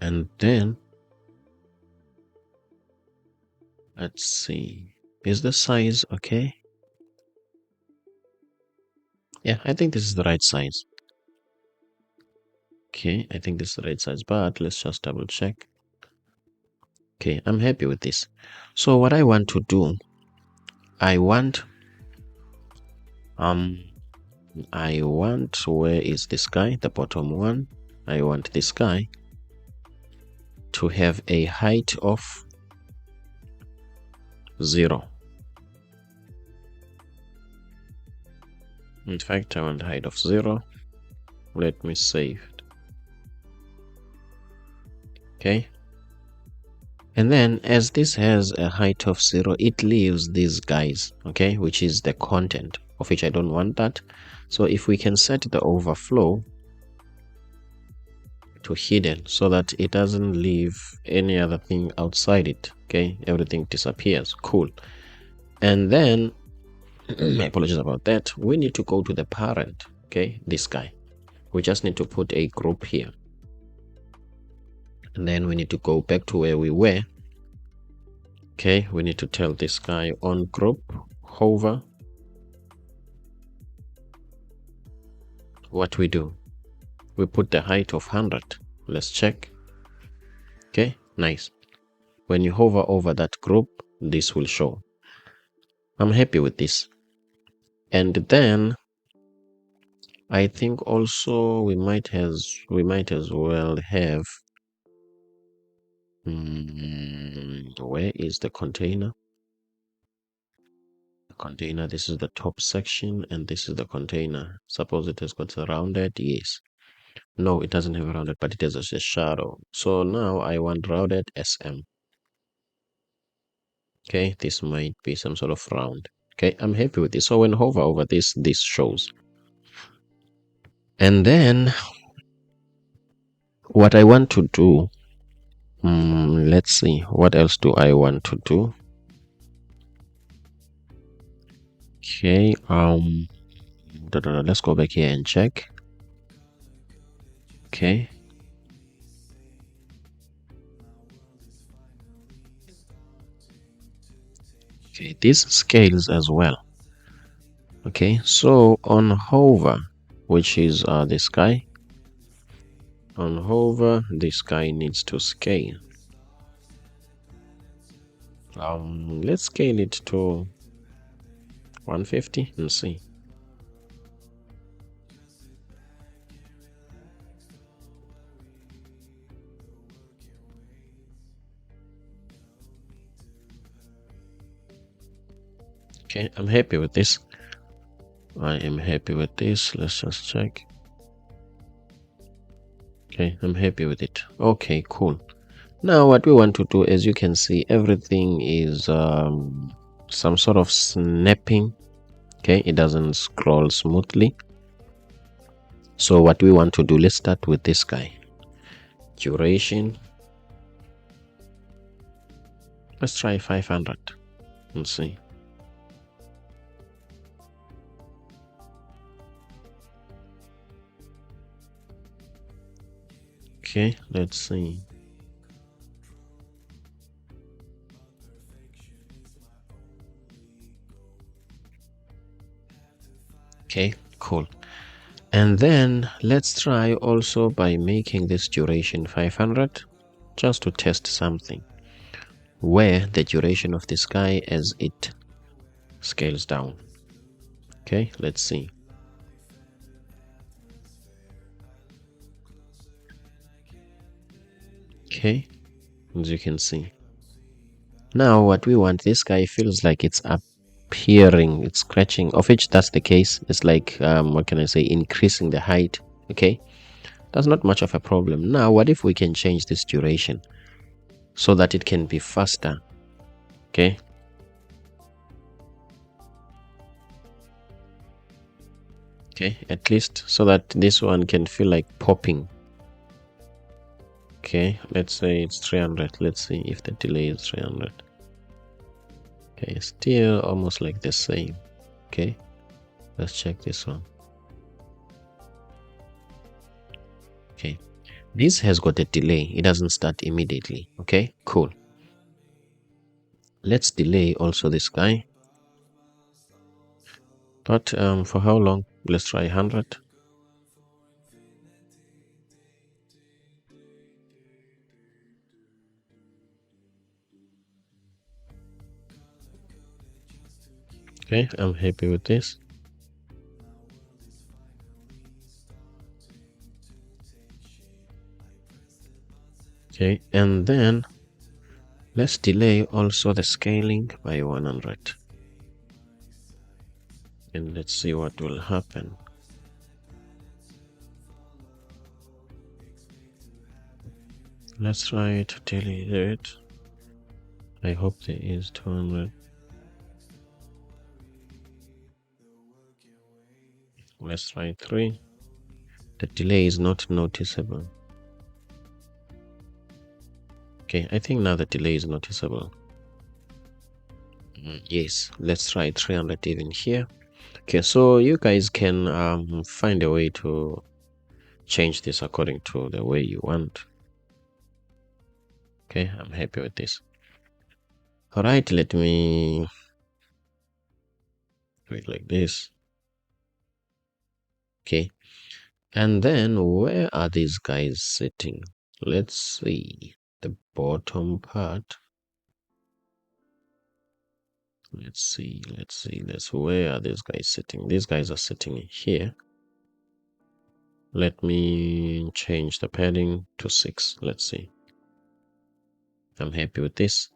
And then let's see. Is the size okay? Yeah, I think this is the right size. Okay, I think this is the right size, but let's just double check. Okay, I'm happy with this. So what I want to do, I want where is this guy, the bottom one? I want this guy to have a height of 0. In fact, I want height of 0. Let me save it. Okay. And then as this has a height of 0, it leaves these guys, okay, which is the content, of which I don't want that. So if we can set the overflow to hidden so that it doesn't leave any other thing outside it, okay, everything disappears. Cool. And then my apologies about that, we need to go to the parent, okay, this guy. We just need to put a group here, and then we need to go back to where we were. Okay, we need to tell this guy on group hover. What we do, we put the height of 100. Let's check. Okay, nice. When you hover over that group, this will show. I'm happy with this. And then I think also we might as well have where is the container? The container. This is the top section, and this is the container. Suppose it has got a rounded. Yes. No, it doesn't have a rounded, but it has a shadow. So now I want rounded SM. Okay, this might be some sort of round. Okay, I'm happy with this. So when hover over this, this shows. And then what I want to do, let's see, what else do I want to do? Okay, let's go back here and check. Okay. Okay, this scales as well. Okay, so on hover, which is the sky, on hover, the sky needs to scale. Let's scale it to 150 and see. Okay, I'm happy with this. I am happy with this. Let's just check. Okay, I'm happy with it. Okay, cool. Now what we want to do, as you can see, everything is some sort of snapping. Okay, it doesn't scroll smoothly. So what we want to do, let's start with this guy. Duration. Let's try 500 and see. Okay, let's see. Okay, cool. And then let's try also by making this duration 500 just to test something where the duration of the sky as it scales down. Okay, let's see. Okay, as you can see. Now what we want, this guy feels like it's appearing, it's scratching, of which that's the case. It's like, what can I say, increasing the height. Okay, that's not much of a problem. Now, what if we can change this duration so that it can be faster? Okay. Okay, at least so that this one can feel like popping. Okay, let's say it's 300. Let's see if the delay is 300. Okay, still almost like the same. Okay, let's check this one. Okay, this has got a delay. It doesn't start immediately. Okay, cool. Let's delay also this guy. But for how long? Let's try 100. Okay, I'm happy with this. Okay, and then let's delay also the scaling by 100. And let's see what will happen. Let's try to delete it. I hope there is 200. Let's try 3. The delay is not noticeable. Okay, I think now the delay is noticeable. Yes, let's try 300 even here. Okay, so you guys can find a way to change this according to the way you want. Okay, I'm happy with this. All right, let me do it like this. Okay, and then where are these guys sitting? Let's see the bottom part. Let's see. Where are these guys sitting? These guys are sitting here. Let me change the padding to 6. Let's see. I'm happy with this.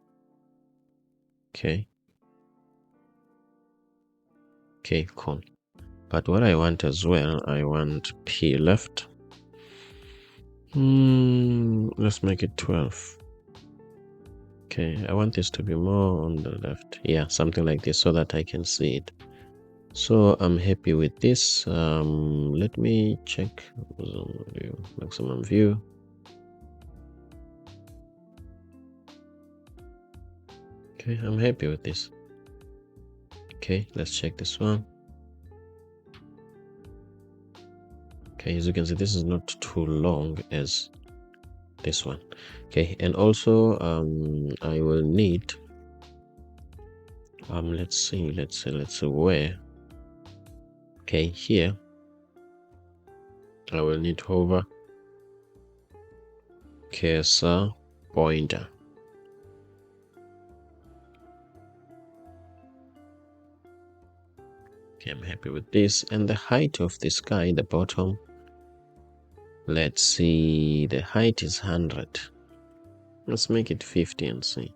Okay. Okay, cool. But what I want as well, I want P left. Let's make it 12. Okay, I want this to be more on the left. Yeah, something like this so that I can see it. So I'm happy with this. Let me check maximum view. Okay, I'm happy with this. Okay, let's check this one. Okay, as you can see, this is not too long as this one. Okay, and also I will need let's see where. Okay, here I will need hover cursor pointer. Okay, I'm happy with this. And the height of this guy, the bottom, let's see, the height is 100. Let's make it 50 and see.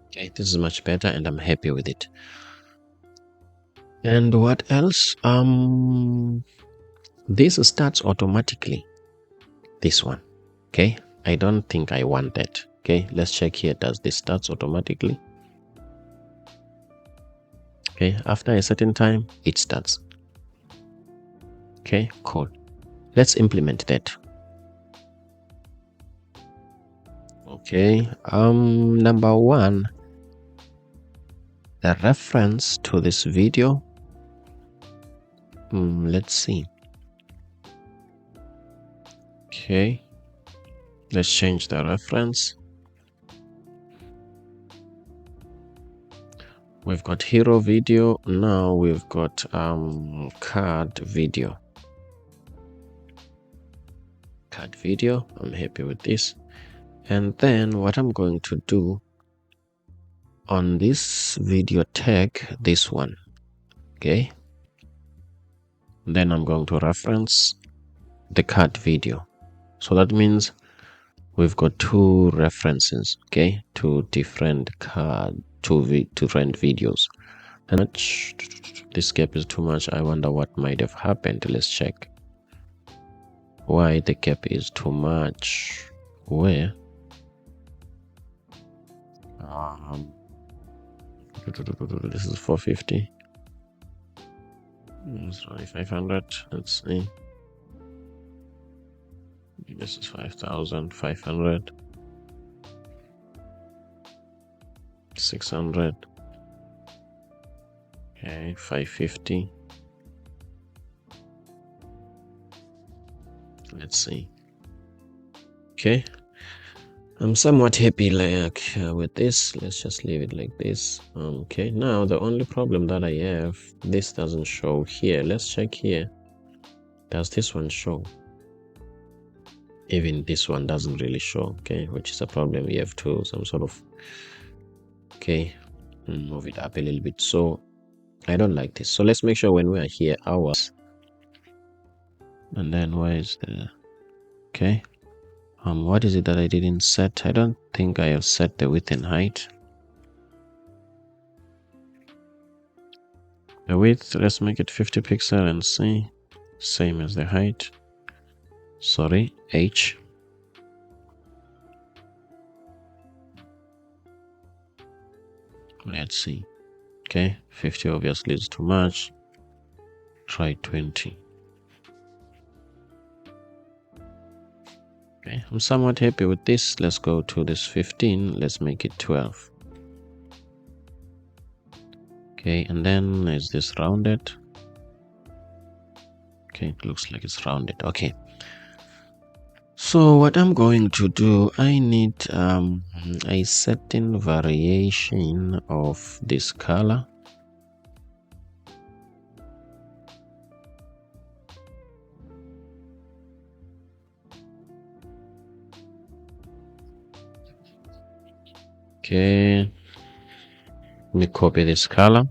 Okay, this is much better and I'm happy with it. And what else? This starts automatically. This one. Okay, I don't think I want that. Okay, let's check here. Does this starts automatically? Okay, after a certain time, it starts. Okay, cool. Let's implement that. Okay, number one, the reference to this video. Let's see. Okay, let's change the reference. We've got hero video. Now we've got card video. Card video. I'm happy with this. And then what I'm going to do on this video tag, this one. Okay. Then I'm going to reference the card video. So that means we've got two references. Okay, two different different videos. And this gap is too much. I wonder what might have happened. Let's check why the gap is too much. Where this is 450. Sorry, 500. Let's see. This is 5,500. 600. Okay, 550. Let's see. Okay, I'm somewhat happy with this. Let's just leave it like this. Okay, now the only problem that I have, this doesn't show here. Let's check here. Does this one show? Even this one doesn't really show. Okay, which is a problem. We have to some sort of, okay, move it up a little bit. So I don't like this. So let's make sure when we are here, hours, and then where is the, okay, what is it that I didn't set? I don't think I have set the width and height. The width, let's make it 50 pixel and see, same as the height. Sorry, H. Let's see. Okay, 50 obviously is too much. Try 20. Okay, I'm somewhat happy with this. Let's go to this 15. Let's make it 12. Okay, and then is this rounded? Okay, it looks like it's rounded. Okay. So what I'm going to do, I need a certain variation of this color. Okay, let me copy this color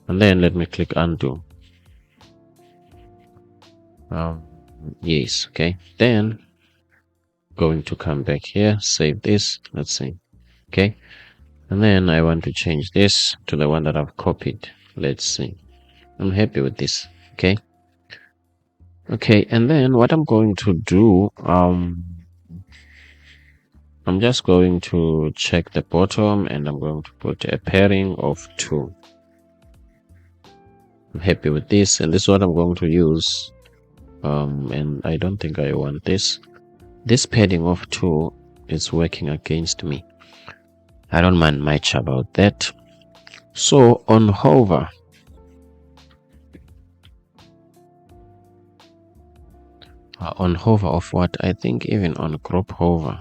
and then let me click undo. Yes, okay, then going to come back here, save this. Let's see. Okay. And then I want to change this to the one that I've copied. Let's see. I'm happy with this. Okay. Okay. And then what I'm going to do, I'm just going to check the bottom and I'm going to put a pairing of 2. I'm happy with this, and this is what I'm going to use. And I don't think I want this. This padding of 2 is working against me. I don't mind much about that. So on hover, of what? I think even on group hover.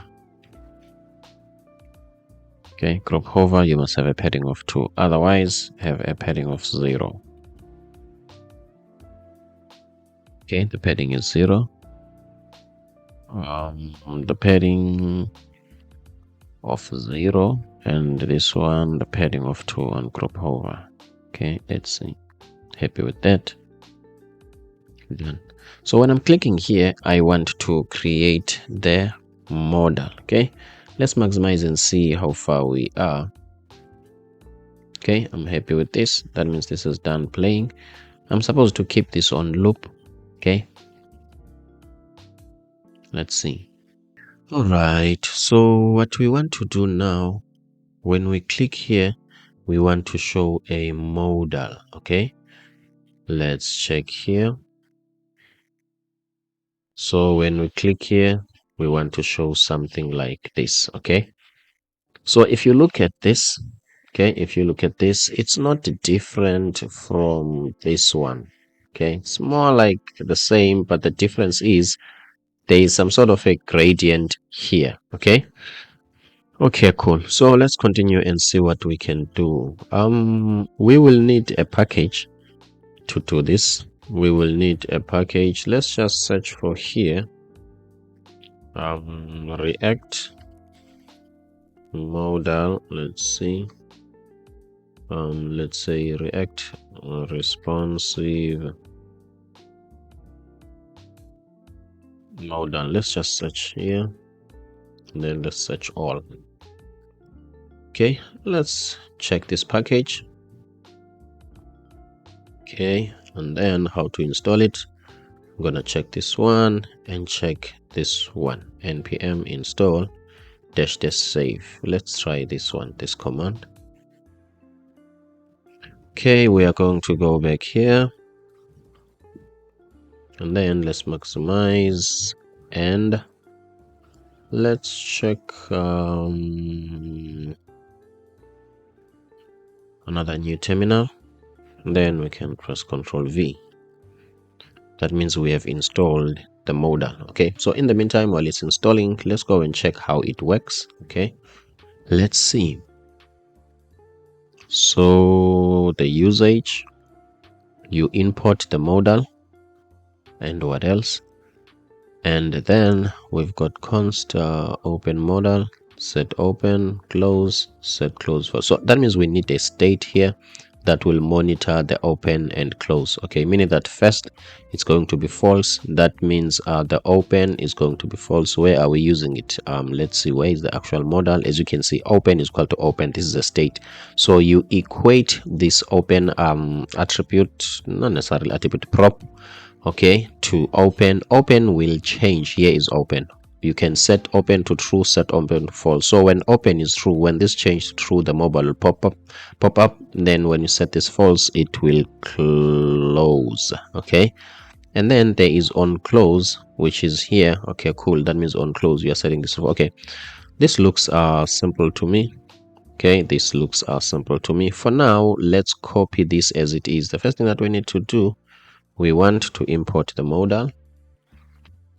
Okay, group hover, you must have a padding of 2. Otherwise, have a padding of 0. Okay, the padding is 0. The padding of 0, and this one, the padding of 2 on group hover. Okay, let's see. Happy with that. Done. So when I'm clicking here, I want to create the model. Okay, let's maximize and see how far we are. Okay, I'm happy with this. That means this is done playing. I'm supposed to keep this on loop. Okay, let's see. All right, so what we want to do now, when we click here, we want to show a modal. Okay, let's check here. So when we click here, we want to show something like this. Okay, so if you look at this, okay, if you look at this, it's not different from this one. Okay, it's more like the same, but the difference is there is some sort of a gradient here. Okay, okay, cool. So let's continue and see what we can do. We will need a package to do this. We will need a package. Let's just search for here, react modal. Let's see, let's say react responsive modal. Let's just search here, and then let's search all. Okay, let's check this package. Okay, and then how to install it. I'm gonna check this one and check this one. npm install -- save. Let's try this one, this command. Okay, we are going to go back here, and then let's maximize, and let's check another new terminal, and then we can press Ctrl V. That means we have installed the modal. Okay, so in the meantime, while it's installing, let's go and check how it works. Okay, let's see. So the usage, you import the modal, and what else? And then we've got const open modal, set open, close, set close for. So that means we need a state here that will monitor the open and close. Okay, meaning that first it's going to be false. That means the open is going to be false. Where are we using it? Let's see, where is the actual modal? As you can see, open is equal to open. This is a state. So you equate this open attribute, not necessarily attribute, prop, okay, to open. Open will change. Here is open. You can set open to true, set open to false. So when open is true, when this changed to true, the mobile will pop up. Then when you set this false, it will close. Okay, and then there is on close, which is here. Okay, cool. That means on close, you are setting this. Okay, this looks simple to me. Okay, this looks simple to me. For now, let's copy this as it is. The first thing that we need to do, we want to import the modal.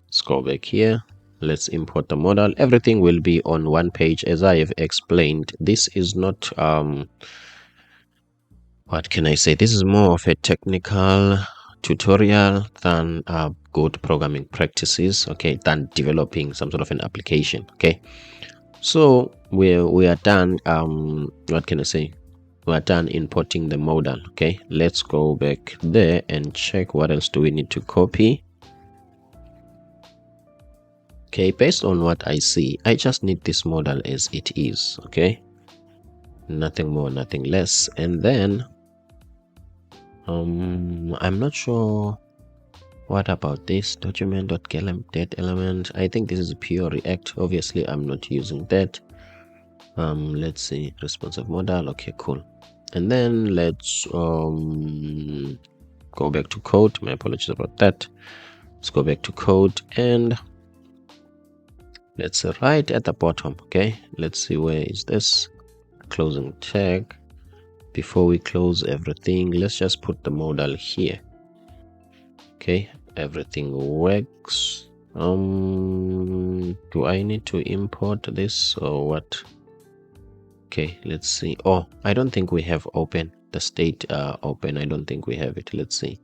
Let's go back here. Let's import the modal. Everything will be on one page, as I have explained. This is not what can I say, this is more of a technical tutorial than good programming practices, okay, than developing some sort of an application. Okay, so we are done. What can I say, we are done importing the modal. Okay, let's go back there and check what else do we need to copy. Okay, based on what I see, I just need this model as it is. Okay, nothing more, nothing less. And then I'm not sure what about this document.get element. I think this is pure React. Obviously I'm not using that. Let's see, responsive modal. Okay, cool. And then let's go back to code. My apologies about that. Let's go back to code and let's right at the bottom. Okay, let's see, where is this closing tag? Before we close everything, let's just put the modal here. Okay, everything works. Do I need to import this or what? Okay, let's see. Oh, I don't think we have open the state open. I don't think we have it. Let's see.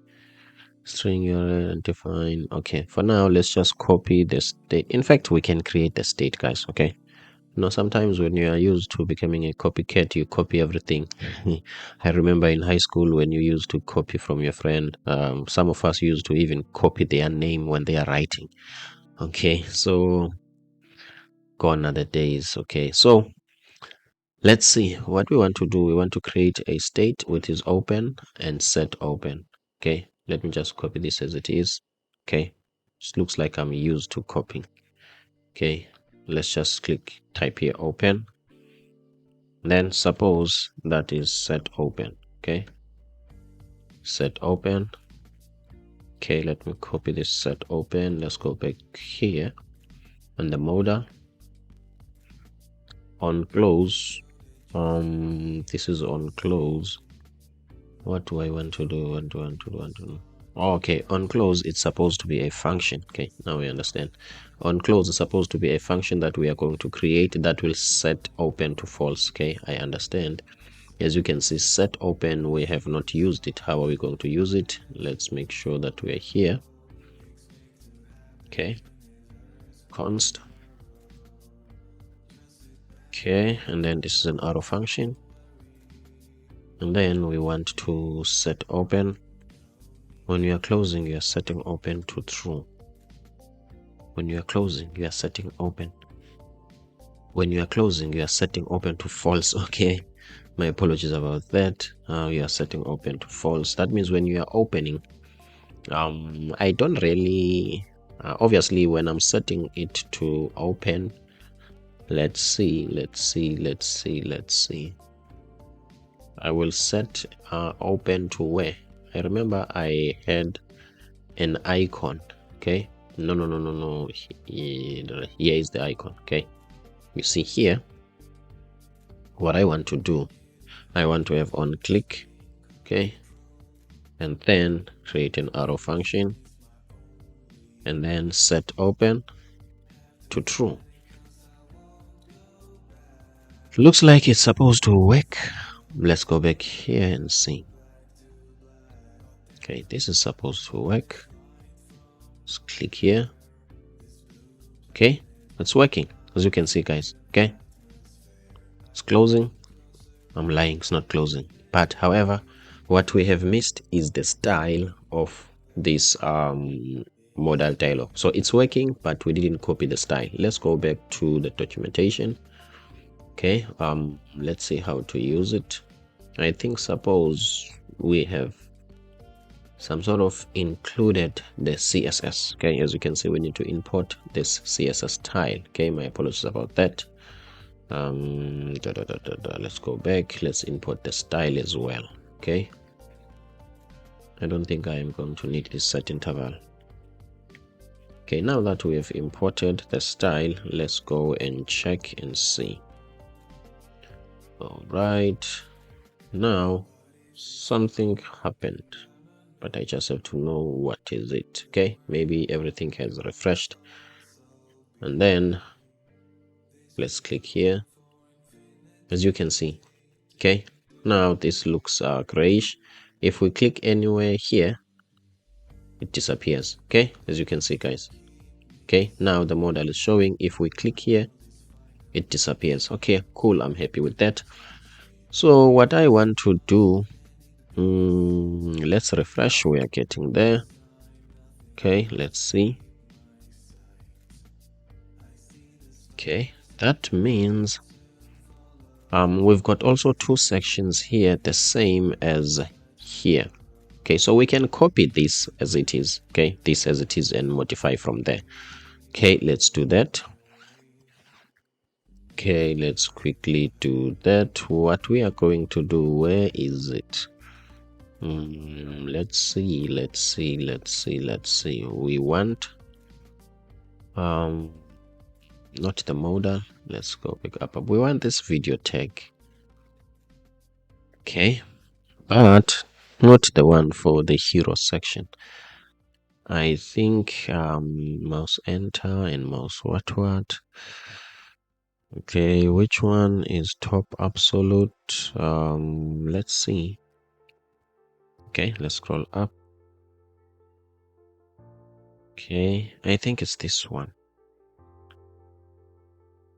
String URL define. Okay, for now let's just copy the state. In fact, we can create the state, guys. Okay, sometimes when you are used to becoming a copycat, you copy everything. I remember in high school when you used to copy from your friend. Some of us used to even copy their name when they are writing. Okay, so gone are the days. Okay, so let's see what we want to do. We want to create a state which is open and set open. Okay, let me just copy this as it is. Okay, this looks like I'm used to copying. Okay, let's just click type here open. Then suppose that is set open. Okay, set open. Okay, let me copy this set open. Let's go back here on the modal on close. This is on close. What do I want to do? Want to do? Oh, okay, on close it's supposed to be a function. Okay, now we understand. On close is supposed to be a function that we are going to create that will set open to false. Okay, I understand. As you can see, set open, we have not used it. How are we going to use it? Let's make sure that we are here. Okay, const. Okay, and then this is an arrow function, and then we want to set open. When you are closing, you are setting open to true. When you are closing, you are setting open. When you are closing, you are setting open to false. Okay, my apologies about that. You are setting open to false. That means when you are opening, I don't really obviously when I'm setting it to open, let's see, I will set open to where? I remember I had an icon. Okay, no, here is the icon. Okay, you see here what I want to do. I want to have on click. Okay, and then create an arrow function and then set open to true. Looks like it's supposed to work. Let's go back here and see. Okay, this is supposed to work. Let's click here. Okay, it's working, as you can see, guys. Okay, it's closing. I'm lying, it's not closing. But however, what we have missed is the style of this modal dialog. So it's working, but we didn't copy the style. Let's go back to the documentation. Okay, let's see how to use it. I think suppose we have some sort of included the CSS. Okay, as you can see, we need to import this CSS style. Okay, my apologies about that. Let's go back. Let's import the style as well. Okay, I don't think I am going to need this set interval. Okay, now that we have imported the style, let's go and check and see. All right, now something happened, but I just have to know what is it. Okay, maybe everything has refreshed, and then let's click here. As you can see, okay, now this looks grayish. If we click anywhere here, it disappears. Okay, as you can see, guys. Okay, now the modal is showing. If we click here, it disappears. Okay, cool, I'm happy with that. So what I want to do, let's refresh. We are getting there. Okay, let's see. Okay, that means we've got also two sections here, the same as here. Okay, so we can copy this as it is. Okay, this as it is and modify from there. Okay, let's do that. Okay, let's quickly do that. What we are going to do, where is it? Let's see. We want not the modal. Let's go back up. We want this video tag. Okay, but not the one for the hero section. I think mouse enter and mouse what. Okay, which one is top absolute? Let's see. Okay, let's scroll up. Okay, I think it's this one.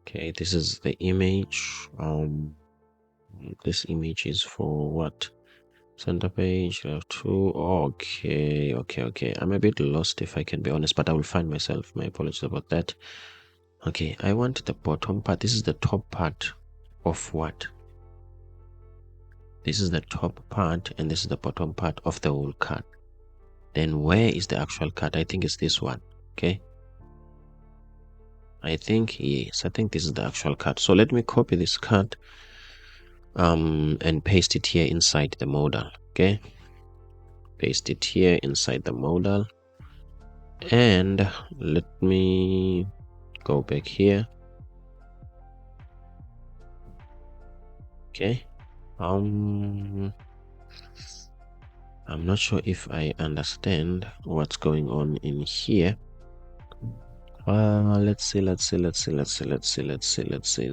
Okay, this is the image. This image is for what? Center page, left two. Okay. I'm a bit lost if I can be honest, but I will find myself. My apologies about that. Okay, I want the bottom part. This is the top part of what? This is the top part and this is the bottom part of the whole card. Then where is the actual card? I think it's this one. Okay. I think this is the actual card. So let me copy this card and paste it here inside the modal. Okay. Paste it here inside the modal. And let me go back here. Okay. I'm not sure if I understand what's going on in here. Let's see.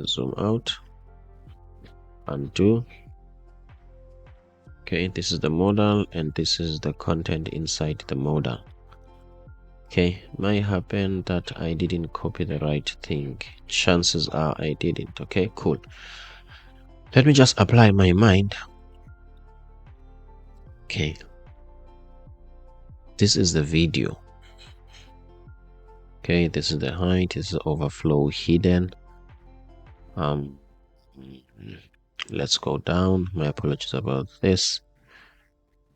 Zoom out. Undo. Okay, this is the modal and this is the content inside the modal. Okay, might happen that I didn't copy the right thing. Chances are I didn't. Okay, cool. Let me just apply my mind. Okay, this is the video. Okay, this is the height. This is overflow hidden. Let's go down. My apologies about this.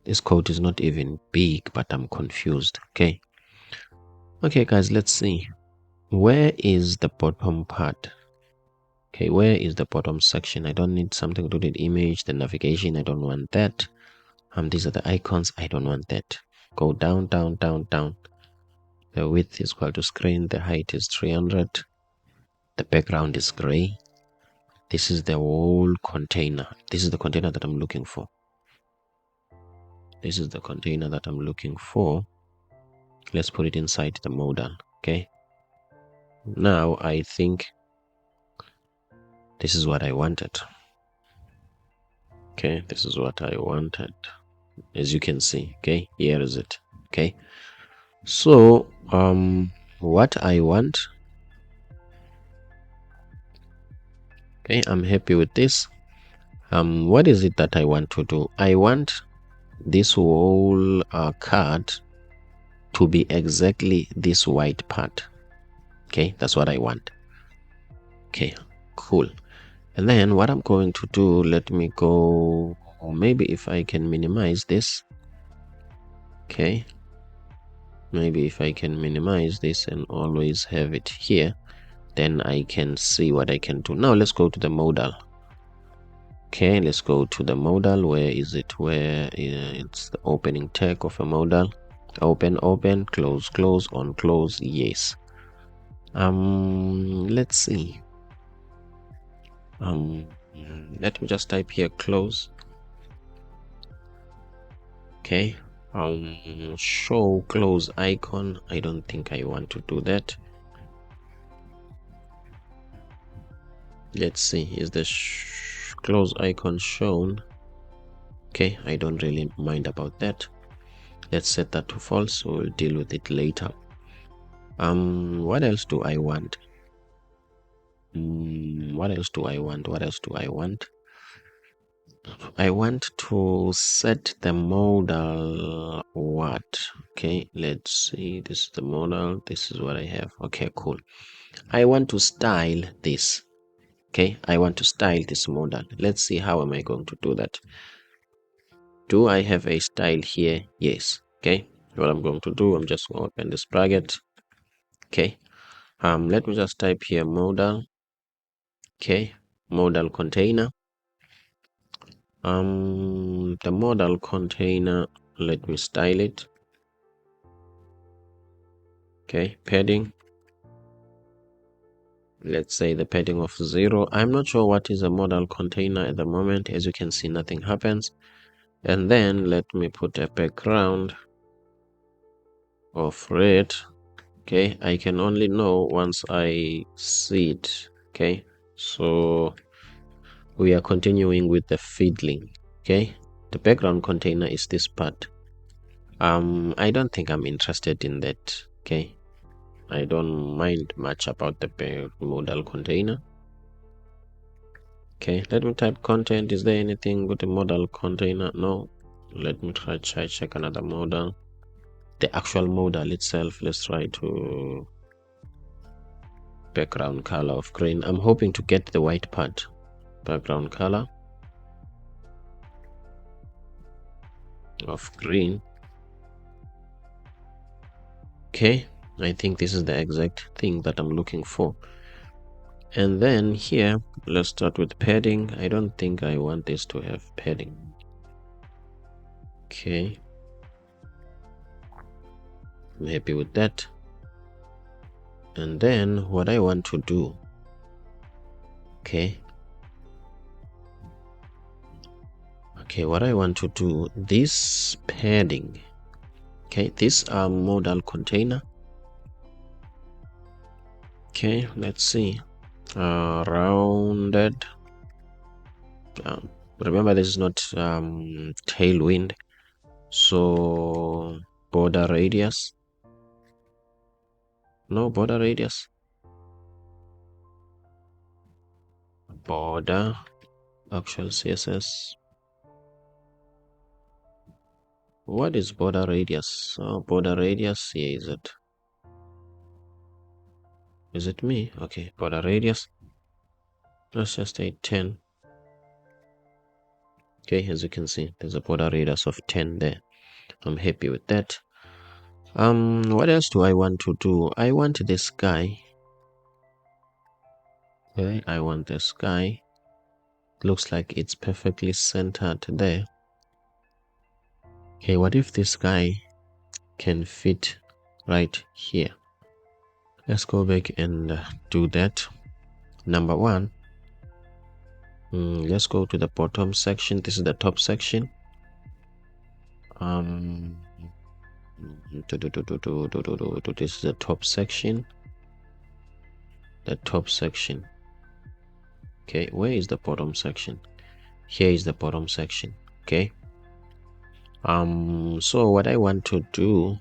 This code is not even big, but I'm confused. Okay, guys, let's see. Where is the bottom part? Okay, where is the bottom section? I don't need something to do with image, the navigation. I don't want that. These are the icons. I don't want that. Go down. The width is equal to screen. The height is 300. The background is gray. This is the whole container. This is the container that I'm looking for. Let's put it inside the modal. Okay. Now I think this is what I wanted. Okay, this is what I wanted. As you can see, okay, here is it. Okay, so what I want, okay, I'm happy with this. What is it that I want to do? I want this whole card to be exactly this white part. Okay, that's what I want. Okay, cool. And then what I'm going to do, let me go, or maybe if I can minimize this. Okay, maybe if I can minimize this and always have it here, then I can see what I can do. Now let's go to the modal. Okay, let's go to the modal. Where is it? Where it's the opening tag of a modal. Open, close, on, close. Yes. Let's see. Let me just type here close. Okay. Show close icon. I don't think I want to do that. Let's see. Is the close icon shown? Okay, I don't really mind about that. Let's set that to false. We'll deal with it later. What else do I want? What else do I want? I want to set the modal what? Okay, let's see. This is the modal. This is what I have. Okay, cool. I want to style this. Okay, I want to style this modal. Let's see how am I going to do that. Do I have a style here? Yes. Okay, what I'm going to do, I'm just going to open this bracket. Okay, let me just type here modal. Okay, modal container. The modal container, let me style it. Okay, padding, let's say the padding of 0. I'm not sure what is a modal container at the moment. As you can see, nothing happens. And then let me put a background of red. Okay, I can only know once I see it. Okay, so we are continuing with the fiddling. Okay, the background container is this part. I don't think I'm interested in that. Okay, I don't mind much about the modal container. Okay, let me type content. Is there anything with the modal container? No. Let me try check another modal. The actual modal itself. Let's try to background color of green. I'm hoping to get the white part. Background color of green. Okay, I think this is the exact thing that I'm looking for. And then here, let's start with padding. I don't think I want this to have padding. Okay, I'm happy with that. And then what I want to do, okay, what I want to do, this padding, okay, this modal container. Okay, let's see, rounded. Remember, this is not tailwind, so border radius. No border radius. Border actual CSS. What is border radius? Oh, border radius. Here is it. Is it me? Okay, border radius. Let's just say 10. Okay, as you can see, there's a border radius of 10 there. I'm happy with that. What else do I want to do? I want this guy. Okay, I want this guy. Looks like it's perfectly centered there. Okay, what if this guy can fit right here? Let's go back and do that. Number one, let's go to the bottom section. This is the top section. This is the top section. The top section. Okay, where is the bottom section? Here is the bottom section. Okay. So what I want to do,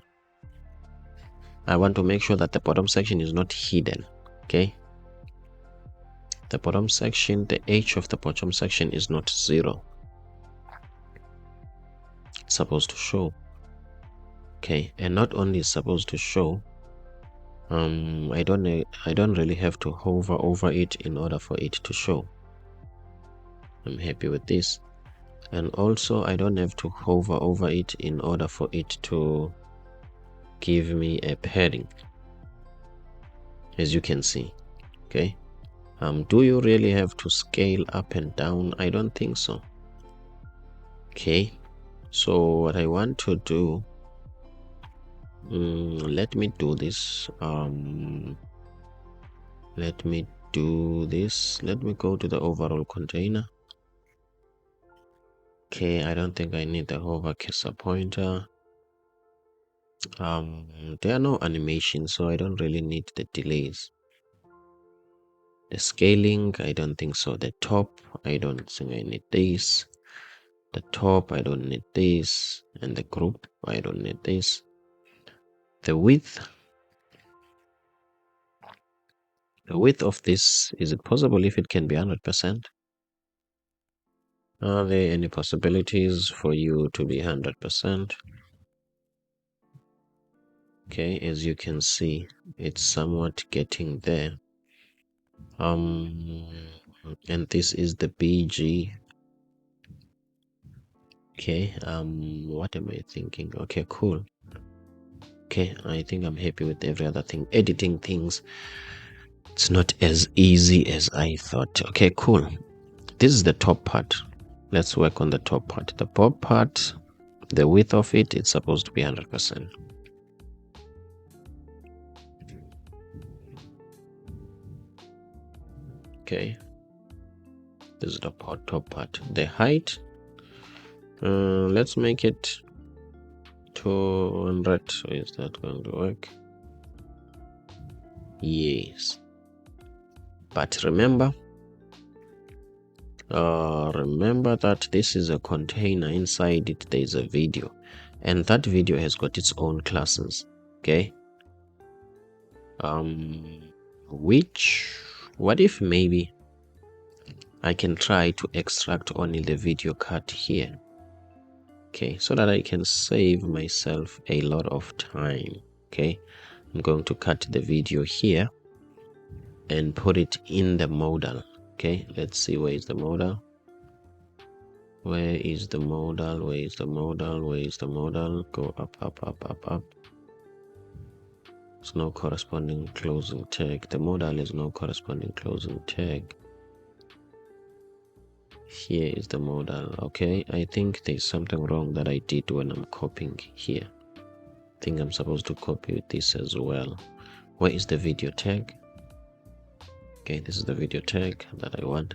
I want to make sure that the bottom section is not hidden. Okay. The bottom section, the edge of the bottom section is not 0. It's supposed to show. Okay, and not only is supposed to show, I don't really have to hover over it in order for it to show. I'm happy with this. And also I don't have to hover over it in order for it to give me a padding, as you can see. Okay, do you really have to scale up and down? I don't think so. Okay, so what I want to do, let me do this. Let me do this. Let me go to the overall container. Okay, I don't think I need the hover cursor pointer. There are no animations, so I don't really need the delays. The scaling, I don't think so. The top, I don't think I need this. The top, I don't need this. And the group, I don't need this. The width of this, is it possible if it can be 100%? Are there any possibilities for you to be 100%? Okay, as you can see, it's somewhat getting there. And this is the BG. Okay, what am I thinking? Okay, cool. Okay, I think I'm happy with every other thing. Editing things, it's not as easy as I thought. Okay, cool. This is the top part. Let's work on the top part. The top part, the width of it, it's supposed to be 100%. Okay, this is the top part. The height, let's make it 200. So is that going to work? Yes. But remember that this is a container. Inside it there is a video, and that video has got its own classes. Okay, what if maybe I can try to extract only the video cut here? Okay, so that I can save myself a lot of time. Okay, I'm going to cut the video here and put it in the modal. Okay, let's see, where is the modal? Where is the modal? Where is the modal? Where is the modal? Go up, up, up, up, up. There's no corresponding closing tag. The modal is no corresponding closing tag. Here is the modal. Okay, I think there's something wrong that I did when I'm copying here. I think I'm supposed to copy this as well. Where is the video tag? Okay, this is the video tag that I want.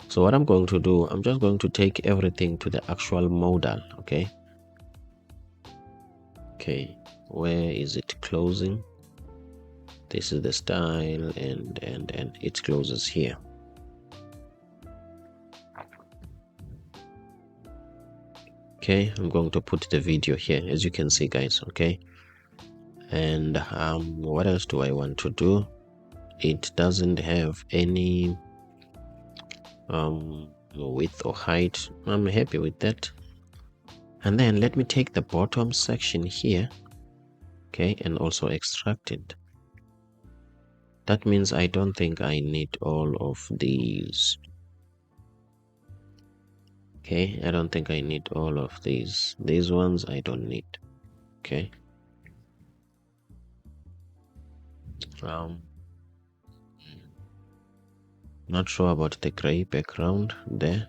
So what I'm going to do, I'm just going to take everything to the actual modal. Okay, where is it closing? This is the style, and it closes here. Okay, I'm going to put the video here, as you can see, guys. Okay, and what else do I want to do? It doesn't have any width or height. I'm happy with that. And then let me take the bottom section here, okay, and also extract it. That means I don't think I need all of these. Okay, I don't think I need all of these. These ones I don't need. Okay. Not sure about the gray background there.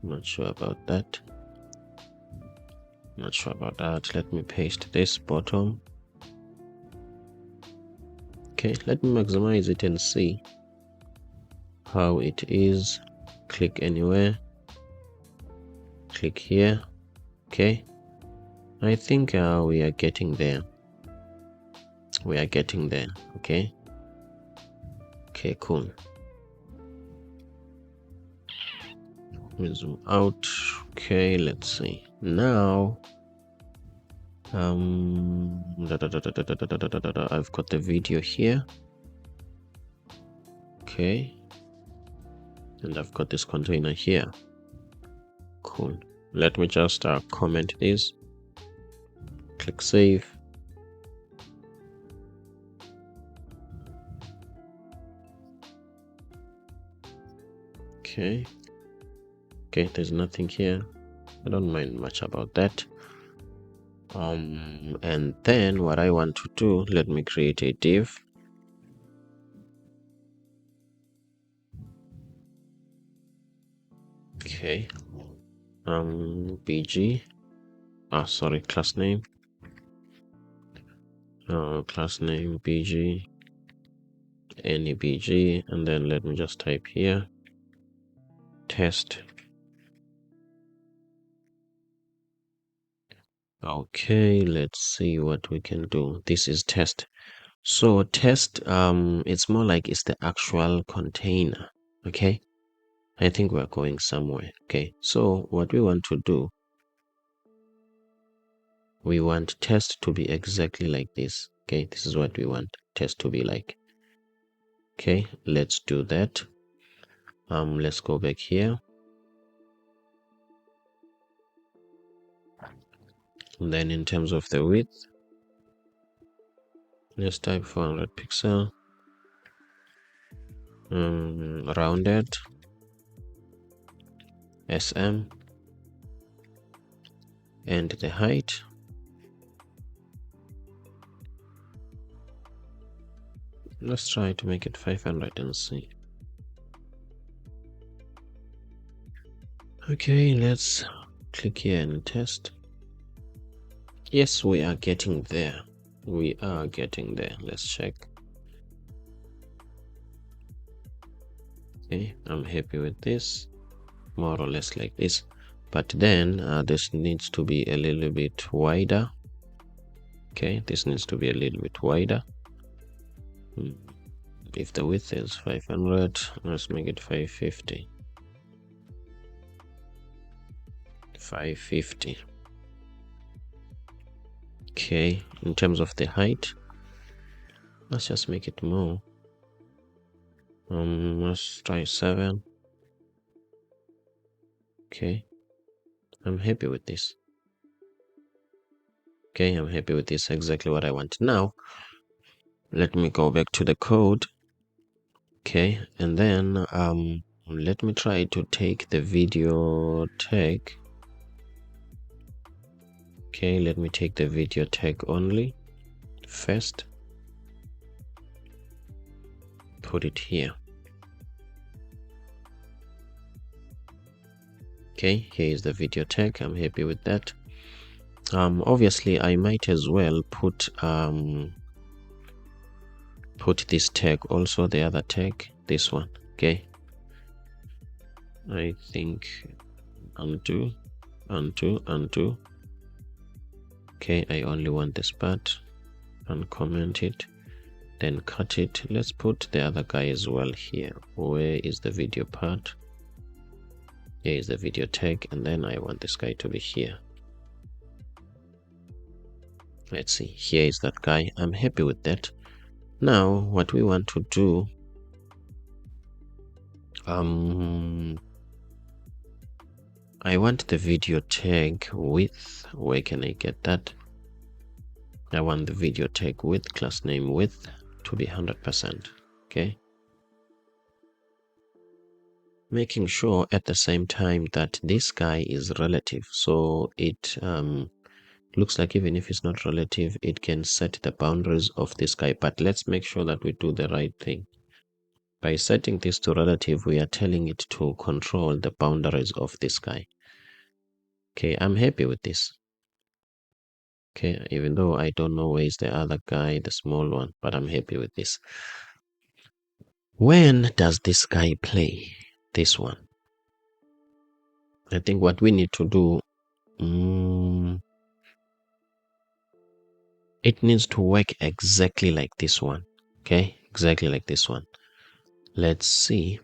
Not sure about that. Not sure about that. Let me paste this bottom. Okay, let me maximize it and see how it is. Click anywhere. Click here. Okay, I think we are getting there. We are getting there. Okay, cool. Let me zoom out. Okay, let's see now. I've got the video here. Okay, and I've got this container here. Cool. Let me just comment this. Click save. Okay, there's nothing here. I don't mind much about that. And then what I want to do, let me create a div. Okay, bg, sorry, class name, bg, any bg, and then let me just type here test. Okay, let's see what we can do. This is test. So test, it's more like it's the actual container. Okay, I think we're going somewhere. Okay, so what we want to do, we want test to be exactly like this. Okay, this is what we want test to be like. Okay, let's do that. Let's go back here. And then in terms of the width, let's type 400 pixel, rounded, SM, and the height, let's try to make it 500 and see. Okay, let's click here and test. Yes, we are getting there. We are getting there. Let's check. Okay, I'm happy with this, more or less like this. But then this needs to be a little bit wider. Okay, this needs to be a little bit wider. If the width is 500, let's make it 550. 550. Okay, in terms of the height, let's just make it more. Let's try 7. Okay, I'm happy with this. Okay, I'm happy with this, exactly what I want. Now let me go back to the code. Okay, and then let me try to take the video tag. Okay, let me take the video tag only first, put it here. Okay, here is the video tag. I'm happy with that. Obviously I might as well put this tag also, the other tag, this one. Okay, I think undo. Okay, I only want this part, uncomment it, then cut it. Let's put the other guy as well here. Where is the video part? Here is the video tag, and then I want this guy to be here. Let's see, here is that guy. I'm happy with that. Now what we want to do, I want the video tag width. Where can I get that? I want the video tag width, class name width, to be 100%. Okay, making sure at the same time that this guy is relative, so it looks like even if it's not relative, it can set the boundaries of this guy. But let's make sure that we do the right thing. By setting this to relative, we are telling it to control the boundaries of this guy. Okay, I'm happy with this. Okay, even though I don't know where is the other guy, the small one, but I'm happy with this. When does this guy play? This one. I think what we need to do, it needs to work exactly like this one. Okay, exactly like this one. Let's see.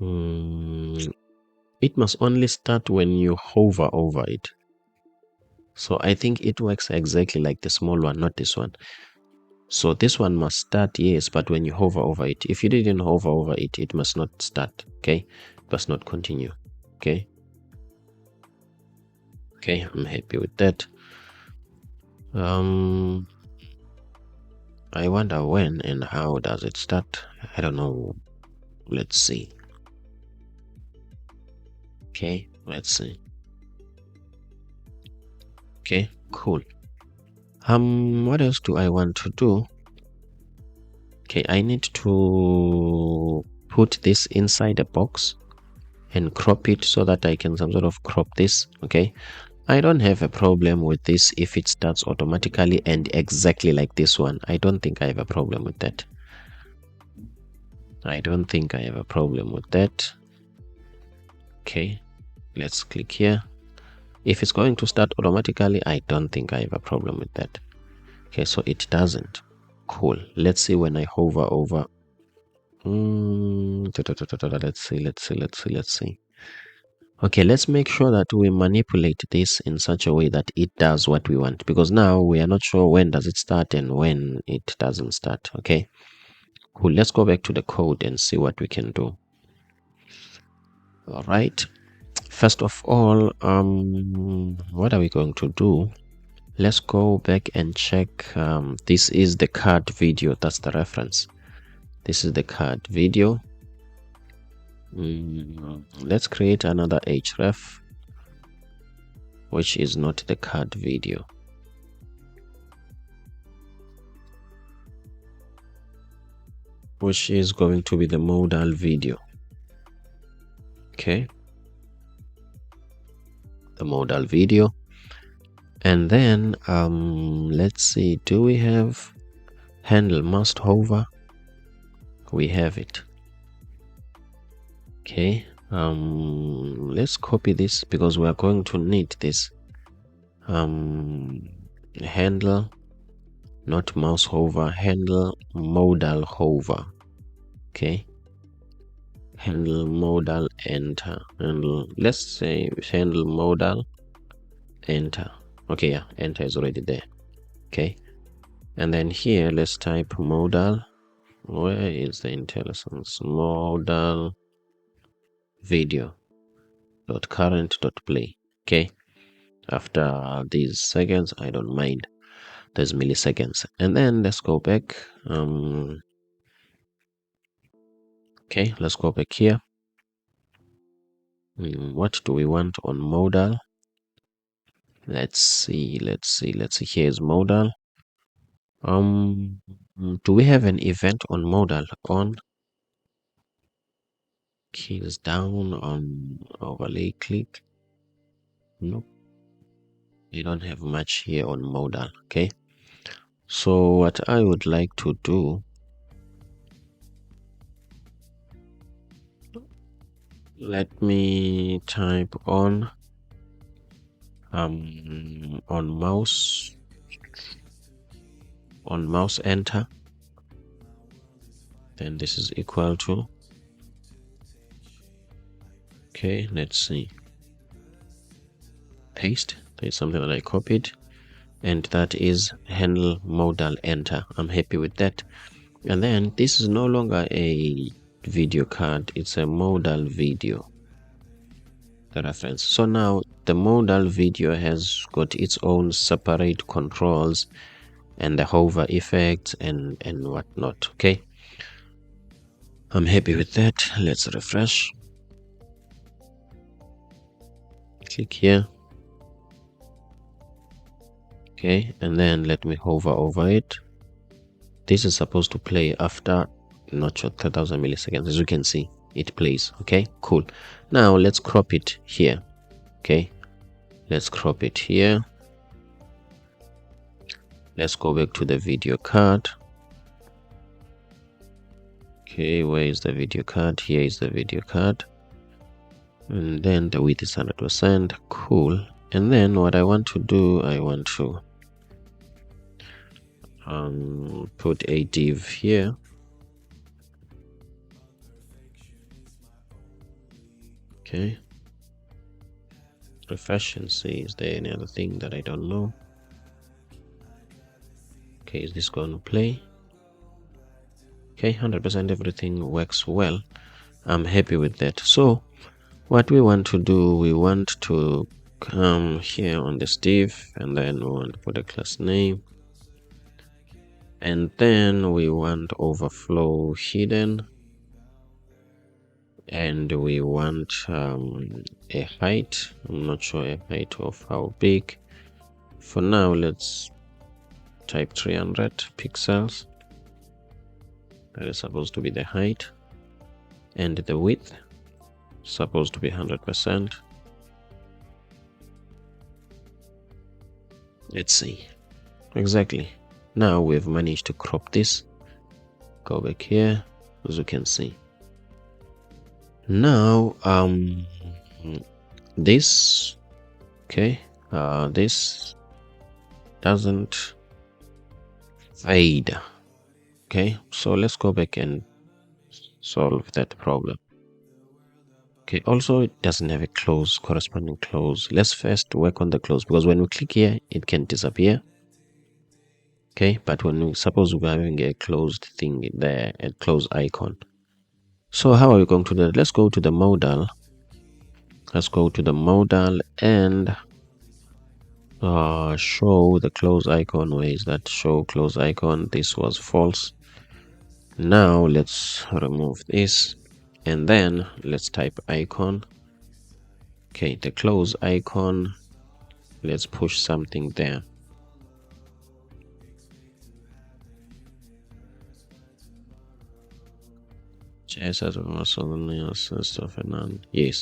It must only start when you hover over it. So I think it works exactly like the small one, not this one. So this one must start, yes, but when you hover over it. If you didn't hover over it, it must not start. Okay, it must not continue. Okay, okay, I'm happy with that. I wonder when and how does it start. I don't know. Let's see. Okay, let's see. Okay, cool. What else do I want to do? Okay, I need to put this inside a box and crop it so that I can some sort of crop this. Okay, I don't have a problem with this if it starts automatically and exactly like this one. I don't think I have a problem with that. I don't think I have a problem with that. Okay, let's click here. If it's going to start automatically, I don't think I have a problem with that. Okay, so it doesn't. Cool. Let's see when I hover over. Let's see. Okay, let's make sure that we manipulate this in such a way that it does what we want, because now we are not sure when does it start and when it doesn't start. Okay, cool. Let's go back to the code and see what we can do. All right, First of all, what are we going to do? Let's go back and check. This is the card video. That's the reference. This is the card video. Let's create another href, which is not the card video. Which is going to be the modal video. Okay. The modal video. And then let's see, do we have handle must hover? We have it. Okay, let's copy this because we are going to need this. Handle, not mouse hover, handle modal hover. Okay, handle modal enter. Handle, let's say handle modal enter. Okay, yeah, enter is already there. Okay, and then here let's type modal. Where is the intelligence? Modal video dot current dot play. Okay, after these seconds, I don't mind, there's milliseconds. And then let's go back. Okay, let's go back here. What do we want on modal? Let's see. Here's modal. Do we have an event on modal? On keys down, on overlay click. Nope, you don't have much here on modal. Okay, so what I would like to do, let me type on mouse enter, then this is equal to, okay, let's see, paste. There's something that I copied, and that is handle modal enter. I'm happy with that. And then this is no longer a video card, it's a modal video, the reference. So now the modal video has got its own separate controls and the hover effects and whatnot. Okay, I'm happy with that. Let's refresh, click here. Okay, and then let me hover over it. This is supposed to play after not sure 3000 milliseconds. As you can see, it plays. Okay, cool. Now let's crop it here. Okay, let's crop it here. Let's go back to the video card. Okay, where is the video card? Here is the video card, and then the width is 100%. Cool. And then what I want to do, I want to put a div here. Okay, refresh and see, is there any other thing that I don't know? Okay, is this going to play? Okay, 100%, everything works well. I'm happy with that. So what we want to do, we want to come here on this div, and then we want to put a class name, and then we want overflow hidden, and we want a height. I'm not sure a height of how big. For now, let's type 300 pixels. That is supposed to be the height, and the width supposed to be 100%. Let's see. Exactly. Now we've managed to crop this. Go back here, as you can see. Now this, okay, this doesn't fade. Okay, so let's go back and solve that problem. Okay, also it doesn't have a close, corresponding close. Let's first work on the close, because when we click here it can disappear. Okay, but when we suppose we're having a closed thing there, a close icon. So how are we going to do that? Let's go to the modal Let's go to the modal and show the close icon. Where is that show close icon? This was false. Now let's remove this and then let's type icon. Okay, the close icon, let's push something there. Yes,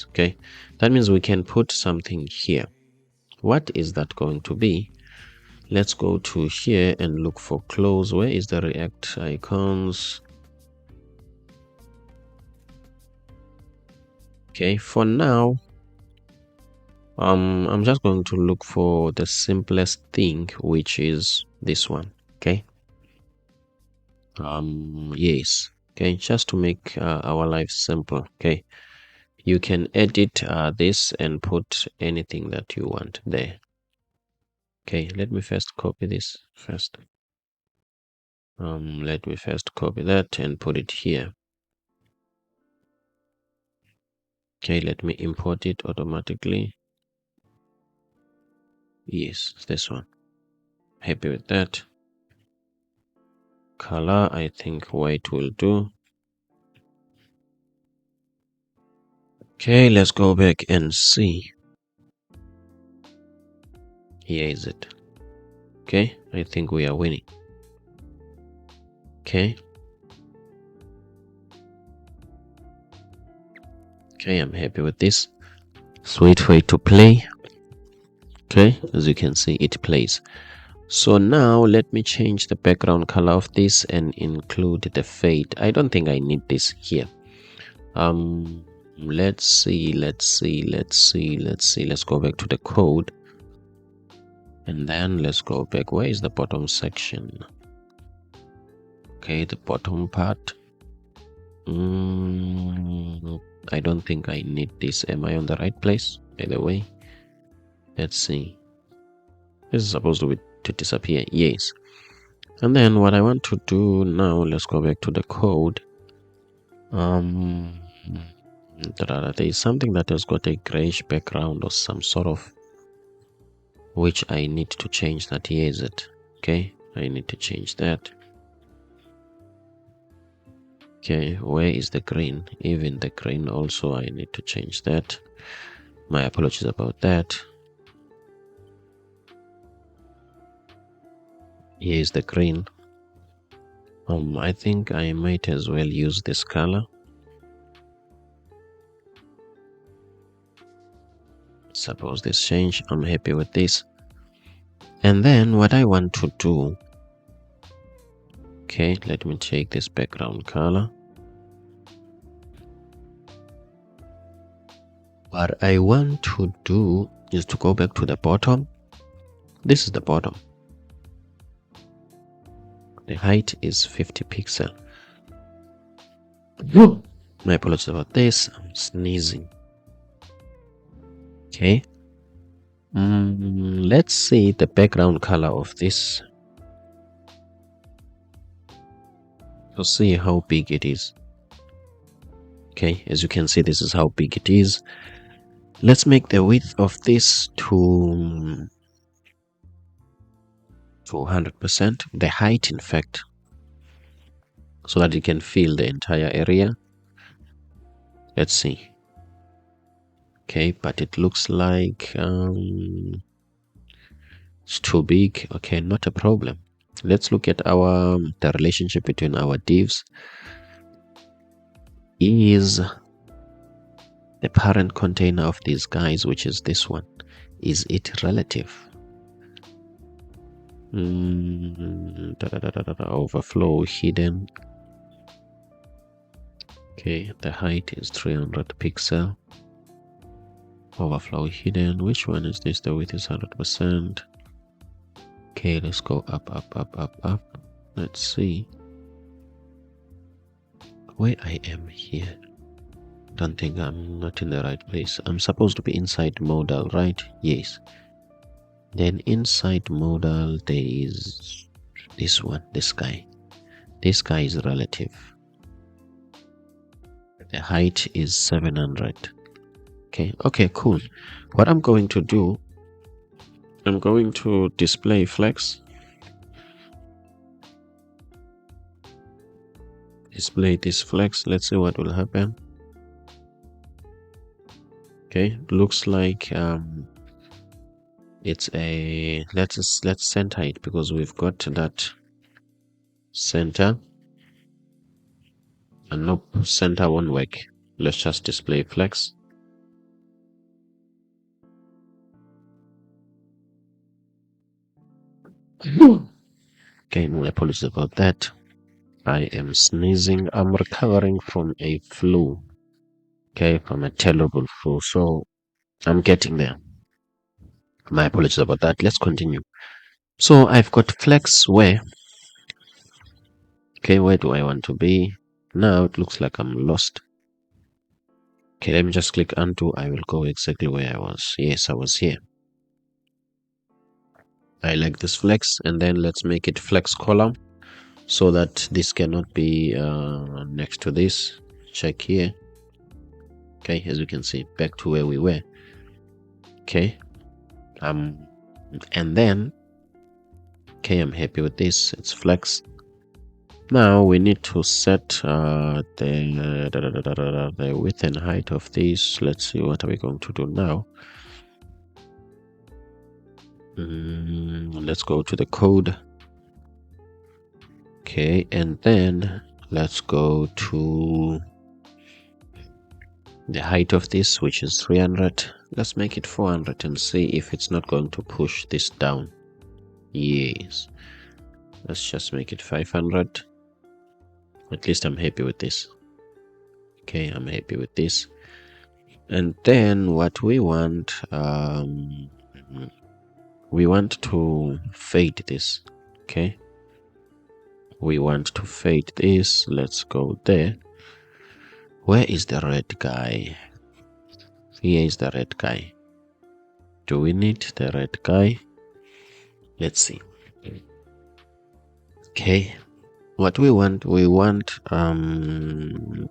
okay, that means we can put something here. What is that going to be? Let's go to here and look for close. Where is the react icons? Okay, for now, I'm just going to look for the simplest thing, which is this one. Okay. Yes. Okay, just to make our life simple. Okay, you can edit this and put anything that you want there. Okay, let me first copy this first. Let me first copy that and put it here. Okay, let me import it automatically. Yes, this one. Happy with that. Color, I think white will do. Okay, let's go back and see. Here is it. Okay, I think we are winning. Okay. Okay, I'm happy with this. Let's wait for it to play. Okay, as you can see, it plays. So now let me change the background color of this and include the fade. I don't think I need this here. Let's see. Let's go back to the code. And then let's go back. Where is the bottom section? Okay, the bottom part. I don't think I need this. Am I on the right place? By the way, let's see. This is supposed to disappear. Yes. And then what I want to do now, let's go back to the code. There is something that has got a grayish background or some sort of, which I need to change that. Here is it. Okay, I need to change that. Okay, where is the green? Even the green also, I need to change that. My apologies about that. Here is the green. I think I might as well use this color. Suppose this change. I'm happy with this. And then what I want to do, okay, let me take this background color. What I want to do is to go back to the bottom. This is the bottom. The height is 50 pixel. My apologies about this. I'm sneezing. Okay. Let's see the background color of this to see how big it is. Okay, as you can see, this is how big it is. Let's make the width of this to 100%, the height in fact, so that you can fill the entire area. Let's see. Okay, but it looks like it's too big. Okay, not a problem. Let's look at the relationship between our divs. Is the parent container of these guys, which is this one, is it relative? Overflow hidden. Okay, the height is 300 pixel. Overflow hidden. Which one is this? The width is 100%. Okay, let's go up. Let's see where I am here. Don't think I'm not in the right place. I'm supposed to be inside Modal, right? Yes. Then inside Modal there is this one, this guy. This guy is relative. The height is 700. Okay, cool. What I'm going to do, I'm going to display flex. Display this flex. Let's see what will happen. Okay, looks like it's a let's center it because we've got that center, and nope, center won't work. Let's just display flex. Okay, my apologies about that. I am sneezing. I'm recovering from a flu. Okay, from a terrible flu. So I'm getting there. My apologies about that. Let's continue. So I've got flex where, okay, where do I want to be? Now it looks like I'm lost. Okay, let me just click undo. I will go exactly where I was. Yes, I was here. I like this flex, and then let's make it flex column so that this cannot be next to this. Check here. Okay, as you can see, back to where we were. Okay, and then okay, I'm happy with this. It's flex. Now we need to set the width and height of this. Let's see, what are we going to do now? Let's go to the code. Okay, and then let's go to the height of this, which is 300. Let's make it 400 and see if it's not going to push this down. Yes. Let's just make it 500. At least I'm happy with this. Okay, I'm happy with this. And then what we want to fade this. Okay, we want to fade this. Let's go there. Where is the red guy? Here is the red guy. Do we need the red guy? Let's see. Okay, what we want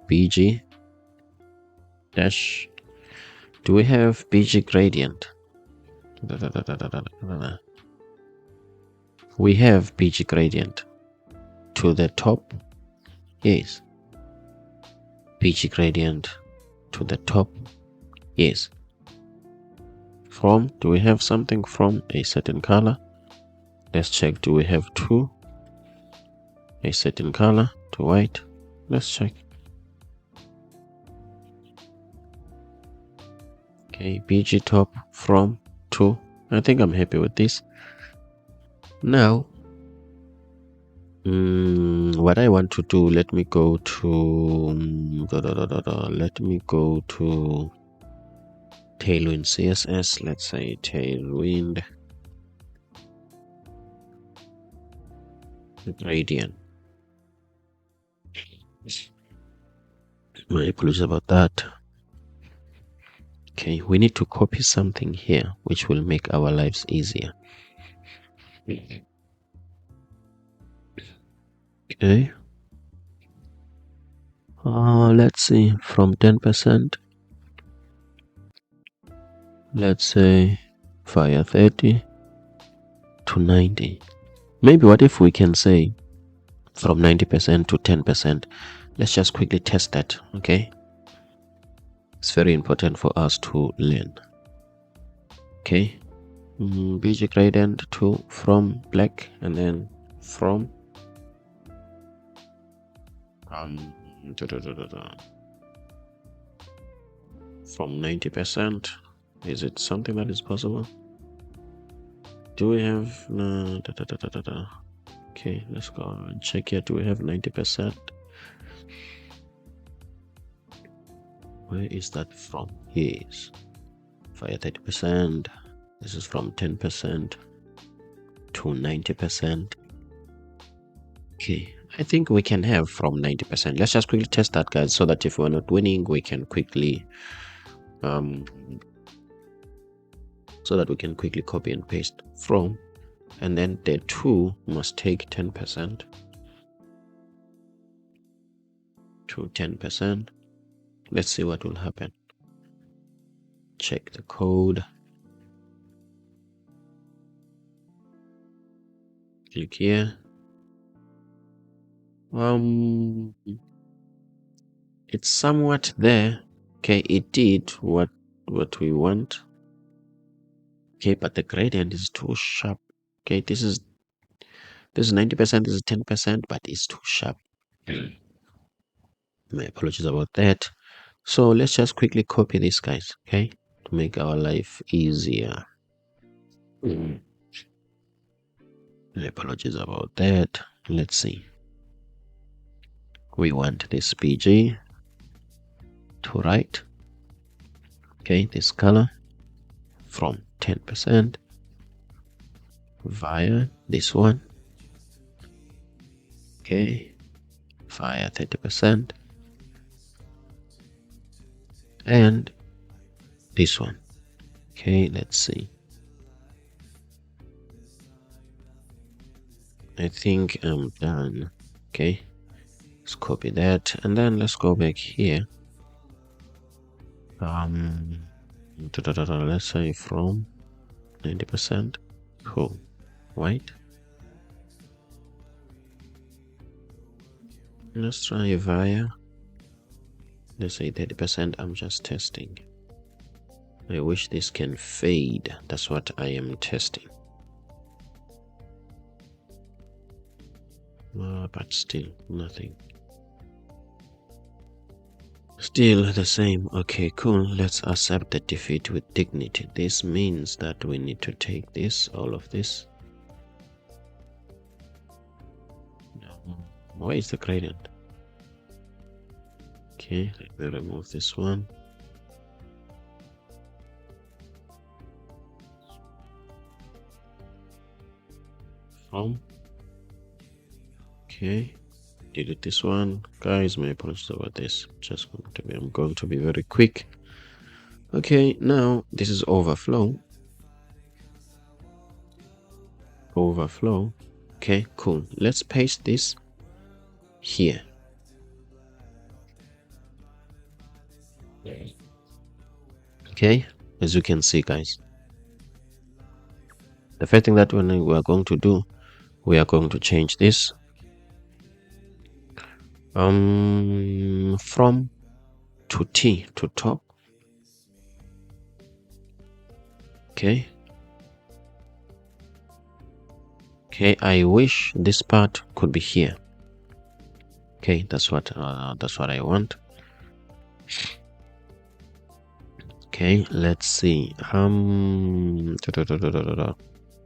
bg dash. Do we have bg gradient? We have bg gradient to the top. Yes, bg gradient to the top. Yes. From, do we have something from a certain color? Let's check. Do we have to a certain color to white? Let's check. Okay, bg top from to. I think I'm happy with this. Now what I want to do, let me go to Tailwind CSS. Let's say Tailwind gradient. My apologies about that. Okay, we need to copy something here which will make our lives easier. Okay, let's see, from 10%, let's say fire 30 to 90. Maybe what if we can say from 90% to 10%? Let's just quickly test that. Okay, it's very important for us to learn. Okay, bg gradient to from black, and then from from 90%. Is it something that is possible? Do we have okay, let's go and check here. Do we have 90%? Where is that from? Yes, fire 30%. This is from 10% to 90%. Okay, I think we can have from 90%. Let's just quickly test that, guys, so that if we're not winning, we can quickly copy and paste from, and then the 2 must take 10% to 10%. Let's see what will happen. check the code. Click here. It's somewhat there. Okay, it did what we want. Okay, but the gradient is too sharp. Okay, this is 90%, this is 10%, but it's too sharp. My apologies about that. So let's just quickly copy this, guys, okay, to make our life easier. My apologies about that. Let's see. We want this PG to right. Okay, this color from 10% via this one. Okay, via 30%. And this one. Okay, let's see. I think I'm done. Okay, let's copy that, and then let's go back here. Let's say from 90%. Cool. White. Let's try via. Let's say 30%. I'm just testing. I wish this can fade. That's what I am testing. But still nothing. Still the same. Okay, cool. Let's accept the defeat with dignity. This means that we need to take this, all of this. Where is the gradient? Okay, let me remove this one. From. Okay, delete this one. Guys, my apologies about this. I'm going to be very quick. Okay, now this is overflow. Overflow. Okay, cool. Let's paste this here. Okay, as you can see, guys, the first thing that we are going to do, we are going to change this from to T to top. Okay, I wish this part could be here. Okay, that's what I want. Okay, let's see.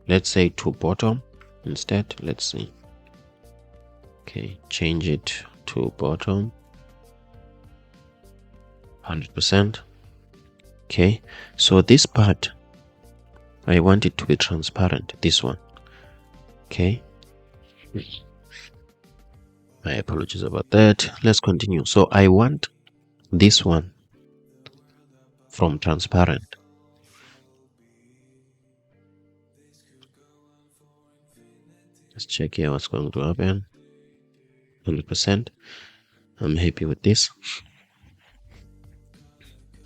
Let's say to bottom instead. Let's see. Okay, change it to bottom. 100%. Okay, so this part I want it to be transparent. This one. Okay. My apologies about that. Let's continue. So I want this one from transparent. Let's check here what's going to happen. 100%. I'm happy with this.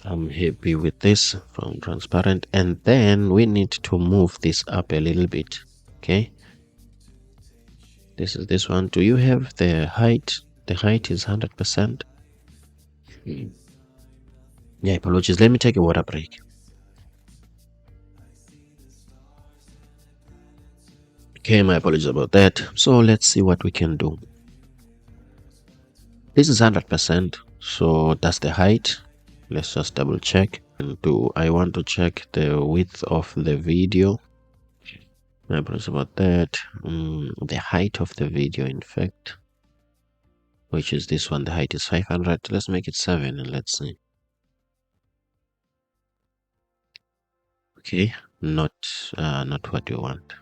I'm happy with this from transparent, and then we need to move this up a little bit. Okay, this is this one. Do you have the height? The height is 100%. Yeah, apologies. Let me take a water break. Okay, my apologies about that. So let's see what we can do. This is 100%. So that's the height. Let's just double check. And I want to check the width of the video. My apologies about that. The height of the video, in fact, which is this one. The height is 500. Let's make it 7 and let's see. Okay, not what you want,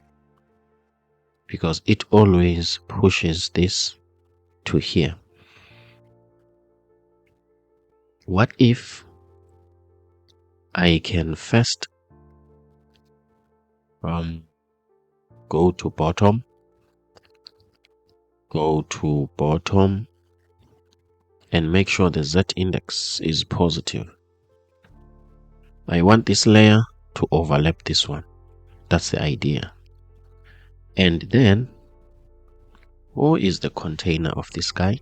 because it always pushes this to here. What if I can first go to bottom, and make sure the Z index is positive. I want this layer to overlap this one. That's the idea. And then, who is the container of this guy?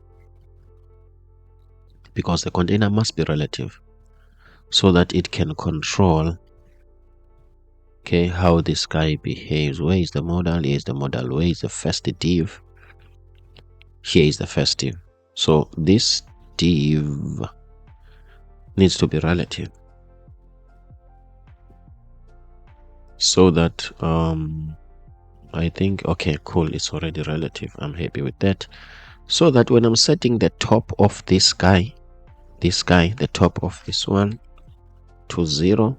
Because the container must be relative so that it can control, okay, how this guy behaves. Where is the modal? Here is the modal. Where is the first div? Here is the first div. So this div needs to be relative so that I think, okay, cool, it's already relative. I'm happy with that. So that when I'm setting the top of this guy, the top of this one to 0,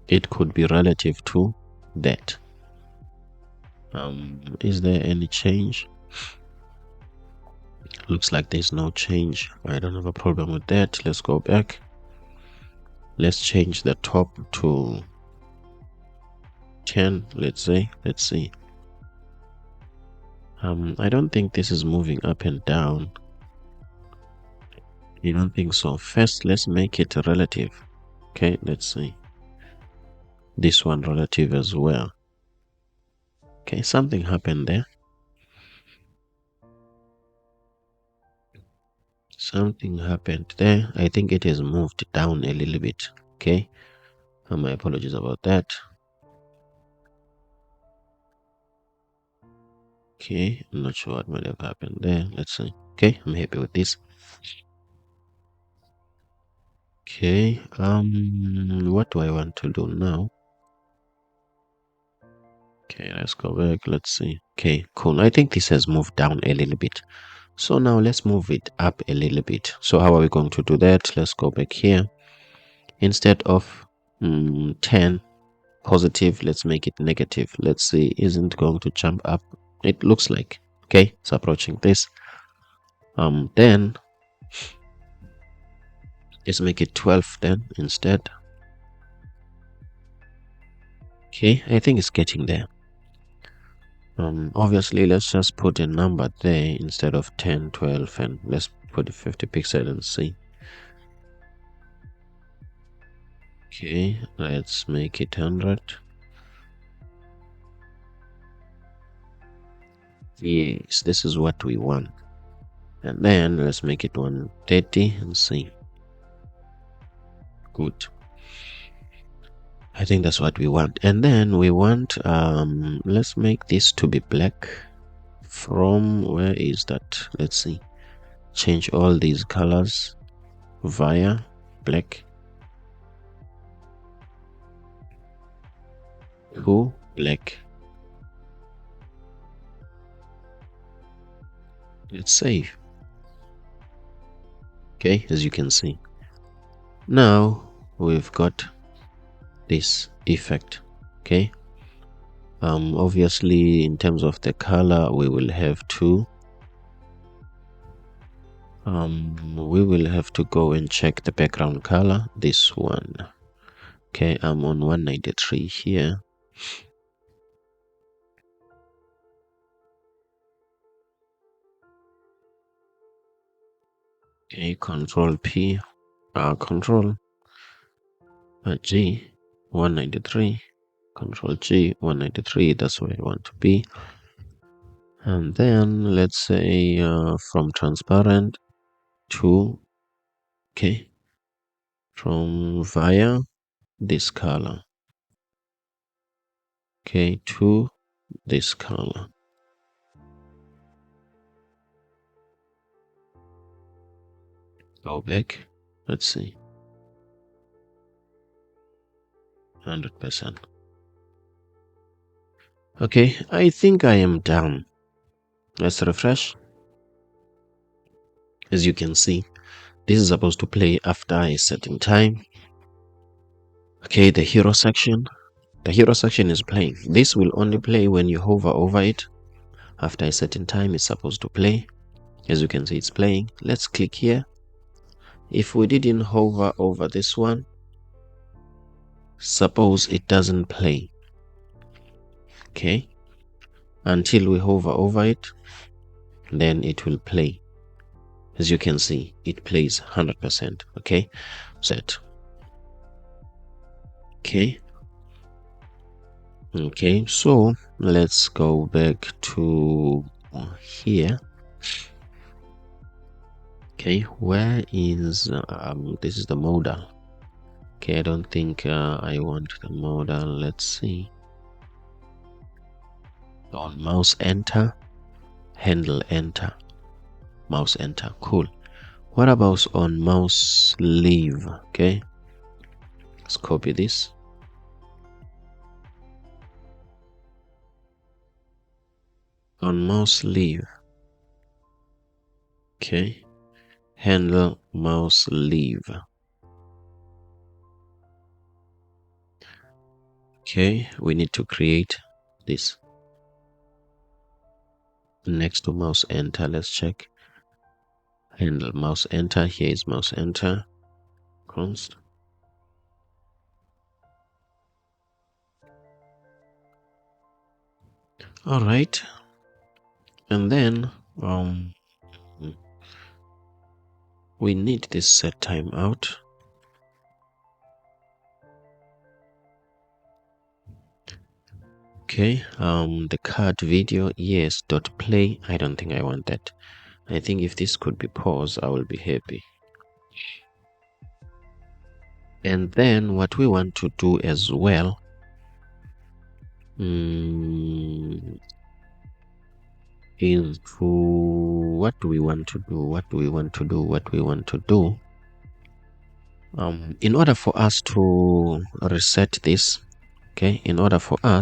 it could be relative to that. Is there any change? Looks like there's no change. I don't have a problem with that. Let's go back. Let's change the top to 10, let's say. Let's see. I don't think this is moving up and down. You don't think so? First, let's make it relative. Okay, let's see. This one relative as well. Okay, something happened there. Something happened there. I think it has moved down a little bit. Okay, my apologies about that. Okay, I'm not sure what might have happened there. Let's see. Okay, I'm happy with this. Okay, what do I want to do now? Okay, let's go back. Let's see. Okay, cool. I think this has moved down a little bit. So now let's move it up a little bit. So how are we going to do that? Let's go back here. Instead of 10 positive, let's make it negative. Let's see, isn't going to jump up. It looks like, okay, it's approaching this. Then let's make it 12 then instead. Okay, I think it's getting there. Obviously, let's just put a number there instead of 10, 12, and let's put 50 pixel and see. Okay, let's make it 100. Yes, this is what we want. And then let's make it 130 and see. Good. I think that's what we want. And then we want, let's make this to be black. From where is that? Let's see. Change all these colors via black to black. Let's save. Okay, as you can see. Now we've got this effect. Okay. Obviously in terms of the color we will have to go and check the background color, this one. Okay, I'm on 193 here. Okay, control P, control G, 193, control G, 193, that's where I want to be. And then let's say from transparent to, okay, from via this color, okay, to this color. Go back, let's see, 100%. Okay, I think I am done. Let's refresh. As you can see, this is supposed to play after a certain time. Okay, the hero section is playing. This will only play when you hover over it. After a certain time it's supposed to play. As you can see, it's playing. Let's click here. If we didn't hover over this one, suppose it doesn't play. Okay, until we hover over it, then it will play. As you can see, it plays 100%. Okay, set. Okay. Okay, so let's go back to here. Okay, where is this is the modal. Okay, I don't think I want the modal. Let's see. On mouse enter, handle enter, mouse enter. Cool. What about on mouse leave? Okay, let's copy this. On mouse leave. Okay, handle mouse leave. Okay, we need to create this next to mouse enter. Let's check. Handle mouse enter. Here is mouse enter. Const. All right, and then we need this set timeout. Okay, the card video, yes, dot play. I don't think I want that. I think if this could be paused, I will be happy. And then what we want to do as well, is to, what do we want to do? What do we want to do? What we want to do? In order for us to reset this, okay, in order for us